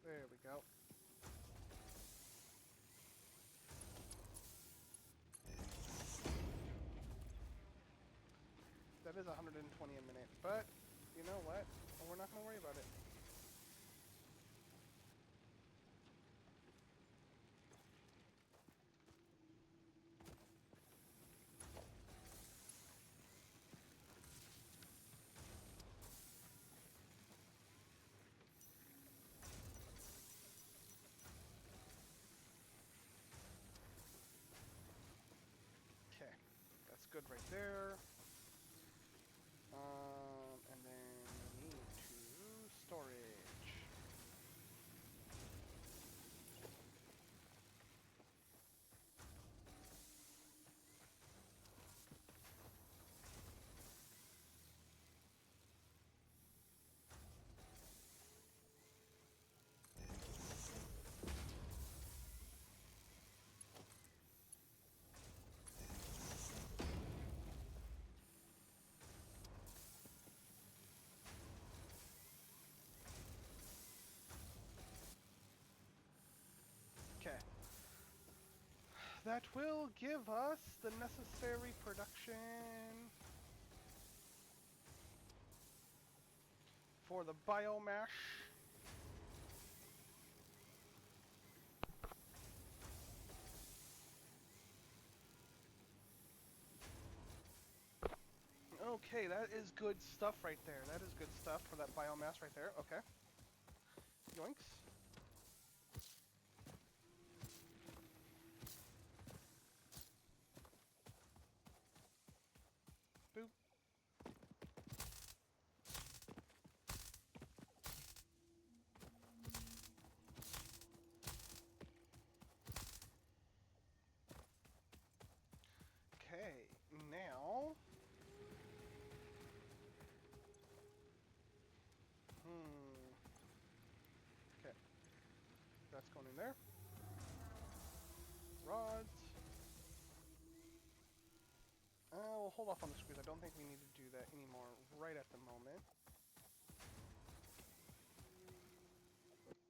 There we go. That is 120 a minute, but you know what? We're not going to worry about it. Okay, that's good right there. And then we need to storage. Okay. That will give us the necessary production for the biomass. Okay, that is good stuff right there. That is good stuff for that biomass right there. Okay. Yoinks. Boop. Okay, now... Okay, that's going in there. Rods. We'll hold off on the screws. I don't think we need to do that anymore right at the moment.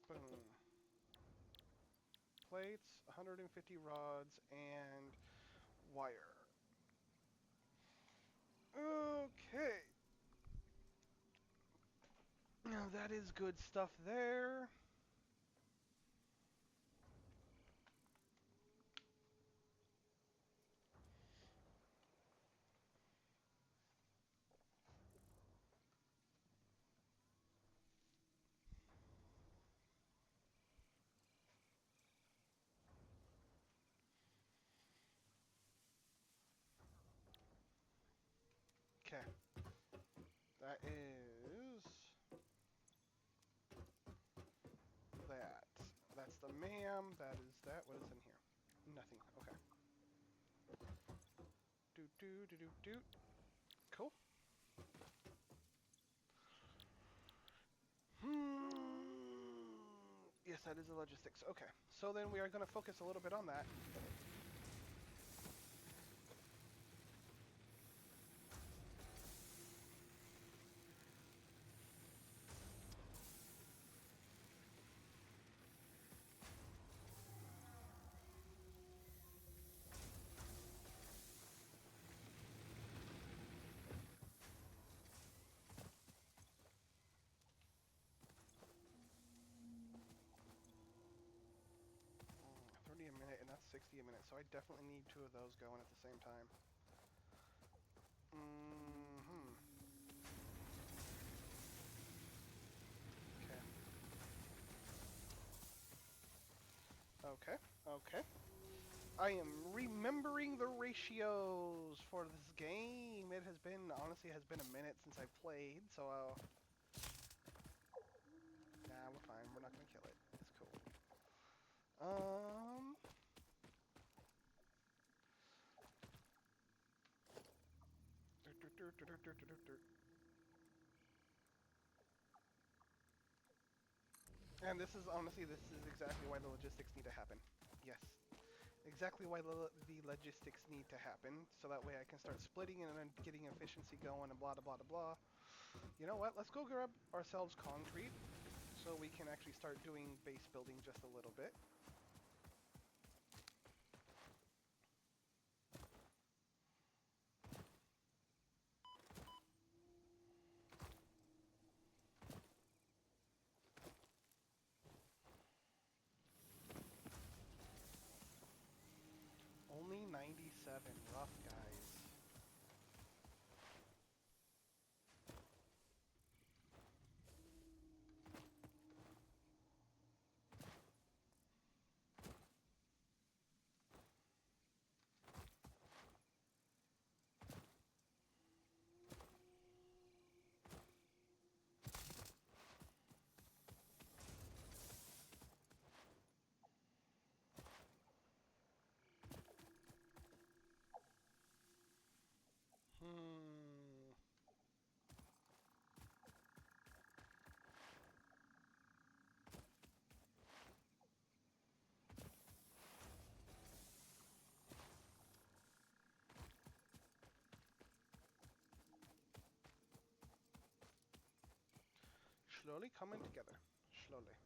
Boom. Plates, 150 rods, and wire. Okay. Now that is good stuff there. Okay. That is that. That's the ma'am. That is that. What is in here? Nothing. Okay. Doot doot doot doot doot. Cool. Yes, that is the logistics. Okay. So then we are going to focus a little bit on that. Mm, 30 a minute, and that's 60 a minute. So I definitely need two of those going at the same time. Okay. Okay, okay. I am remembering the ratios for this game. It has been, honestly, has been a minute since I played, so nah, we're fine. We're not gonna kill it. It's cool. Um, and this is honestly, this is exactly why the logistics need to happen. Yes, exactly why the logistics need to happen, so that way I can start splitting and then getting efficiency going and blah blah blah blah. You know what? Let's go grab ourselves concrete so we can actually start doing base building just a little bit. Only 97. Rough, guys. Hmm. Slowly coming together. Slowly.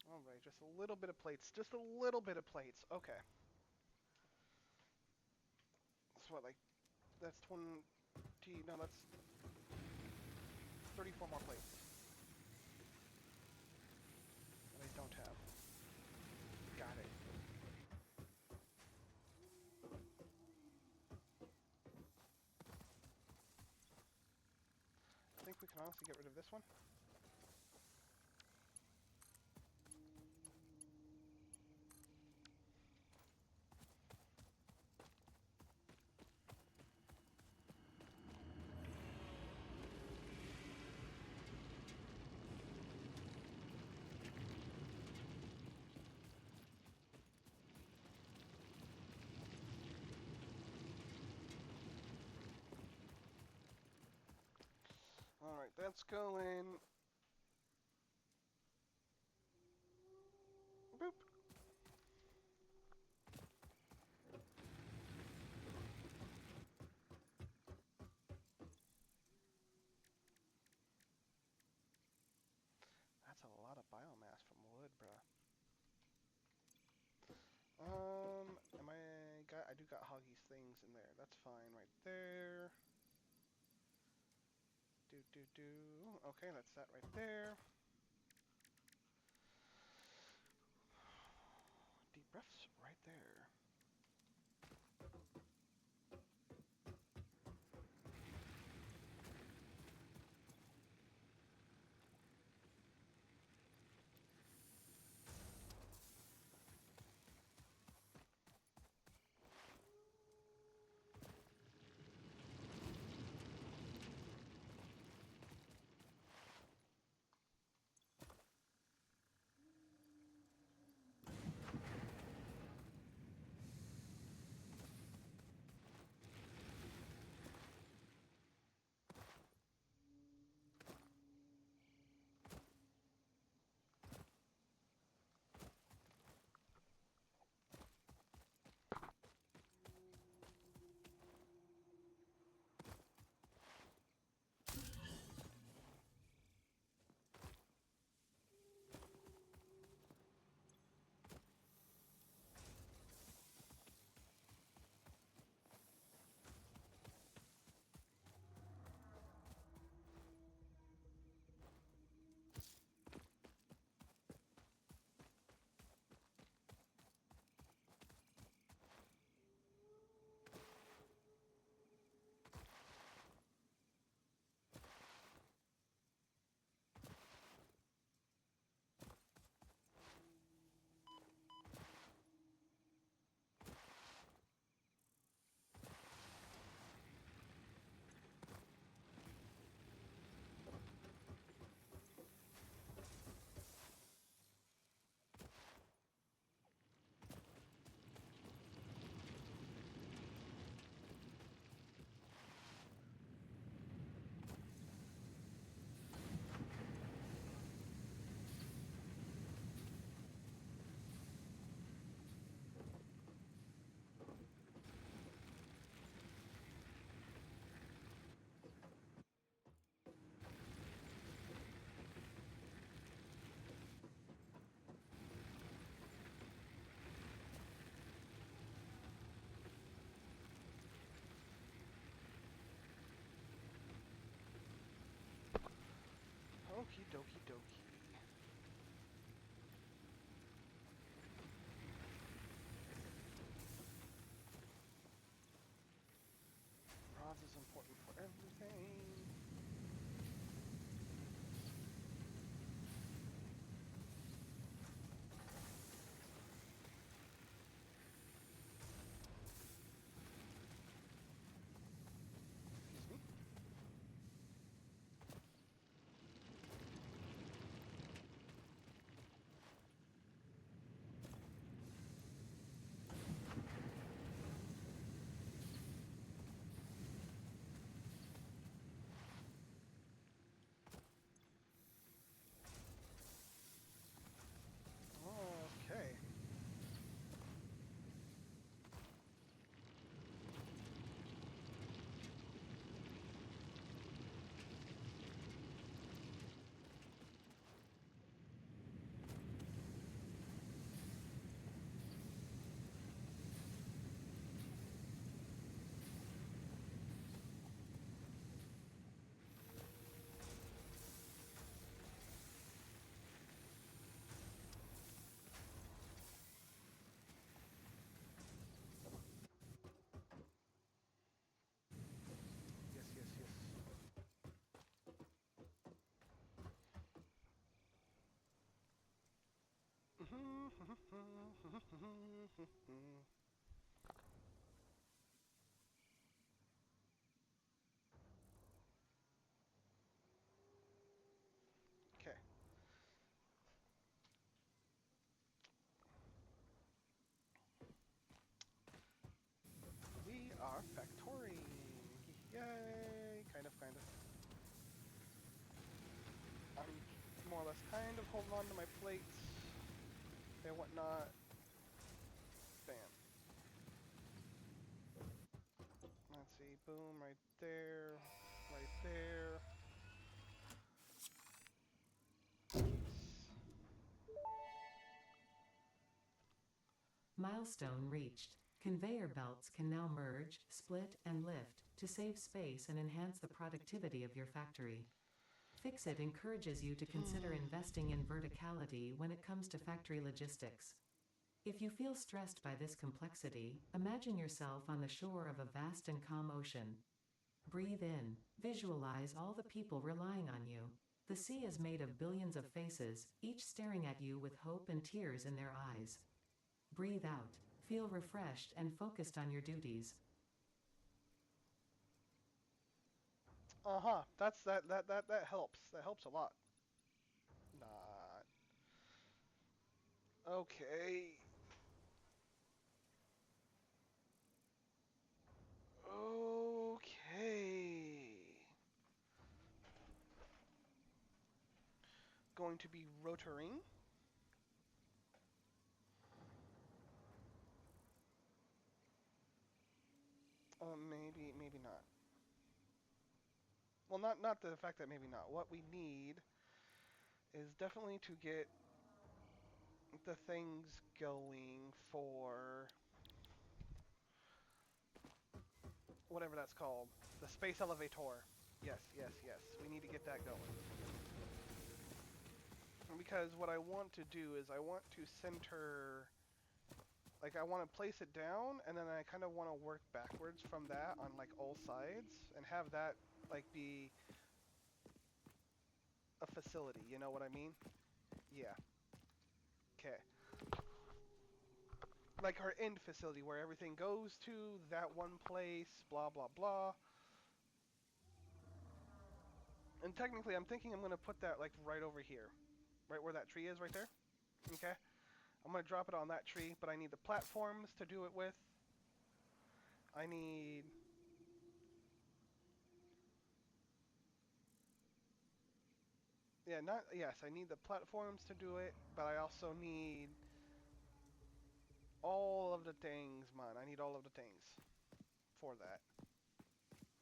All right, just a little bit of plates. Just a little bit of plates. Okay. That's what, like, that's 20. No, that's 34 more plates that I don't have. Got it. I think we can honestly get rid of this one. All right, that's going. Boop. That's a lot of biomass from wood, bruh. Am I got? I do got Hoggy's things in there. That's fine, right there. Do do do. Okay, that's that right there. Deep breaths right there. Doki doki. Rods is important for everything. Excuse me. Okay. Yes, yes, yes. Okay. We are factoring. Yay! Kind of, kind of. I'm more or less kind of holding on to my plates and whatnot. Bam. Let's see. Boom, right there. Right there. Milestone reached. Conveyor belts can now merge, split, and lift to save space and enhance the productivity of your factory. Fixit encourages you to consider investing in verticality when it comes to factory logistics. If you feel stressed by this complexity, imagine yourself on the shore of a vast and calm ocean. Breathe in, visualize all the people relying on you. The sea is made of billions of faces, each staring at you with hope and tears in their eyes. Breathe out, feel refreshed and focused on your duties. Uh-huh. That helps. That helps a lot. Not. Okay. Okay. Going to be rotoring. Maybe not. Well, not the fact that maybe not. What we need is definitely to get the things going for whatever that's called. The space elevator. Yes, yes, yes. We need to get that going. Because what I want to do is I want to center, like I want to place it down, and then I kind of want to work backwards from that on like all sides and have that like be a facility. You know what I mean? Yeah. Okay. Like our end facility where everything goes to that one place, blah blah blah. And technically, I'm thinking I'm gonna put that like right over here, right where that tree is, right there. Okay. I'm gonna drop it on that tree, but I need the platforms to do it with. I need. Yeah, not yes. I need the platforms to do it, but I also need all of the things, man. I need all of the things for that.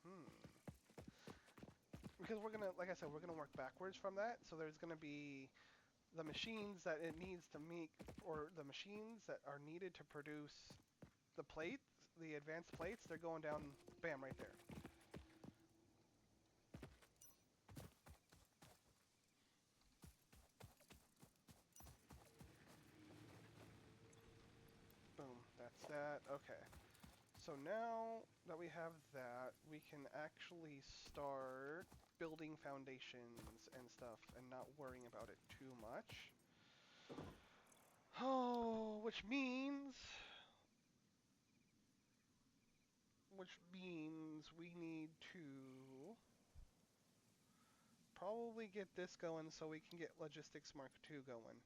Hmm. Because we're gonna, like I said, we're gonna work backwards from that. So there's gonna be the machines that it needs to make, or the machines that are needed to produce the plates, the advanced plates. They're going down, bam, right there. Okay. So now that we have that, we can actually start building foundations and stuff and not worrying about it too much. Oh, which means we need to probably get this going so we can get Logistics Mark II going.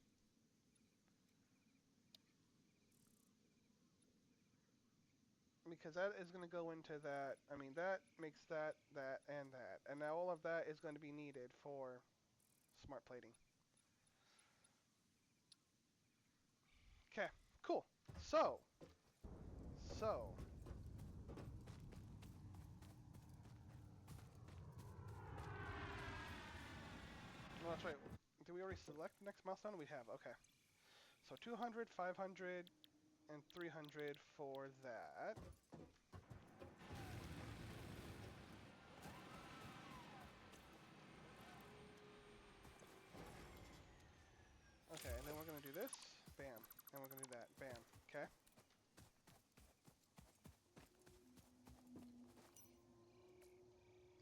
Because that is going to go into that. I mean, that makes that, that, and that. And now all of that is going to be needed for smart plating. Okay, cool. So, no, that's right. Did we already select next milestone? We have, okay. So 200, 500, and 300 for that. Okay, and then we're going to do this. Bam. And we're going to do that. Bam. Okay.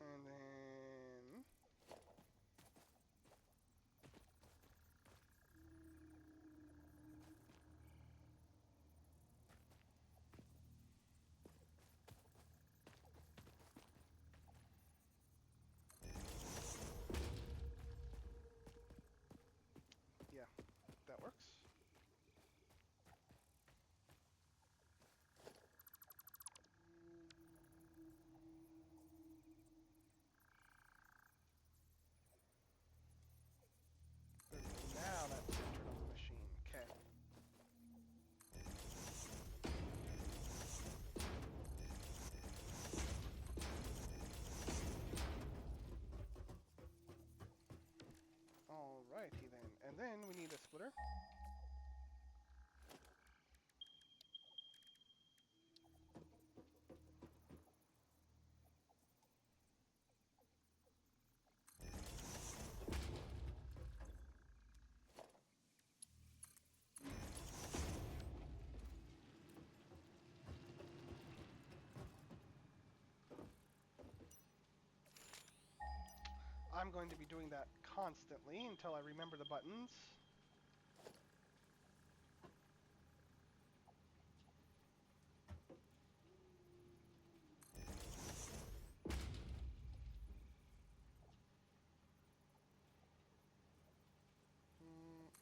And then... yeah, that works. There we go. Now that's centered on the machine. Okay. Alrighty then. And then we need a splitter. I'm going to be doing that constantly until I remember the buttons.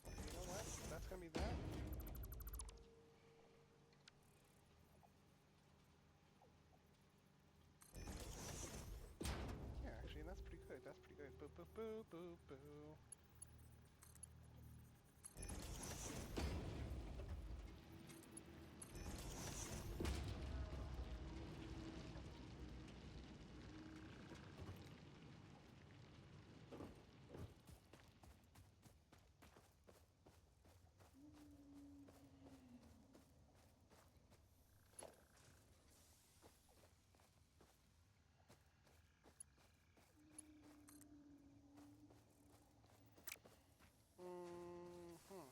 Okay, you know what? That's going to be that. Yeah, actually, that's pretty good. That's pretty good. Boo, boo, boo, boo, boo. Mm-hmm.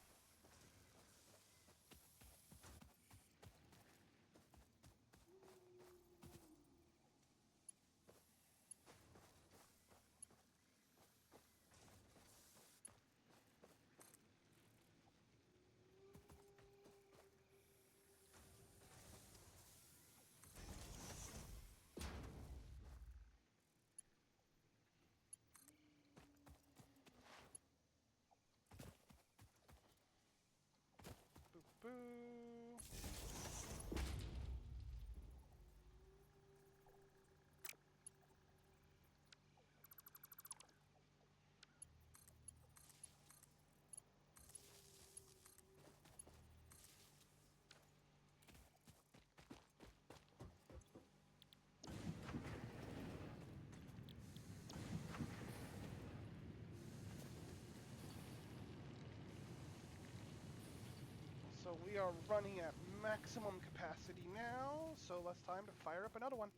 Boo, boo. So we are running at maximum capacity now, so it's time to fire up another one.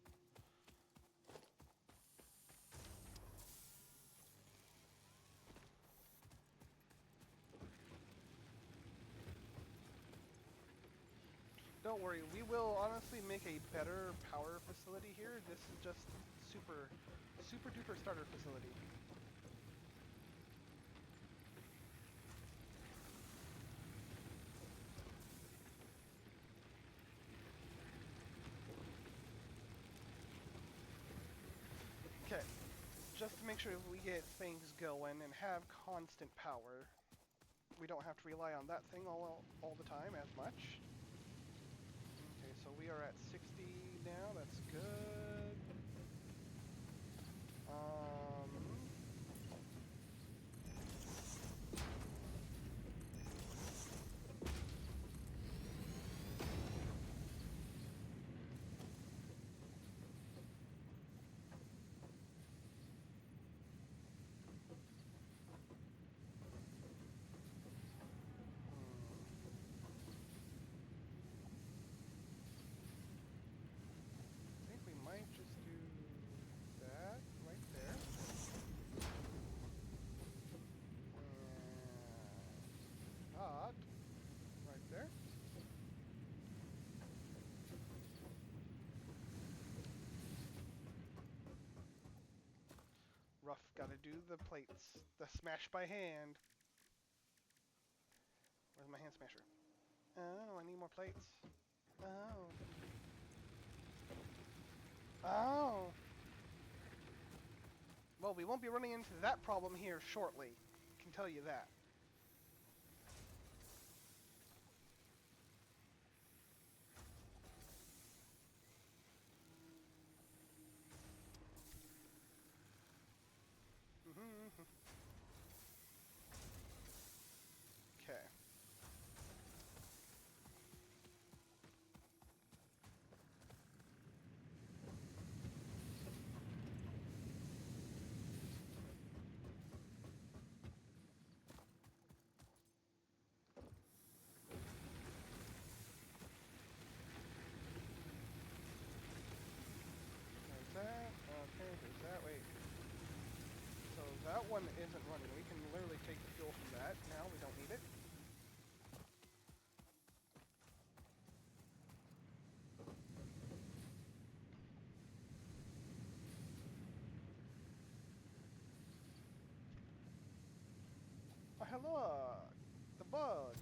Don't worry, we will honestly make a better power facility here. This is just super, super duper starter facility. Okay, just to make sure we get things going and have constant power, we don't have to rely on that thing all the time as much. Okay, so we are at 60 now. That's good. Um, I think we might just do that right there. And that right there. Rough, gotta do the plates. The smash by hand. Where's my hand smasher? Oh, I need more plates. Oh. Oh. Well, we won't be running into that problem here shortly. I can tell you that. Okay. There's that. Okay, there's that. Wait. So that one isn't running. We can literally take the fuel from that. Now we don't need it. Oh, hello! The bug!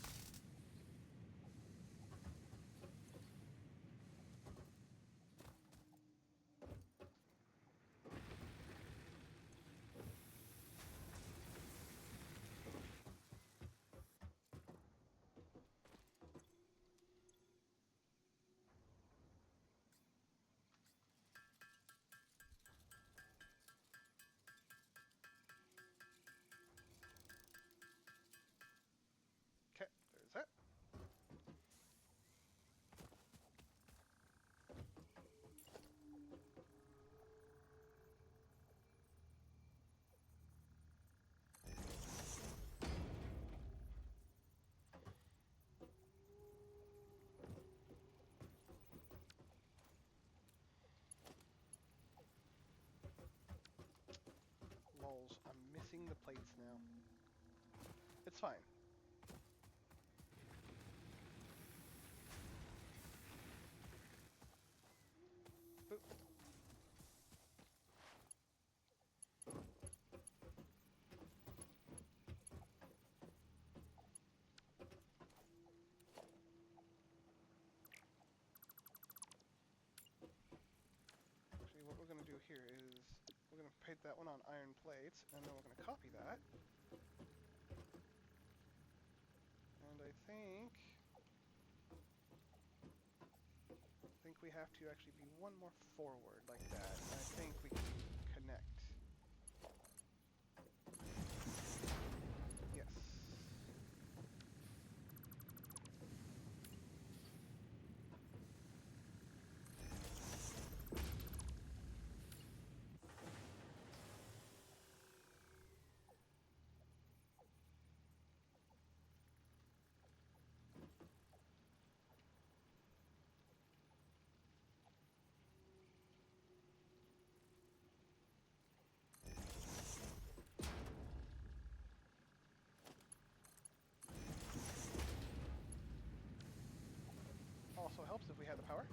Okay, there's that. Lols, I'm missing the plates now. It's fine. Boop. Actually, what we're going to do here is we're going to paint that one on iron plates, and then we're going to copy that. And I think we have to actually be one more forward like that. And I think we can connect. Yes. had the power.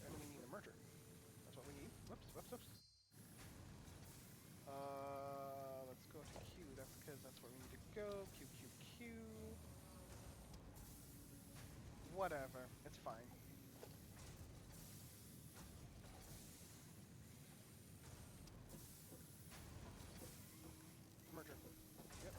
And we need a merger. That's what we need. Whoops. Let's go to Q. That's because that's where we need to go. Q. Whatever. It's fine. Merger. Yep.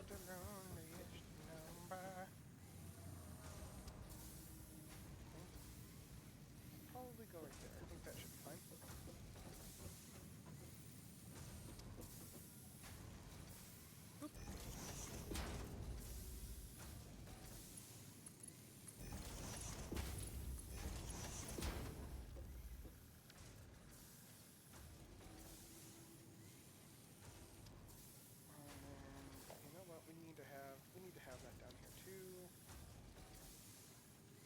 The loneliest number. Probably go right there. I think that should be fine. Boop. And you know what? We need to have that down here too.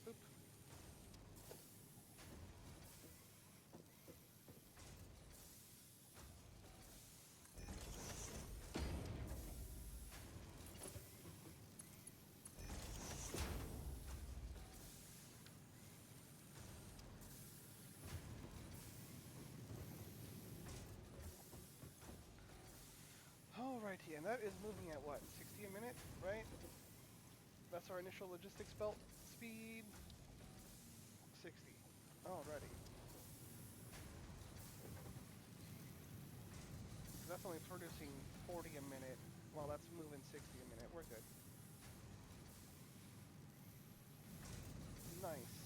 Boop. Alrighty, and that is moving at what? 60 a minute, right? That's our initial logistics belt speed. 60. Alrighty. That's only producing 40 a minute. Well, that's moving 60 a minute. We're good. Nice.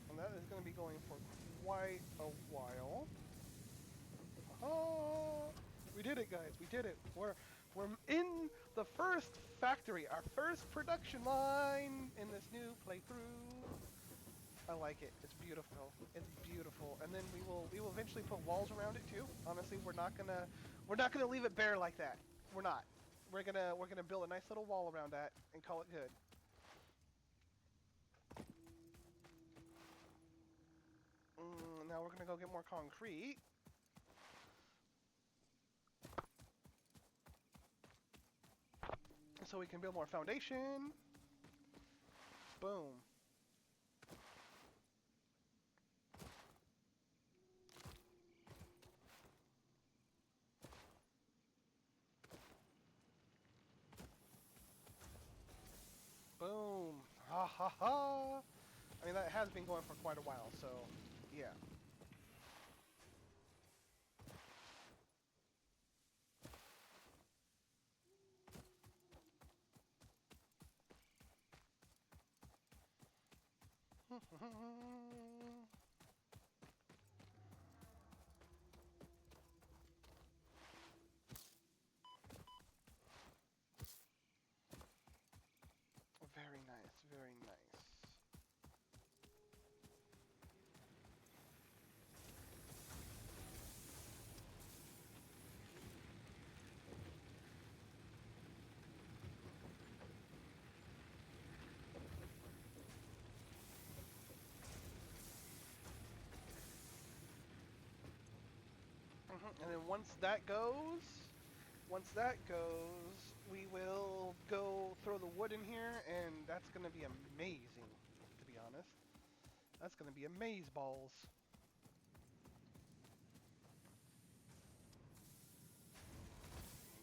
And that is going to be going for quite a while. Oh, we did it, guys. We did it. We're in the first factory, our first production line in this new playthrough. I like it. It's beautiful. It's beautiful. And then we will eventually put walls around it too. Honestly, we're not gonna leave it bare like that. We're not. We're gonna build a nice little wall around that and call it good. Now we're gonna go get more concrete. So we can build more foundation. Boom. Boom. Ha ha ha. I mean, that has been going for quite a while, so yeah. Very nice, very nice. And then once that goes, we will go throw the wood in here, and that's gonna be amazing, to be honest. That's gonna be amaze balls.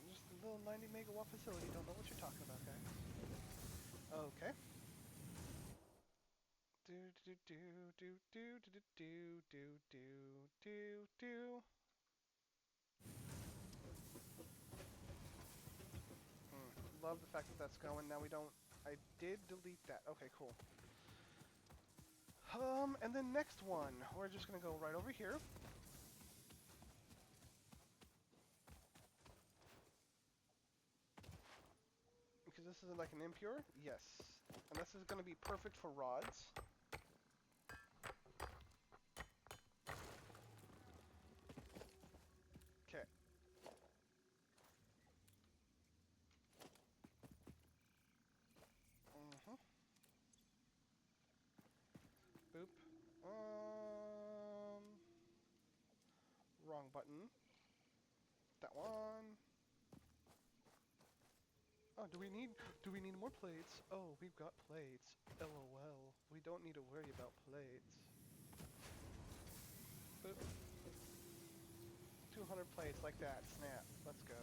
Just a little 90 megawatt facility. Don't know what you're talking about, guys. Okay. Do do do do do do do do do do do. Love the fact that that's going. Now we don't. I did delete that. Okay, cool. And then next one, we're just gonna go right over here. Because this is like an impure? Yes. And this is gonna be perfect for rods. Okay. Mm-hmm. Boop. Wrong button. That one. Oh, do we need more plates? Oh, we've got plates. LOL. We don't need to worry about plates. Boop. 200 plates like that. Snap. Let's go.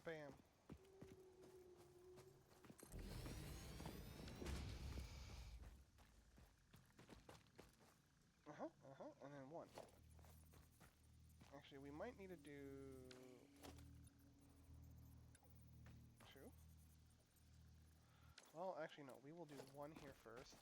Bam. Uh-huh, uh-huh, and then one. Actually, we might need to do two. Well, actually, no. We will do one here first.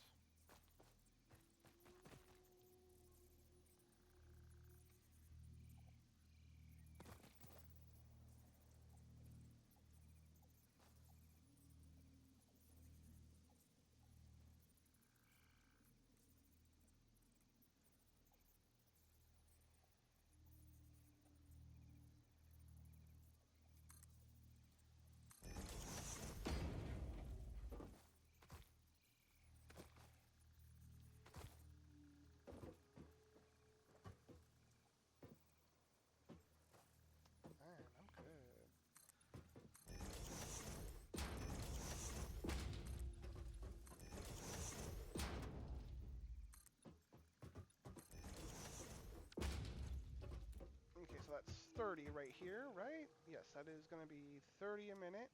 Man, I'm good. Okay, so that's 30 right here, right? Yes, that is going to be 30 a minute.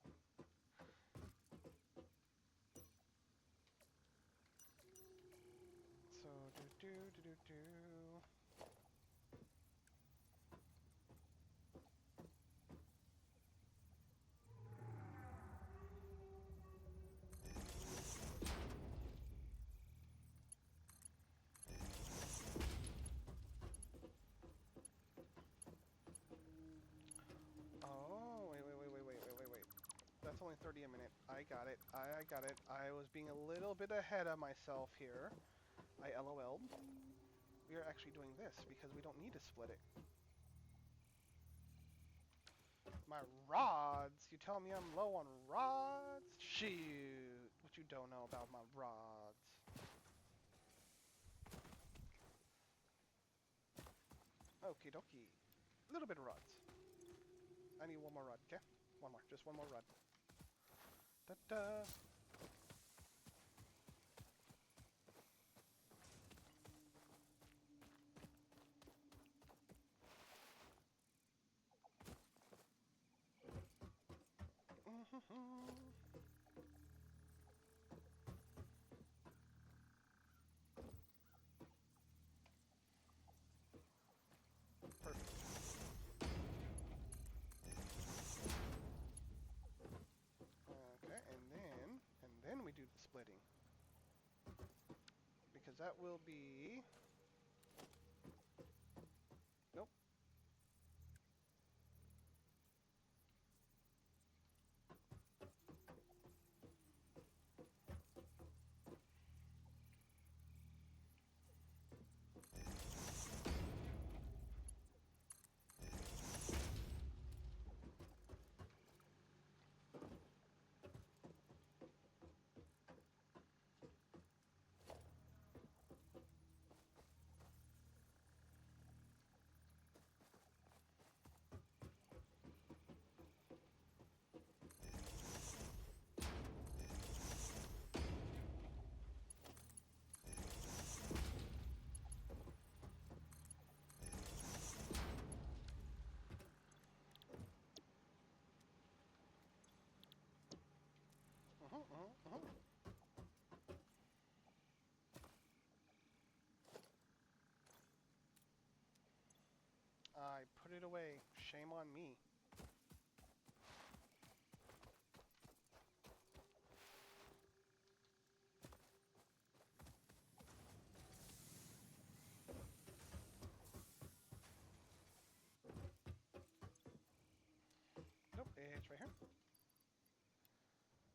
So, do do do do do. Oh, wait. That's only 30 a minute. I got it. I got it. I was being a little bit ahead of myself here. I LOL'd. We are actually doing this because we don't need to split it. My rods! You tell me I'm low on rods? Shoot! What you don't know about my rods. Okie dokie. A little bit of rods. I need one more rod, okay? One more. Just one more rod. Da-da! Perfect. Okay, and then we do the splitting. Because that will be... Nope. mhm. I put it away. Shame on me. Nope, it's right here.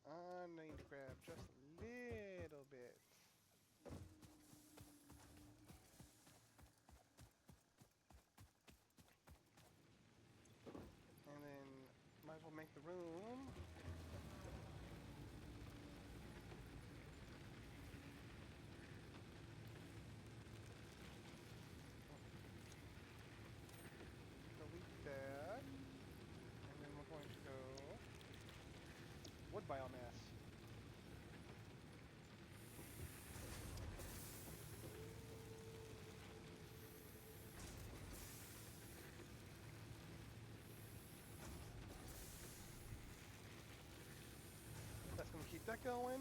I need to grab just a little bit. And then might as well make the room. Delete that. And then we're going to go wood biomass. That's going to keep that going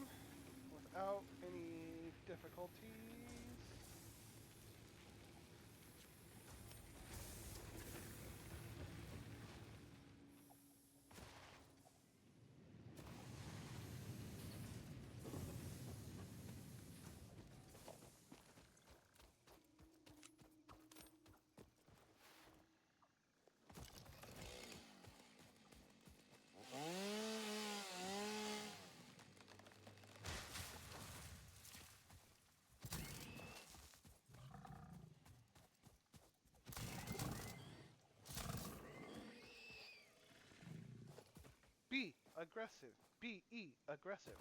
without any difficulties. B, aggressive. B-E, aggressive.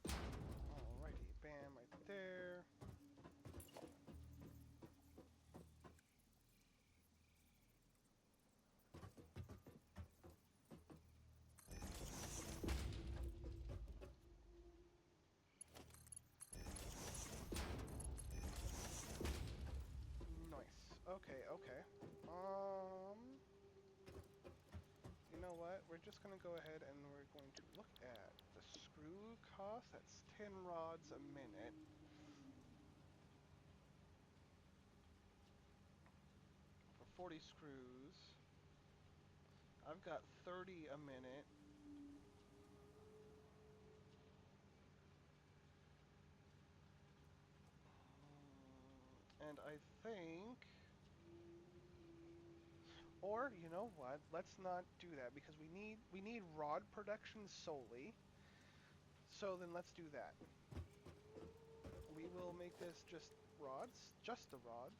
Alrighty, bam, right there. Nice. Okay, okay. You know what? We're just gonna go ahead and we're going to look at the screw cost. That's 10 rods a minute. For 40 screws. I've got 30 a minute. And I think... Or, you know what? Let's not do that because we need rod production solely. So then let's do that. We will make this just rods, just the rods.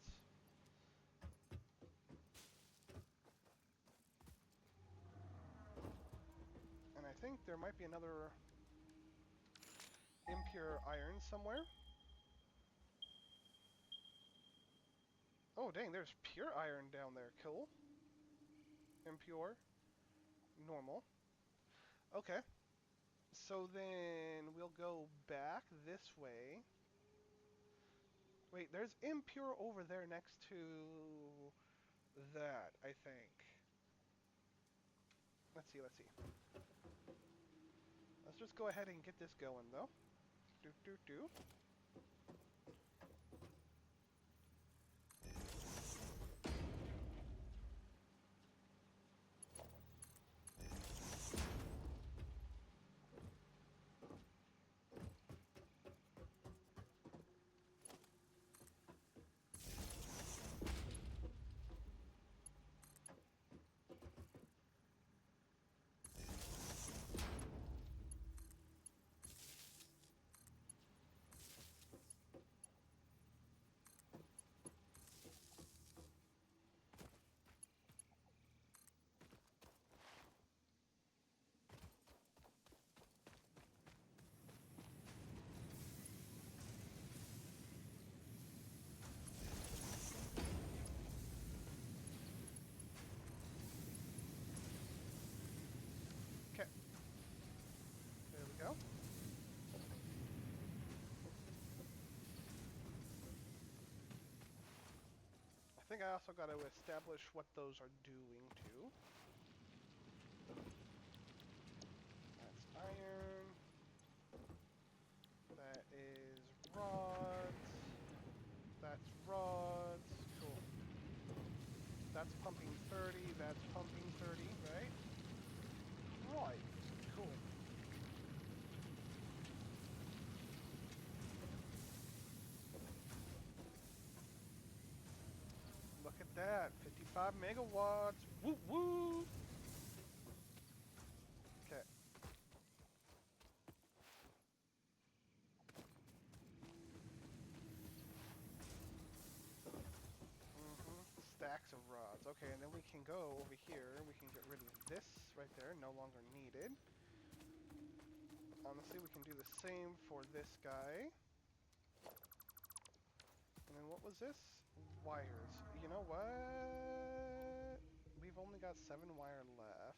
And I think there might be another impure iron somewhere. Oh dang, there's pure iron down there. Cool. Impure. Normal. Okay. So then we'll go back this way. Wait, there's impure over there next to that, I think. Let's see, let's see. Let's just go ahead and get this going though. Do do do. think I also got to establish what those are doing too. That's iron. That is rods. That's rods. Cool. That's pumping 30. That's pumping 30, right? Right. Cool. Look at that. 55 megawatts. Woo woo. Okay. Stacks of rods. Okay, and then we can go over here. We can get rid of this right there. No longer needed. Honestly, we can do the same for this guy. And then what was this? Wires. You know what? We've only got 7 wire left.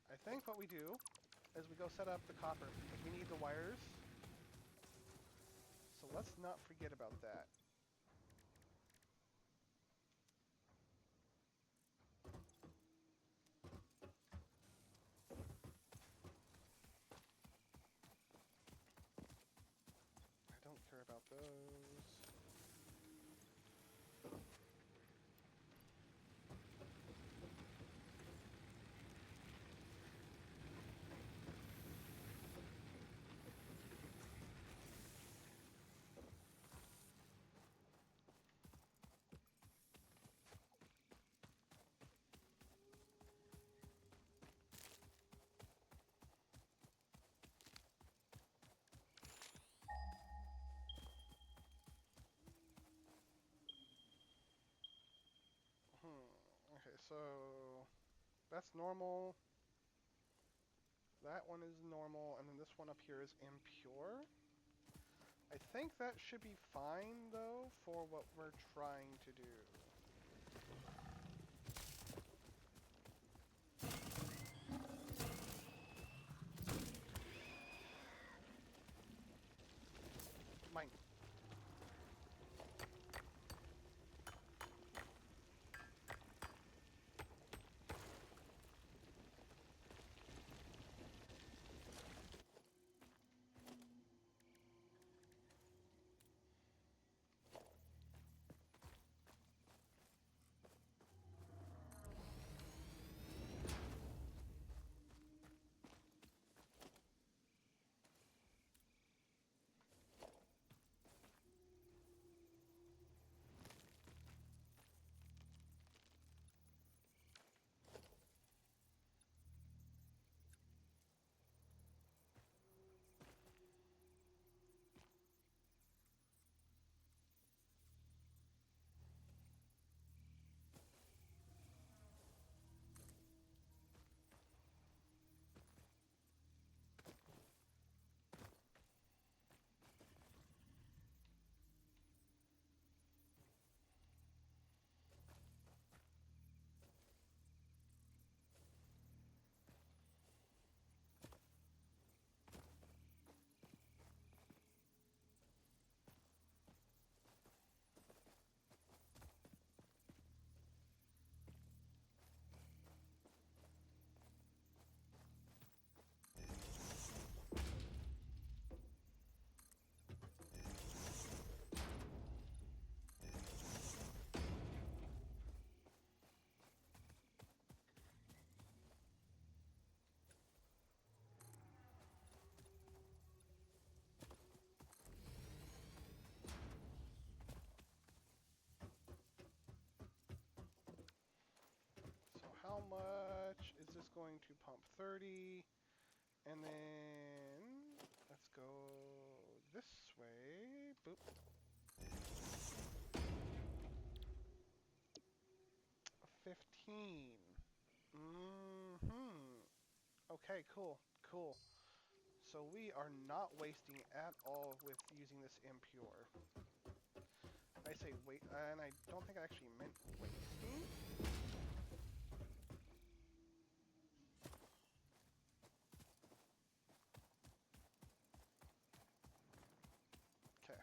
I think what we do is we go set up the copper because we need the wires. So let's not forget about that. I don't care about those. Okay, so that's normal. That one is normal, and then this one up here is impure. I think that should be fine, though, for what we're trying to do. Mine. So how much is this going to pump? 30. And then let's go this way. Boop. 15. Okay, cool. Cool. So we are not wasting at all with using this impure. I say wait, and I don't think I actually meant wasting. Okay.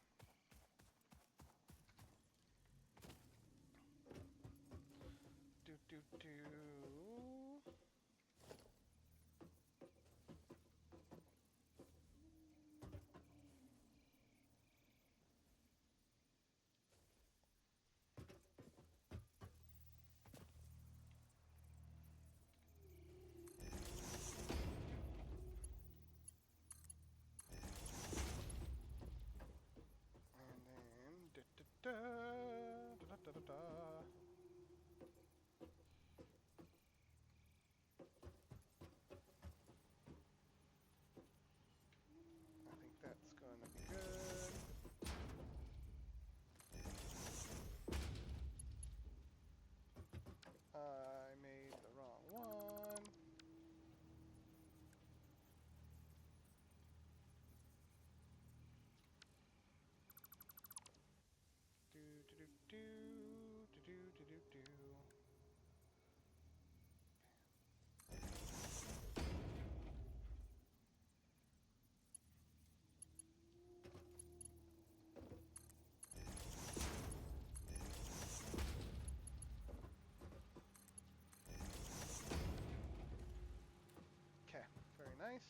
Okay, very nice.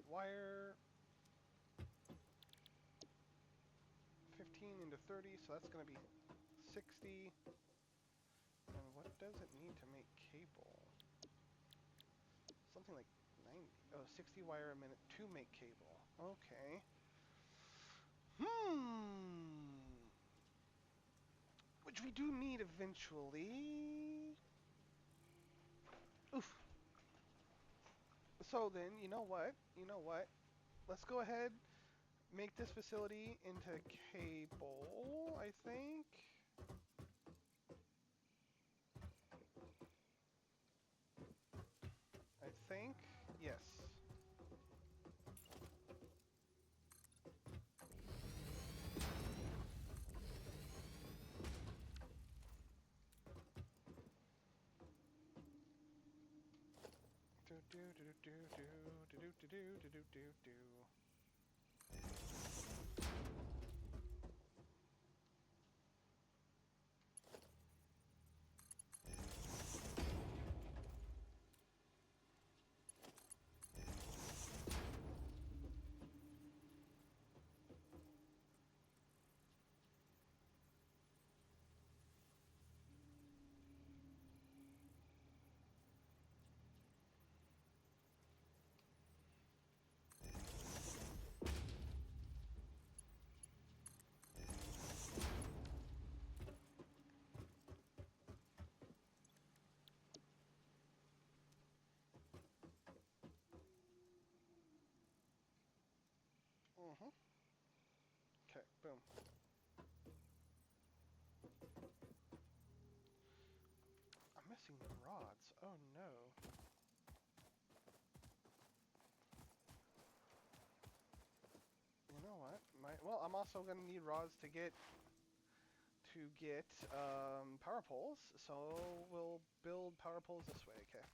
Wire 15 into 30, so that's going to be 60. And what does it need to make cable? Something like 90. Oh, 60 wire a minute to make cable. Okay. Which we do need eventually. Oof. So then, you know what? You know what? Let's go ahead, make this facility into cable, I think. I think. Yes. Do do do do do do do do do do do do. Mhm. Okay. Boom. I'm missing the rods. Oh no. You know what? Well, I'm also gonna need rods to get power poles. So we'll build power poles this way. Okay.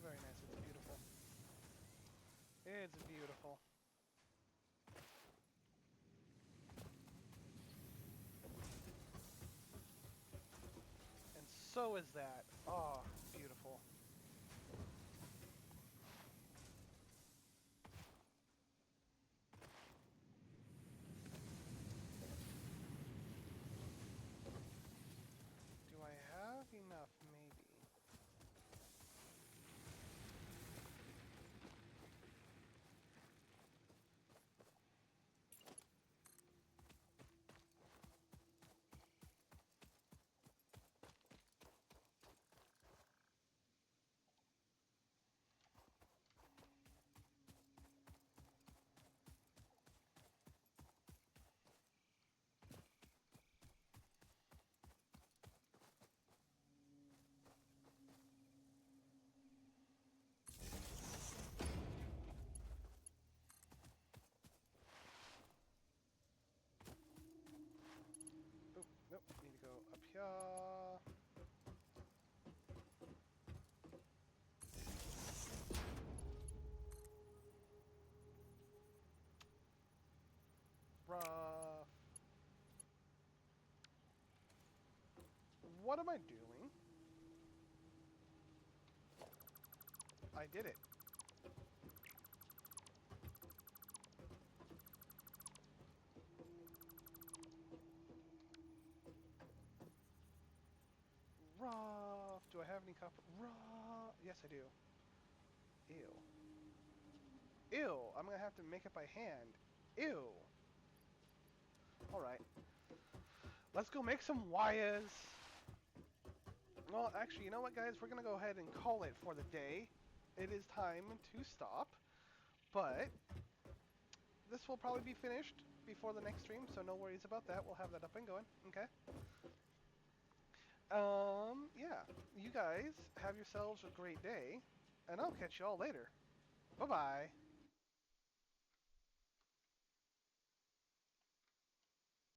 Very nice. It's beautiful. It's beautiful. And so is that. Oh, beautiful. Do I have enough? Maybe. Oh, nope. Need to go up here. Rough. What am I doing? I did it. Rough. Do I have any copper? Rough. Yes, I do. Ew. Ew. I'm gonna have to make it by hand. Ew. Alright. Let's go make some wires. Well, actually, you know what, guys? We're gonna go ahead and call it for the day. It is time to stop. But this will probably be finished before the next stream, so no worries about that. We'll have that up and going. Okay. Yeah. You guys have yourselves a great day, and I'll catch you all later. Bye-bye.